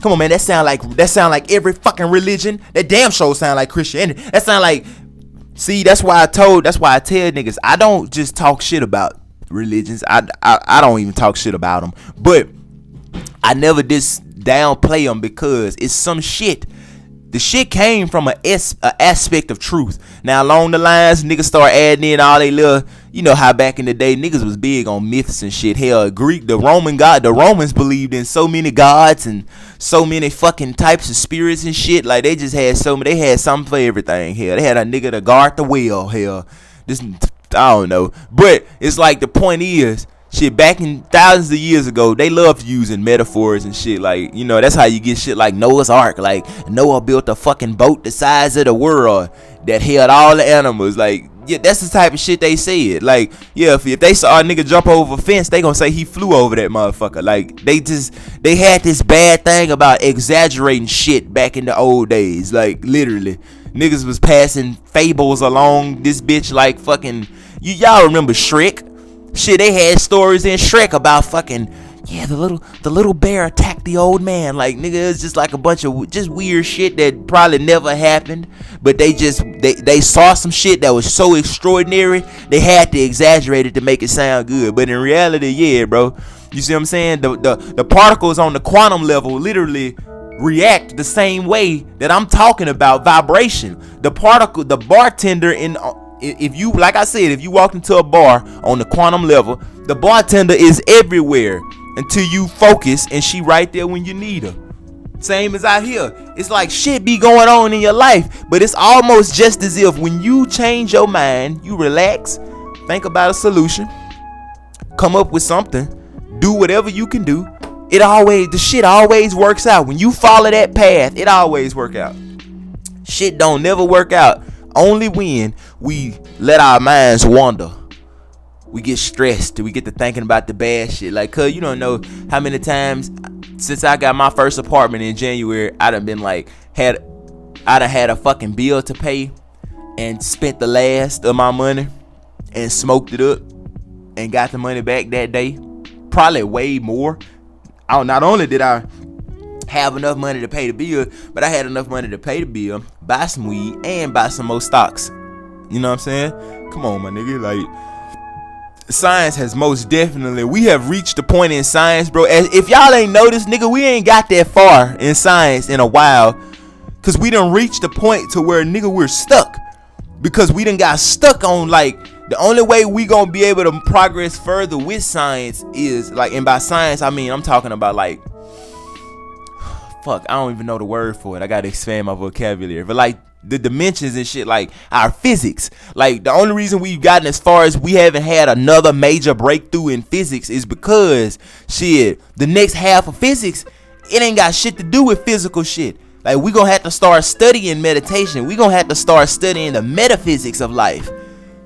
Come on, man, that sound like every fucking religion. That damn show sound like Christianity. That sound like, see, that's why I tell niggas, I don't just talk shit about religions. I don't even talk shit about them, but I never downplay them because it's some shit. The shit came from a aspect of truth. Now, along the lines, niggas start adding in all they little, you know how back in the day niggas was big on myths and shit. Hell, the Romans believed in so many gods and so many fucking types of spirits and shit. Like, they just had they had something for everything. Hell, they had a nigga to guard the well. Hell, I don't know. But it's like, the point is, shit, back in thousands of years ago, they loved using metaphors and shit. Like, you know, that's how you get shit like Noah's Ark. Like, Noah built a fucking boat the size of the world that held all the animals. Like, yeah, that's the type of shit they said. Like, yeah, if they saw a nigga jump over a fence, they gonna say he flew over that motherfucker. Like, they had this bad thing about exaggerating shit back in the old days. Like, literally, niggas was passing fables along this bitch like fucking, y'all remember Shrek? Shit, they had stories in Shrek about fucking, yeah, the little bear attacked the old man. Like, nigga, it's just like a bunch of just weird shit that probably never happened, but they saw some shit that was so extraordinary they had to exaggerate it to make it sound good. But in reality, yeah, bro, you see what I'm saying? The particles on the quantum level literally react the same way that I'm talking about vibration. The bartender if you, like I said, if you walk into a bar on the quantum level, the bartender is everywhere until you focus and she right there when you need her. Same as out here. It's like shit be going on in your life, but it's almost just as if when you change your mind, you relax, think about a solution, come up with something, do whatever you can do, the shit always works out. When you follow that path, it always work out. Shit don't never work out only when we let our minds wander. We get stressed. We get to thinking about the bad shit. Like, cuz you don't know how many times since I got my first apartment in January, I done had a fucking bill to pay, and spent the last of my money and smoked it up and got the money back that day, probably way more. Not only did I have enough money to pay the bill, but I had enough money to pay the bill, buy some weed, and buy some more stocks. You know what I'm saying? Come on, my nigga. Like, science has most definitely, we have reached a point in science, bro. If y'all ain't noticed, nigga, we ain't got that far in science in a while, cause we done reached the point to where, nigga, we're stuck. Because we done got stuck on, like, the only way we gonna be able to progress further with science is, like, and by science I mean I'm talking about, like, fuck, I don't even know the word for it. I gotta expand my vocabulary. But, like, the dimensions and shit, like our physics. Like, the only reason we've gotten as far as we haven't had another major breakthrough in physics is because, shit, the next half of physics, it ain't got shit to do with physical shit. Like, we gonna have to start studying meditation. We gonna have to start studying the metaphysics of life.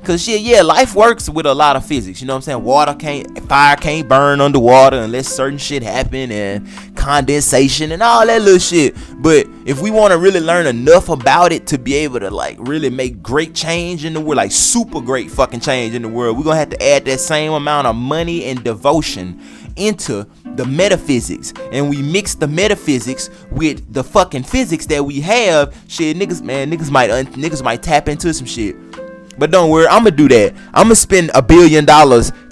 Cause shit, yeah, life works with a lot of physics. You know what I'm saying? Fire can't burn underwater unless certain shit happen, and condensation and all that little shit. But if we want to really learn enough about it to be able to, like, really make great change in the world, like super great fucking change in the world, we're gonna have to add that same amount of money and devotion into the metaphysics. And we mix the metaphysics with the fucking physics that we have. Shit, niggas might tap into some shit. But don't worry, I'm gonna do that. I'm gonna spend $1 billion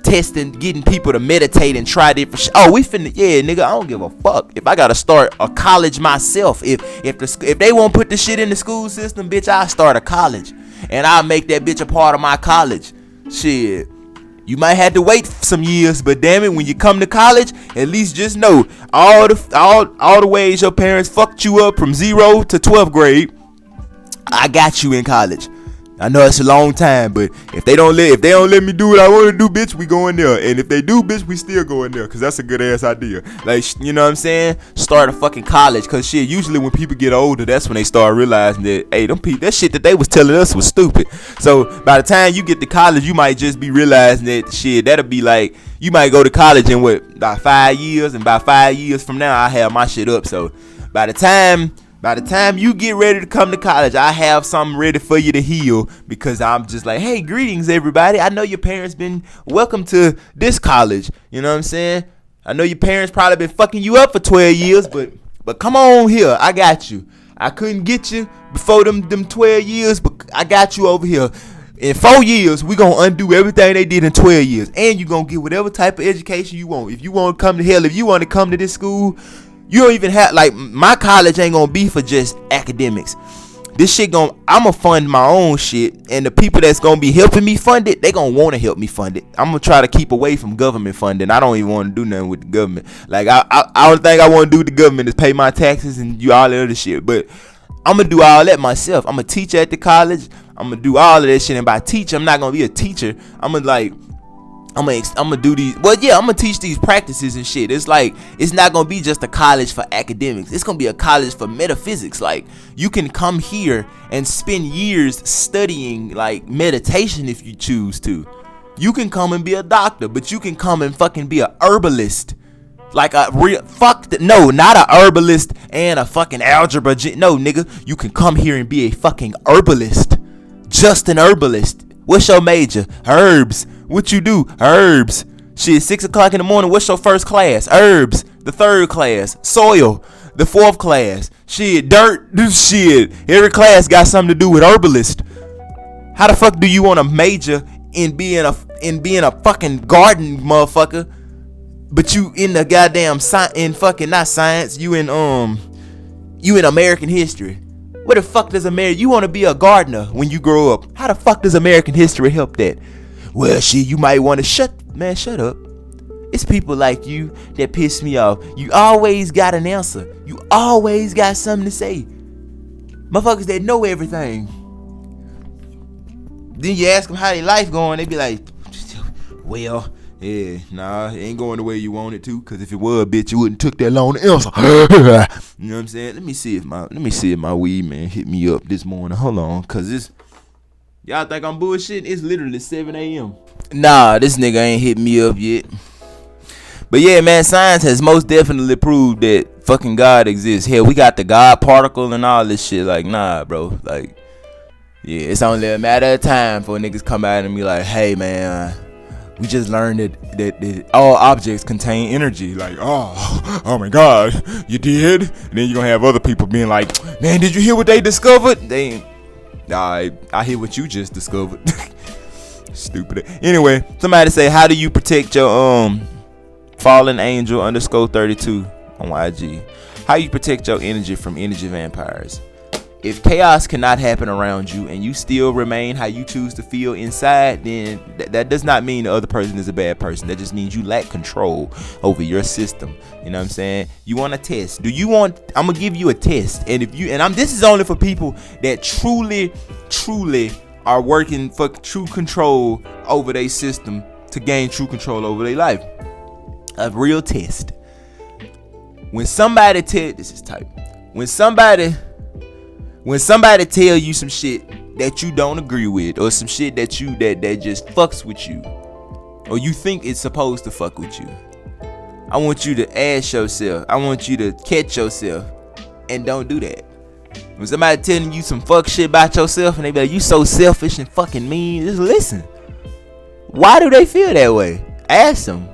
testing, getting people to meditate and try different shit. Oh, yeah, nigga, I don't give a fuck. If I gotta start a college myself, if they won't put the shit in the school system, bitch, I'll start a college. And I'll make that bitch a part of my college. Shit. You might have to wait some years, but damn it, when you come to college, at least just know all the ways your parents fucked you up from 0 to 12th grade, I got you in college. I know it's a long time, but if they don't let me do what I want to do, bitch, we going there. And if they do, bitch, we still going there, cause that's a good ass idea. Like, you know what I'm saying? Start a fucking college, cause shit, usually when people get older, that's when they start realizing that, hey, that shit that they was telling us was stupid. So by the time you get to college, you might just be realizing that shit, that'll be like, you might go to college in about 5 years, and by 5 years from now, I have my shit up. So by the time you get ready to come to college, I have something ready for you to heal, because I'm just like, hey, greetings, everybody. I know your parents been welcome to this college. You know what I'm saying? I know your parents probably been fucking you up for 12 years, but come on here. I got you. I couldn't get you before them 12 years, but I got you over here. In 4 years, we gonna undo everything they did in 12 years. And you gonna get whatever type of education you want. If you want to come to hell, if you want to come to this school, you don't even have, like, my college ain't gonna be for just academics. This shit I'ma fund my own shit, and the people that's gonna be helping me fund it, they gonna want to help me fund it. I'm gonna try to keep away from government funding. I don't even want to do nothing with the government. Like, I don't think I want to do with the government is pay my taxes and do all that other shit. But I'm gonna do all that myself. I'm a teacher at the college. I'm gonna do all of that shit, and by teacher, I'm not gonna be a teacher. I'm gonna do these. Well, yeah, I'm gonna teach these practices and shit. It's like, it's not gonna be just a college for academics. It's gonna be a college for metaphysics. Like, you can come here and spend years studying, like, meditation if you choose to. You can come and be a doctor, but you can come and fucking be a herbalist. Like a real no, not a herbalist and a fucking algebra. No, nigga, you can come here and be a fucking herbalist. Just an herbalist. What's your major? Herbs. What you do? Herbs. Shit, 6 o'clock in the morning, what's your first class? Herbs. The 3rd class. Soil. The 4th class. Shit, dirt. Shit. Every class got something to do with herbalist. How the fuck do you want to major in being a fucking garden motherfucker, but you in the goddamn not science, you in American history? What the fuck does you want to be a gardener when you grow up? How the fuck does American history help that? Well, shit, you might want to shut up. It's people like you that piss me off. You always got an answer. You always got something to say. Motherfuckers that know everything. Then you ask them how their life going, they be like, well, yeah, nah, it ain't going the way you want it to. Cause if it was, bitch, you wouldn't took that long to answer. You know what I'm saying? Let me see if my weed man hit me up this morning. Hold on, cause y'all think I'm bullshitting? It's literally 7 a.m. Nah, this nigga ain't hit me up yet. But yeah, man, science has most definitely proved that fucking God exists. Hell, we got the God particle and all this shit. Like, nah, bro. Like, Yeah, it's only a matter of time for niggas come out and be like, hey man, we just learned that all objects contain energy. Like, oh my God, you did? And then you're gonna have other people being like, man, did you hear what they discovered? I hear what you just discovered. Stupid. Anyway, somebody say, how do you protect your fallen angel _32 on YG? How you protect your energy from energy vampires? If chaos cannot happen around you and you still remain how you choose to feel inside, then that does not mean the other person is a bad person. That just means you lack control over your system. You know what I'm saying? You want a test. I'm gonna give you a test. And this is only for people that truly are working for true control over their system to gain true control over their life. A real test. When somebody tell you some shit that you don't agree with, or some shit that just fucks with you, or you think it's supposed to fuck with you, I want you to ask yourself, I want you to catch yourself and don't do that. When somebody telling you some fuck shit about yourself and they be like, you so selfish and fucking mean, just listen. Why do they feel that way? Ask them.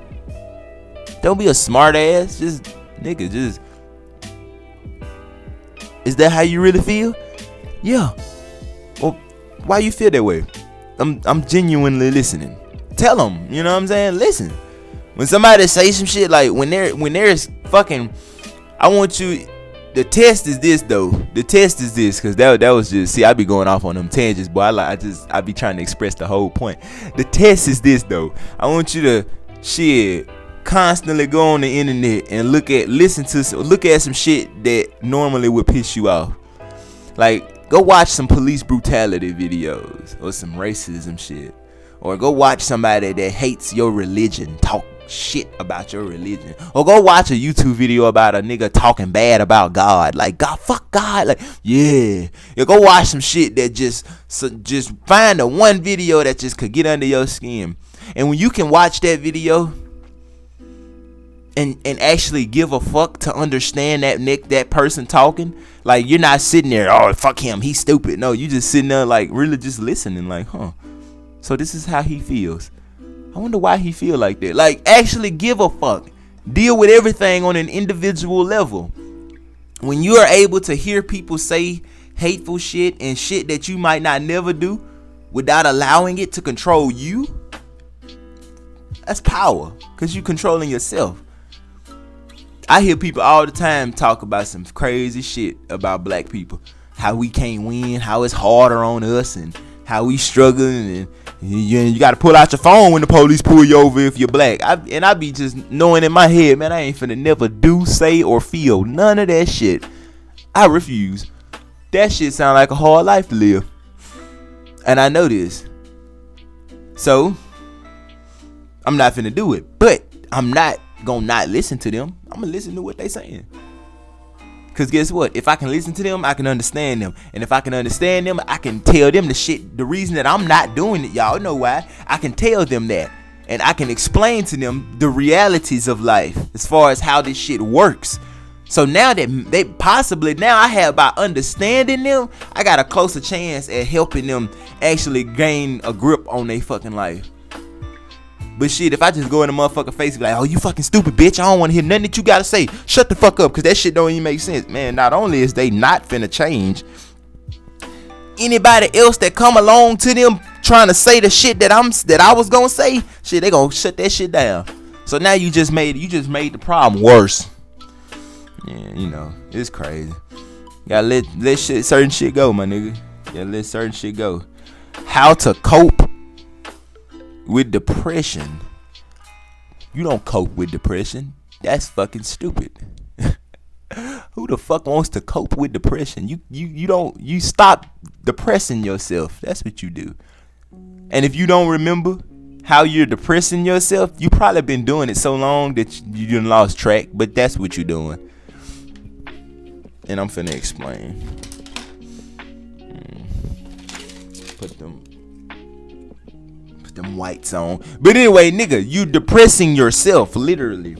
Don't be a smart ass. Just is that how you really feel? Yeah. Well, why you feel that way? I'm genuinely listening. Tell them, you know what I'm saying? Listen. When somebody say some shit, like when there's fucking, I want you. The test is this though. The test is this, cause that was just, see, I be going off on them tangents, but I be trying to express the whole point. The test is this though. I want you to constantly go on the internet and look at some shit that normally would piss you off. Like, go watch some police brutality videos or some racism shit, or go watch somebody that hates your religion talk shit about your religion, or go watch a YouTube video about a nigga talking bad about God, like God, fuck God, like yeah, go watch some shit that just find the one video that just could get under your skin. And when you can watch that video and actually give a fuck to understand that person talking, like you're not sitting there, oh fuck him, he's stupid. No, you just sitting there like really just listening, like, so this is how he feels. I wonder why he feel like that. Like, actually give a fuck. Deal with everything on an individual level. When you are able to hear people say hateful shit and shit that you might not never do without allowing it to control you, that's power, because you're controlling yourself. I hear people all the time talk about some crazy shit about black people. How we can't win, how it's harder on us, and how we struggling, and you got to pull out your phone when the police pull you over if you're black. I be just knowing in my head, man, I ain't finna never do, say, or feel none of that shit. I refuse. That shit sound like a hard life to live, and I know this. So I'm not finna do it, but I'm not gonna not listen to them. I'm gonna listen to what they saying. Cause guess what? If I can listen to them, I can understand them. And if I can understand them, I can tell them the shit. The reason that I'm not doing it, y'all know why. I can tell them that. And I can explain to them the realities of life as far as how this shit works. So now that they possibly, now I have, by understanding them, I got a closer chance at helping them actually gain a grip on their fucking life. But shit, if I just go in the motherfucker face and be like, oh, you fucking stupid bitch, I don't want to hear nothing that you gotta say, shut the fuck up, because that shit don't even make sense. Man, not only is they not finna change, anybody else that come along to them trying to say the shit that I was gonna say, shit, they gonna shut that shit down. So now you just made the problem worse. Yeah, you know, it's crazy. You gotta let certain shit go, my nigga. You gotta let certain shit go. How to cope with depression. You don't cope with depression. That's fucking stupid. Who the fuck wants to cope with depression? You stop depressing yourself. That's what you do. And if you don't remember how you're depressing yourself, you probably been doing it so long that you done lost track, but that's what you're doing. And I'm finna explain. Put them whites on. But anyway, nigga, you depressing yourself, literally.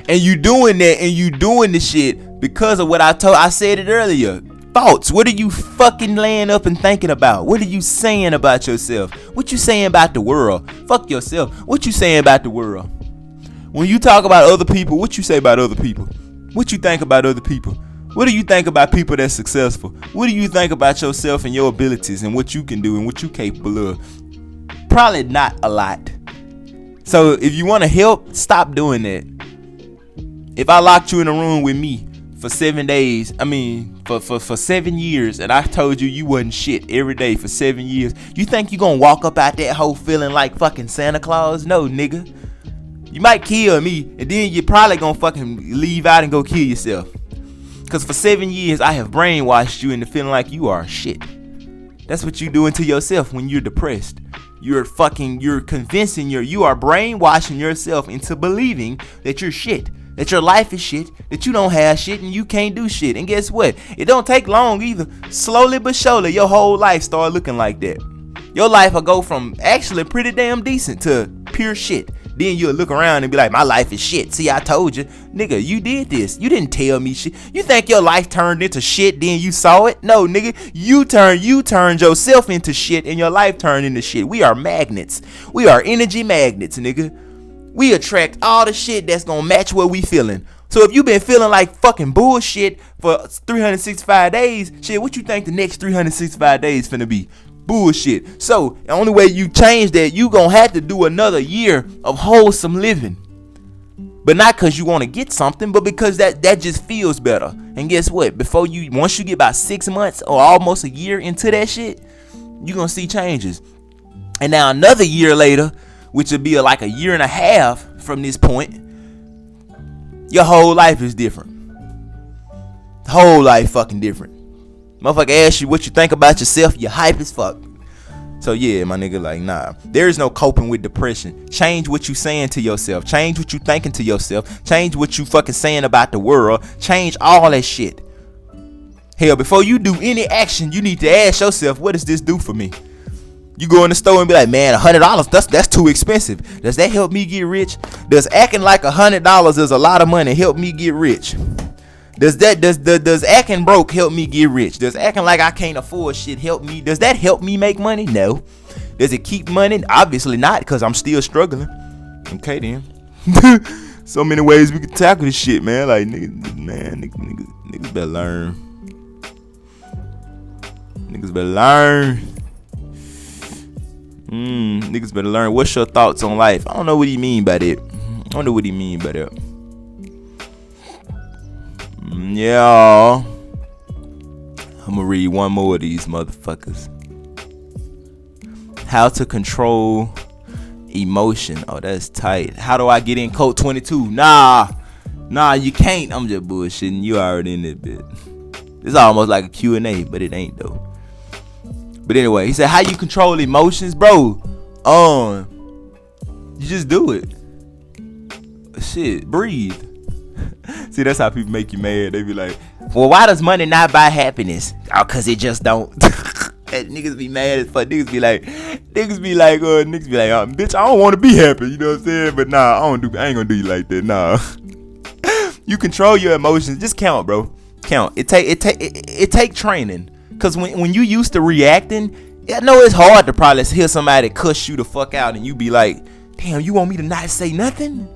And you doing that, and you doing the shit because of what I said it earlier. thoughts? What are you fucking laying up and thinking about? What are you saying about yourself? What you saying about the world? Fuck yourself. What you saying about the world? When you talk about other people, what you say about other people? What you think about other people? What do you think about people that's successful? What do you think about yourself and your abilities and what you can do and what you capable of? Probably not a lot. So if you want to help, stop doing that. If I locked you in a room with me for 7 days, for 7 years, and I told you wasn't shit every day for 7 years, you think you gonna walk up out that hole feeling like fucking Santa Claus? No, nigga. You might kill me, and then you probably gonna fucking leave out and go kill yourself. Cause for 7 years I have brainwashed you into feeling like you are shit. That's what you doing to yourself when you're depressed. You are brainwashing yourself into believing that you're shit, that your life is shit, that you don't have shit and you can't do shit. And guess what? It don't take long either. Slowly but surely your whole life start looking like that. Your life will go from actually pretty damn decent to pure shit. Then you'll look around and be like, my life is shit. See, I told you. Nigga, you did this. You didn't tell me shit. You think your life turned into shit, then you saw it? No, nigga. You turned yourself into shit and your life turned into shit. We are magnets. We are energy magnets, nigga. We attract all the shit that's gonna match what we feeling. So if you been feeling like fucking bullshit for 365 days, shit, what you think the next 365 days finna be? Bullshit. So the only way you change that, you gonna have to do another year of wholesome living. But not because you want to get something, but because that just feels better. And guess what? Once you get about 6 months or almost a year into that shit, you gonna see changes. And now another year later, which would be like a year and a half from this point, your whole life is different. Whole life fucking different. Motherfucker ask you what you think about yourself, you hype as fuck. So yeah, my nigga, like, nah. There is no coping with depression. Change what you saying to yourself. Change what you thinking to yourself. Change what you fucking saying about the world. Change all that shit. Hell, before you do any action, you need to ask yourself, what does this do for me? You go in the store and be like, man, $100, that's too expensive. Does that help me get rich? Does acting like $100 is a lot of money help me get rich? Does acting broke help me get rich? Does acting like I can't afford shit help me? Does that help me make money? No. Does it keep money? Obviously not, because I'm still struggling. Okay then. So many ways we can tackle this shit, man. Like niggas better learn. Niggas better learn. Niggas better learn. What's your thoughts on life? I don't know what he mean by that. Yeah, I'm gonna read one more of these motherfuckers. How to control emotion. Oh, that's tight. How do I get in code 22? Nah, you can't. I'm just bullshitting. You already in it, bit. It's almost like a Q&A, but it ain't though. But anyway, he said, how you control emotions, bro? You just do it. Shit, breathe. See, that's how people make you mad. They be like, well, why does money not buy happiness? Oh, cause it just don't. Niggas be mad as fuck. Niggas be like, bitch, I don't want to be happy. You know what I'm saying? But nah, I ain't gonna do you like that. Nah. You control your emotions. Just count, bro. Count. It take training. Cause when you used to reacting, I know it's hard to probably hear somebody cuss you the fuck out and you be like, damn, you want me to not say nothing?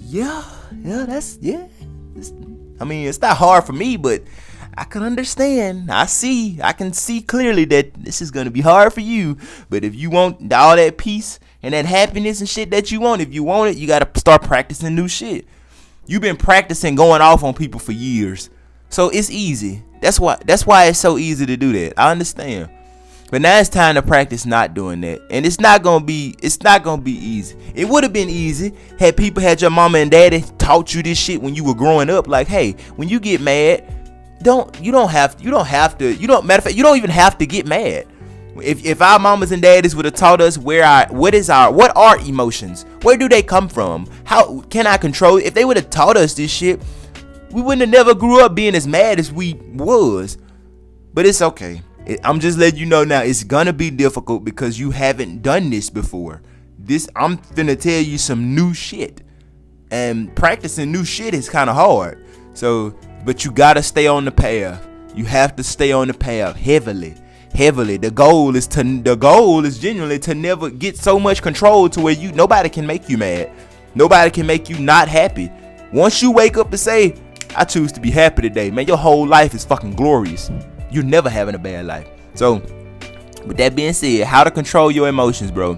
Yeah. It's not hard for me, but I can understand. I can see clearly that this is gonna be hard for you. But if you want all that peace and that happiness and shit that you want, if you want it, you gotta start practicing new shit. You've been practicing going off on people for years, so it's easy. That's why it's so easy to do that. I understand. But now it's time to practice not doing that. And it's not gonna be easy. It would have been easy had your mama and daddy taught you this shit when you were growing up. Like, hey, when you get mad, you don't even have to get mad. If our mamas and daddies would have taught us what are emotions? Where do they come from? How can I control it? If they would have taught us this shit, we wouldn't have never grew up being as mad as we was. But it's okay. I'm just letting you know now, it's gonna be difficult because you haven't done this before. I'm finna tell you some new shit, and practicing new shit is kind of hard. So But you gotta stay on the path. You have to stay on the path heavily. The goal is genuinely to never get so much control to where nobody can make you mad. Nobody can make you not happy. Once you wake up and say, I choose to be happy today, man, your whole life is fucking glorious. You're never having a bad life. So, with that being said, how to control your emotions, bro?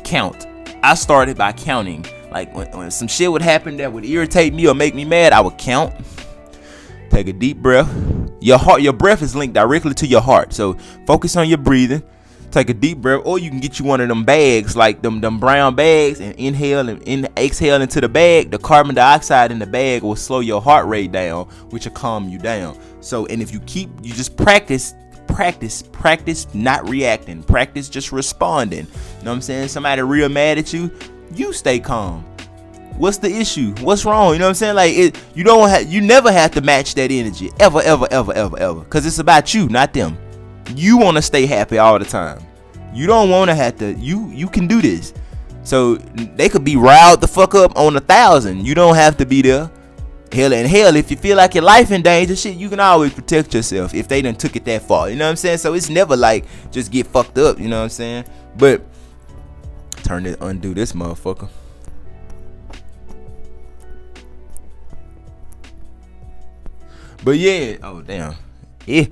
Count. I started by counting. Like when some shit would happen that would irritate me or make me mad, I would count. Take a deep breath. Your breath is linked directly to your heart. So focus on your breathing. Take a deep breath, or you can get you one of them bags, like them brown bags, and inhale and exhale into the bag. The carbon dioxide in the bag will slow your heart rate down, which will calm you down. So, and if you just practice not reacting, practice just responding. You know what I'm saying? Somebody real mad at you, you stay calm. What's the issue? What's wrong? You know what I'm saying? Like you never have to match that energy ever, because it's about you, not them. You want to stay happy all the time. You don't want to have to. You can do this. So they could be riled the fuck up on 1,000. You don't have to be there. Hell, if you feel like your life in danger, shit, you can always protect yourself if they done took it that far. You know what I'm saying? So it's never like just get fucked up. You know what I'm saying? But undo this motherfucker. But yeah, oh damn. Yeah.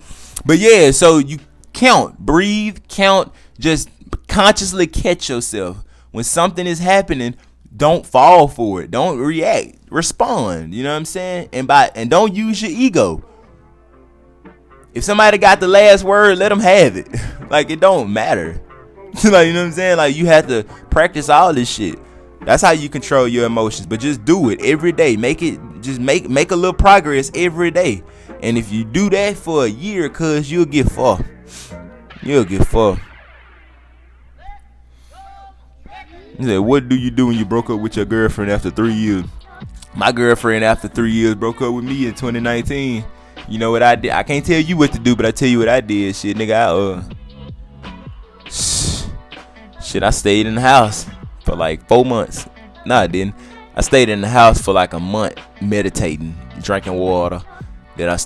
But yeah, so you count, breathe, count, just consciously catch yourself. When something is happening, don't fall for it. Don't react. Respond. You know what I'm saying? And don't use your ego. If somebody got the last word, let them have it. Like, it don't matter. Like, you know what I'm saying? Like, you have to practice all this shit. That's how you control your emotions. But just do it every day. Make a little progress every day. And if you do that for a year, cuz you'll get far. You'll get far. He said, what do you do when you broke up with your girlfriend after 3 years? My girlfriend after 3 years broke up with me in 2019. You know what I did? I can't tell you what to do, but I tell you what I did. Shit, nigga, I stayed in the house for like 4 months. No, I didn't. I stayed in the house for like a month, meditating, drinking water. Then I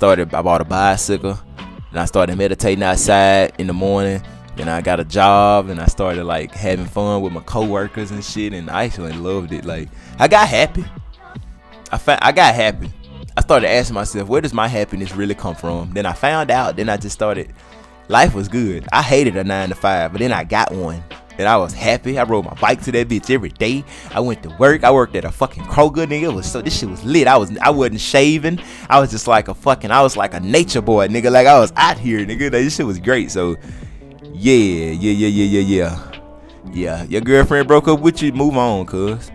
bought a bicycle. And I started meditating outside in the morning. Then I got a job and I started like having fun with my coworkers and shit. And I actually loved it. Like, I got happy. I got happy. I started asking myself, where does my happiness really come from? Then I found out. Then I just started. Life was good. I hated a 9 to 5, but then I got one. And I was happy. I rode my bike to that bitch every day. I went to work. I worked at a fucking Kroger, nigga. This shit was lit. I wasn't shaving. I was just like I was like a nature boy, nigga. Like, I was out here, nigga. Like, this shit was great. So, yeah. Your girlfriend broke up with you. Move on, cuz.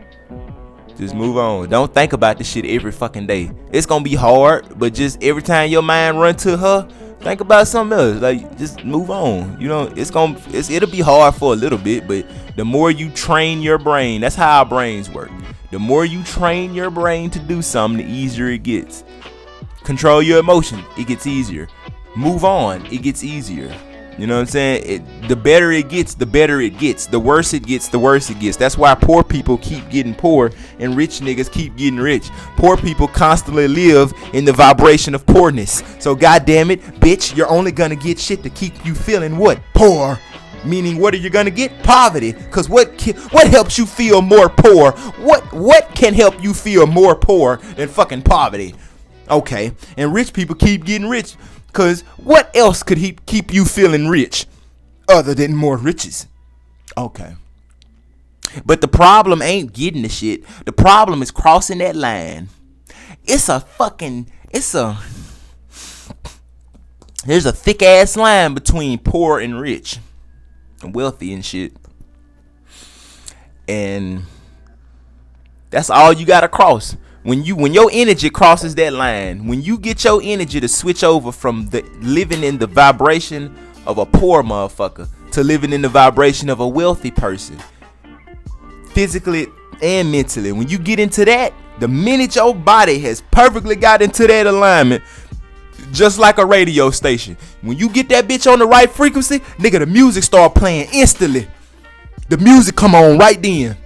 Just move on. Don't think about this shit every fucking day. It's gonna be hard, but just every time your mind run to her, think about something else. Like, just move on. You know, it'll be hard for a little bit, but the more you train your brain, that's how our brains work. The more you train your brain to do something, the easier it gets. Control your emotion, it gets easier. Move on, it gets easier. You know what I'm saying? The better it gets, the better it gets. The worse it gets, the worse it gets. That's why poor people keep getting poor and rich niggas keep getting rich. Poor people constantly live in the vibration of poorness. So goddamn it, bitch, you're only gonna get shit to keep you feeling what? Poor. Meaning, what are you gonna get? Poverty. Cause what helps you feel more poor? What can help you feel more poor than fucking poverty? Okay, and rich people keep getting rich. Cause what else could keep you feeling rich other than more riches? Okay. But the problem ain't getting the shit. The problem is crossing that line. There's a thick ass line between poor and rich and wealthy and shit. And that's all you gotta cross. When your energy crosses that line, when you get your energy to switch over from living in the vibration of a poor motherfucker to living in the vibration of a wealthy person, physically and mentally, when you get into that, the minute your body has perfectly got into that alignment, just like a radio station, when you get that bitch on the right frequency, nigga, the music start playing instantly. The music come on right then.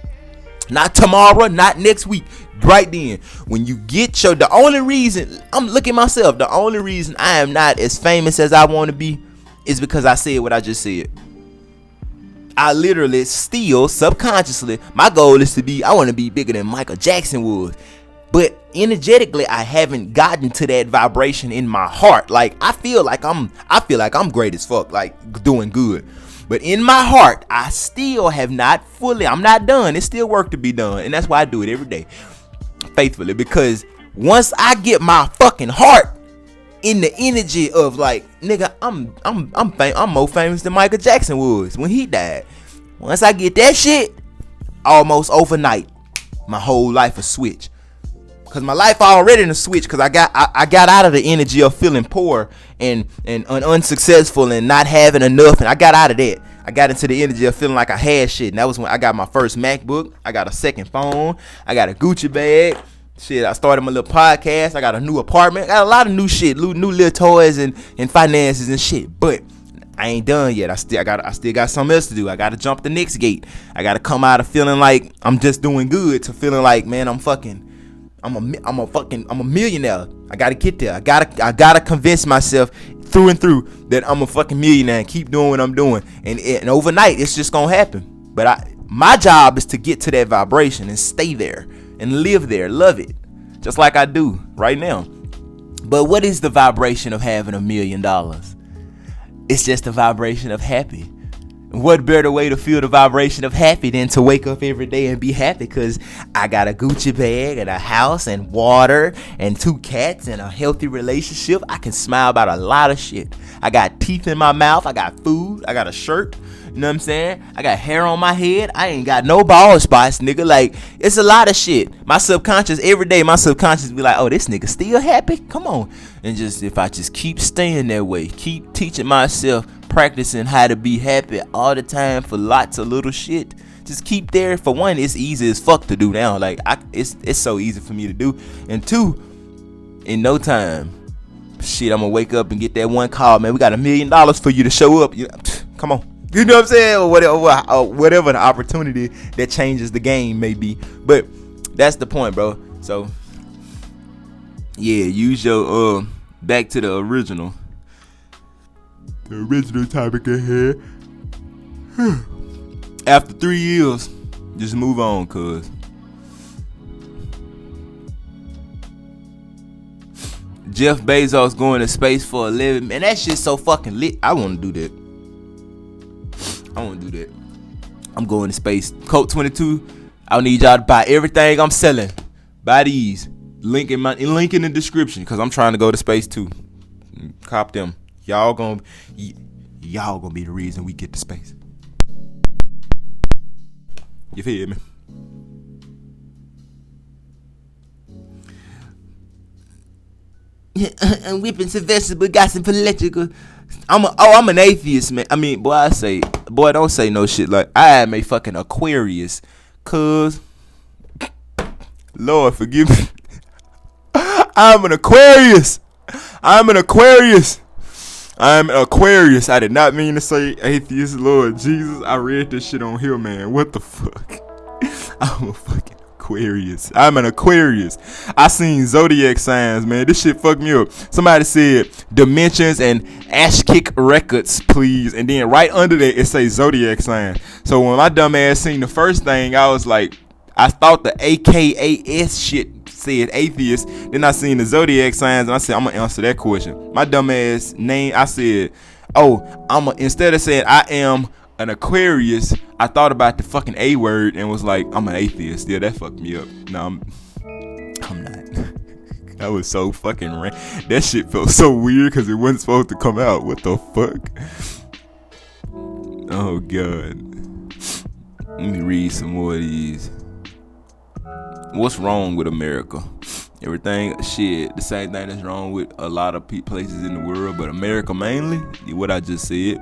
Not tomorrow, not next week. Right then, when you get the only reason, I'm looking at myself, the only reason I am not as famous as I want to be is because I said what I just said. I literally still, subconsciously, my goal is I want to be bigger than Michael Jackson was. But energetically, I haven't gotten to that vibration in my heart. Like, I feel like I'm great as fuck, like doing good. But in my heart, I still have not I'm not done. It's still work to be done. And that's why I do it every day. Faithfully, because once I get my fucking heart in the energy of like, nigga, I'm more famous than Michael Jackson was when he died. Once I get that shit, almost overnight, my whole life will switch. Cause my life already in a switch. Cause I got out of the energy of feeling poor and unsuccessful and not having enough, and I got out of that. I got into the energy of feeling like I had shit, and that was when I got my first MacBook. I got a second phone. I got a Gucci bag. Shit, I started my little podcast. I got a new apartment. I got a lot of new shit, new little toys and finances and shit. But I ain't done yet. I still got something else to do. I got to jump the next gate. I got to come out of feeling like I'm just doing good to feeling like, man, I'm a millionaire. I got to get there. I got to convince myself through and through that I'm a fucking millionaire and keep doing what I'm doing. And overnight, it's just going to happen. But my job is to get to that vibration and stay there and live there, love it, just like I do right now. But what is the vibration of having $1 million? It's just the vibration of happy. What better way to feel the vibration of happy than to wake up every day and be happy? Because I got a Gucci bag and a house and water and 2 cats and a healthy relationship. I can smile about a lot of shit. I got teeth in my mouth. I got food. I got a shirt. You know what I'm saying? I got hair on my head. I ain't got no bald spots, nigga. Like, it's a lot of shit. My subconscious, every day, my subconscious be like, oh, this nigga still happy? Come on. And just, if I just keep staying that way, keep teaching myself, practicing how to be happy all the time for lots of little shit. Just keep there. For one, it's easy as fuck to do now. Like, it's so easy for me to do. And 2, in no time, shit, I'm gonna wake up and get that one call, man. We got $1 million for you to show up. Come on. You know what I'm saying? Or whatever the opportunity that changes the game may be. But that's the point, bro. So, yeah, use your, back to the original. The original topic ahead. After 3 years, just move on, cuz. Jeff Bezos going to space for a living. Man, that shit's so fucking lit. I want to do that. I'm going to space. Code 22. I need y'all to buy everything I'm selling. Buy these. Link in the description, because I'm trying to go to space too. Cop them. Y'all gonna be the reason we get to space. You feel me? I'm whipping some vegetables, got some electrical. I'm an atheist, man. I mean, boy, don't say no shit like I am a fucking Aquarius, cuz Lord forgive me. I'm an Aquarius. I did not mean to say atheist, Lord Jesus. I read this shit on here, man. What the fuck? I'm a fucking Aquarius. I'm an Aquarius. I seen zodiac signs, man. This shit fucked me up. Somebody said dimensions and Ashkick records, please. And then right under that, it says zodiac sign. So when my dumb ass seen the first thing, I was like, I thought the AKAS shit said atheist. Then I seen the zodiac signs, and I said, I'm gonna answer that question. My dumb ass name, I said, instead of saying I am an Aquarius, I thought about the fucking A word and was like, I'm an atheist. Yeah, that fucked me up. No, I'm not. That was so fucking that shit felt so weird because it wasn't supposed to come out. What the fuck? Oh god. Let me read some more of these. What's wrong with America? Everything, shit, the same thing that's wrong with a lot of places in the world, but America mainly, what I just said.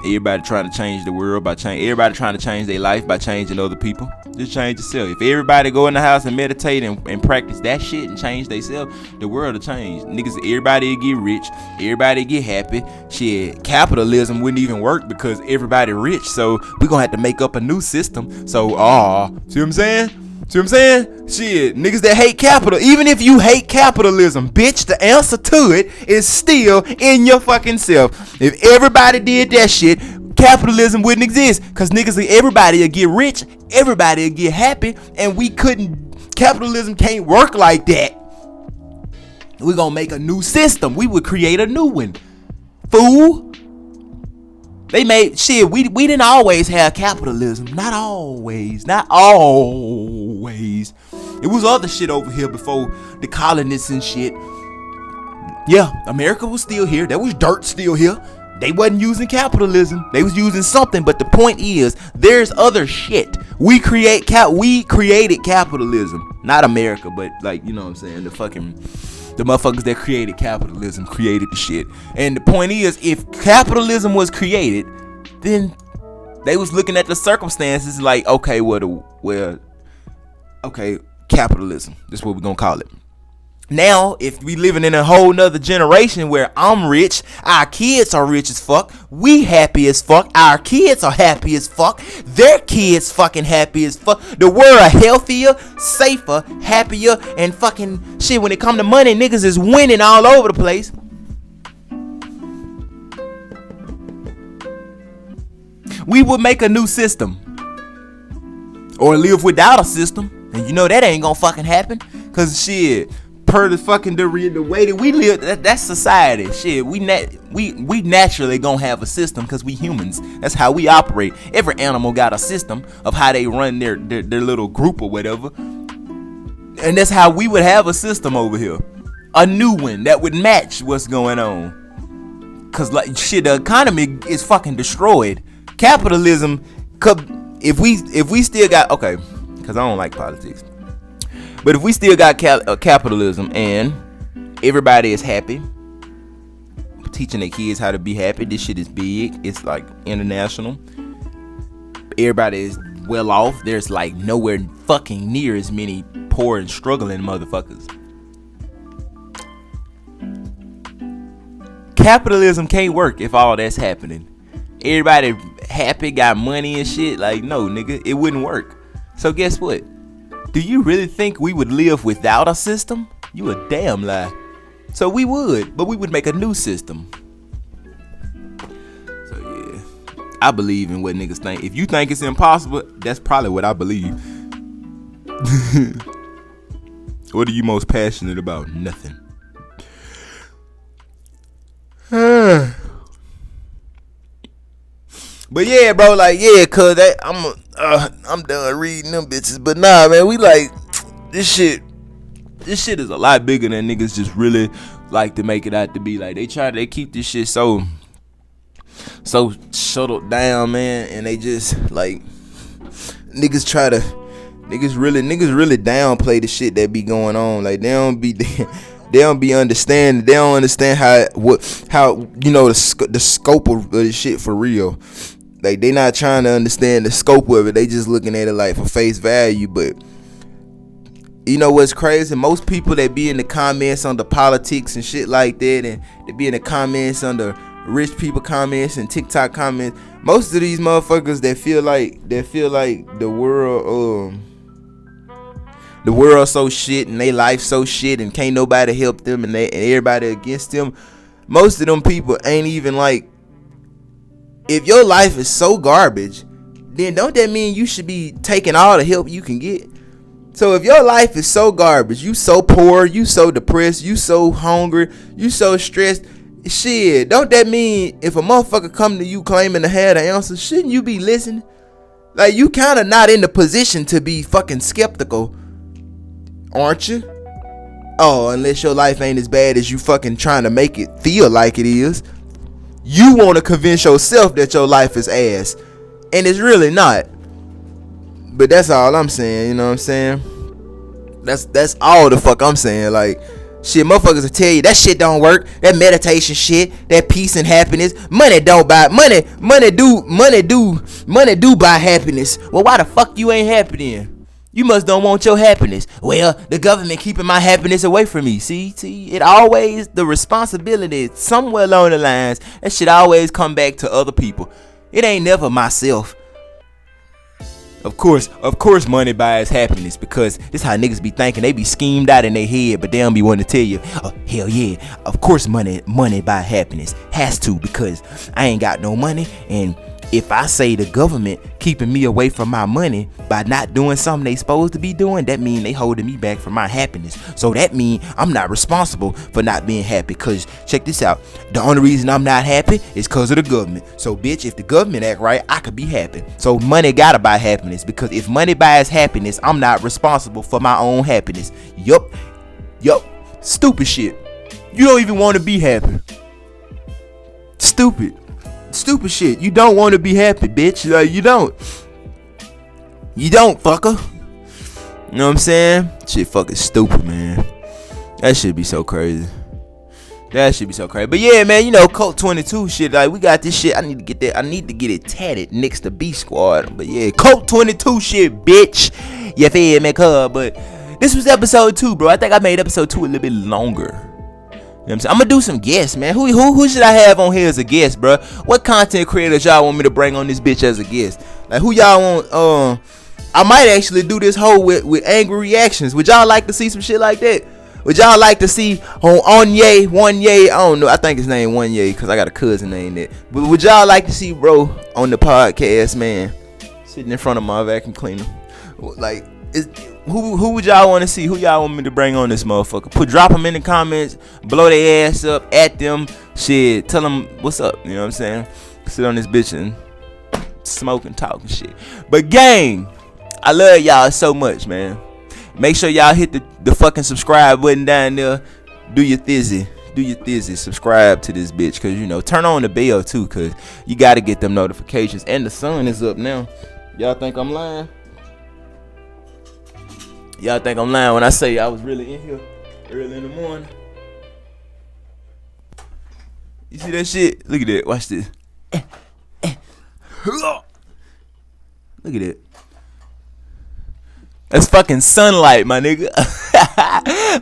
Everybody trying to change the world everybody trying to change their life by changing other people. Just change yourself. If everybody go in the house and meditate and practice that shit and change themselves, the world will change. Niggas, everybody will get rich. Everybody get happy. Shit, capitalism wouldn't even work because everybody rich. So we gonna have to make up a new system. So, see what I'm saying? See what I'm saying? Shit, niggas that hate capital. Even if you hate capitalism, bitch, the answer to it is still in your fucking self. If everybody did that shit, capitalism wouldn't exist. Cause niggas, everybody will get rich, everybody will get happy, and we couldn't. Capitalism can't work like that. We're gonna make a new system. We would create a new one. Fool. They made shit. We didn't always have capitalism. Not always. Not always. It was other shit over here before the colonists and shit. Yeah, America was still here. There was dirt still here. They wasn't using capitalism. They was using something. But the point is, there's other shit. We created capitalism. Not America, but like, you know what I'm saying, the motherfuckers that created capitalism created the shit. And the point is, if capitalism was created, then they was looking at the circumstances like, okay, okay, capitalism. That's what we're gonna call it. Now, if we living in a whole nother generation where I'm rich, our kids are rich as fuck, we happy as fuck, our kids are happy as fuck, their kids fucking happy as fuck, the world healthier, safer, happier, and fucking shit. When it come to money, niggas is winning all over the place. We would make a new system, or live without a system, and you know that ain't gonna fucking happen, cause shit, per the fucking the way that we live, that's society. Shit, we naturally gonna have a system because we humans. That's how we operate. Every animal got a system of how they run their little group or whatever, and that's how we would have a system over here, a new one that would match what's going on. Cause like shit, the economy is fucking destroyed. Capitalism, if we still got, okay, cause I don't like politics. But if we still got capitalism and everybody is happy, teaching their kids how to be happy, this shit is big. It's like international. Everybody is well off. There's like nowhere fucking near as many poor and struggling motherfuckers. Capitalism can't work if all that's happening. Everybody happy, got money and shit. Like, no, nigga, it wouldn't work. So guess what? Do you really think we would live without a system? You a damn lie. So we would, but we would make a new system. So yeah, I believe in what niggas think. If you think it's impossible, that's probably what I believe. What are you most passionate about? Nothing. But yeah, bro, like, yeah, cause I'm done reading them bitches. But nah, man, we like this shit is a lot bigger than niggas just really like to make it out to be. Like, they keep this shit so shuttled down, man, and they just like niggas really downplay the shit that be going on. Like, they don't be understanding. They don't understand how you know the scope of the shit for real. Like, they not trying to understand the scope of it. They just looking at it like for face value. But you know what's crazy? Most people that be in the comments under politics and shit like that, and they be in the comments under rich people comments and TikTok comments, most of these motherfuckers that feel like the world so shit and they life so shit and can't nobody help them and everybody against them. Most of them people ain't even like, if your life is so garbage, then don't that mean you should be taking all the help you can get? So if your life is so garbage, you so poor, you so depressed, you so hungry, you so stressed, shit, don't that mean if a motherfucker come to you claiming to have the answer, shouldn't you be listening? Like, you kind of not in the position to be fucking skeptical, aren't you? Oh, unless your life ain't as bad as you fucking trying to make it feel like it is. You want to convince yourself that your life is ass, and it's really not. But that's all I'm saying, you know what I'm saying? That's all the fuck I'm saying. Like, shit, motherfuckers will tell you that shit don't work. That meditation shit, that peace and happiness. Money don't buy money do buy happiness. Well, why the fuck you ain't happy then? You must don't want your happiness. Well, the government keeping my happiness away from me. See, it always, the responsibility somewhere along the lines, that shit always come back to other people. It ain't never myself. Of course, money buys happiness, because this how niggas be thinking. They be schemed out in their head, but they don't be wanting to tell you. Oh, hell yeah, of course money buy happiness. Has to, because I ain't got no money, and if I say the government keeping me away from my money by not doing something they supposed to be doing, that mean they holding me back from my happiness. So that mean I'm not responsible for not being happy. Cause check this out, the only reason I'm not happy is cause of the government. So bitch, if the government act right, I could be happy. So money gotta buy happiness, because if money buys happiness, I'm not responsible for my own happiness. Yup, stupid shit. You don't even want to be happy. Stupid shit. You don't want to be happy, bitch. Like, you don't, fucker. You know what I'm saying? Shit fucking stupid, man. That shit be so crazy. But yeah, man, you know, Colt 22 shit, like, we got this shit. I need to get it tatted next to B Squad. But yeah, Colt 22 shit, bitch. You feel me, cuz? But this was episode 2, bro. I think I made episode 2 a little bit longer. You know what I'm saying? I'm gonna do some guests, man. Who should I have on here as a guest, bro? What content creators y'all want me to bring on this bitch as a guest? Like, who y'all want? I might actually do this whole with angry reactions. Would y'all like to see some shit like that? Would y'all like to see on Onye? I don't know. I think his name Onye, because I got a cousin named that. But would y'all like to see bro on the podcast, man, sitting in front of my vacuum cleaner? Like, who would y'all want to see? Who y'all want me to bring on this motherfucker? Drop them in the comments. Blow their ass up at them. Shit. Tell them what's up. You know what I'm saying? Sit on this bitch and smoke and talk and shit. But gang, I love y'all so much, man. Make sure y'all hit the fucking subscribe button down there. Do your thizzy. Subscribe to this bitch, because, you know, turn on the bell too, because you got to get them notifications. And the sun is up now. Y'all think I'm lying? Y'all think I'm lying when I say I was really in here early in the morning? You see that shit? Look at that. Watch this. Look at it. That's fucking sunlight, my nigga.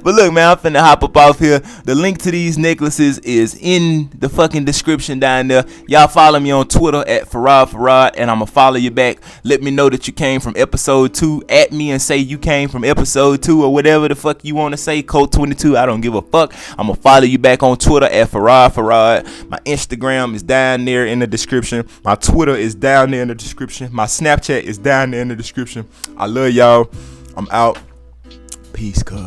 But look, man, I'm finna hop up off here. The link to these necklaces is in the fucking description down there. Y'all follow me on Twitter at Farod, and I'ma follow you back. Let me know that you came from episode 2. At me and say you came from episode 2, or whatever the fuck you wanna say. Colt 22, I don't give a fuck. I'ma follow you back on Twitter at Farod. My Instagram is down there in the description. My Twitter is down there in the description. My Snapchat is down there in the description. I love y'all. I'm out. Peace, cuz.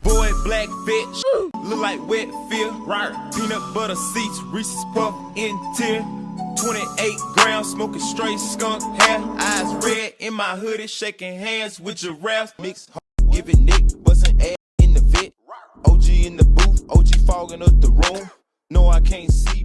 Boy, black bitch, look like wet fear. Right. Peanut butter seats, Reese's Puff interior. 28 grams, smoking straight skunk hair. Eyes red in my hoodie, shaking hands with giraffes. Mixed giving Nick, bustin' ass in the vet. OG in the booth, OG fogging up the room. No, I can't see.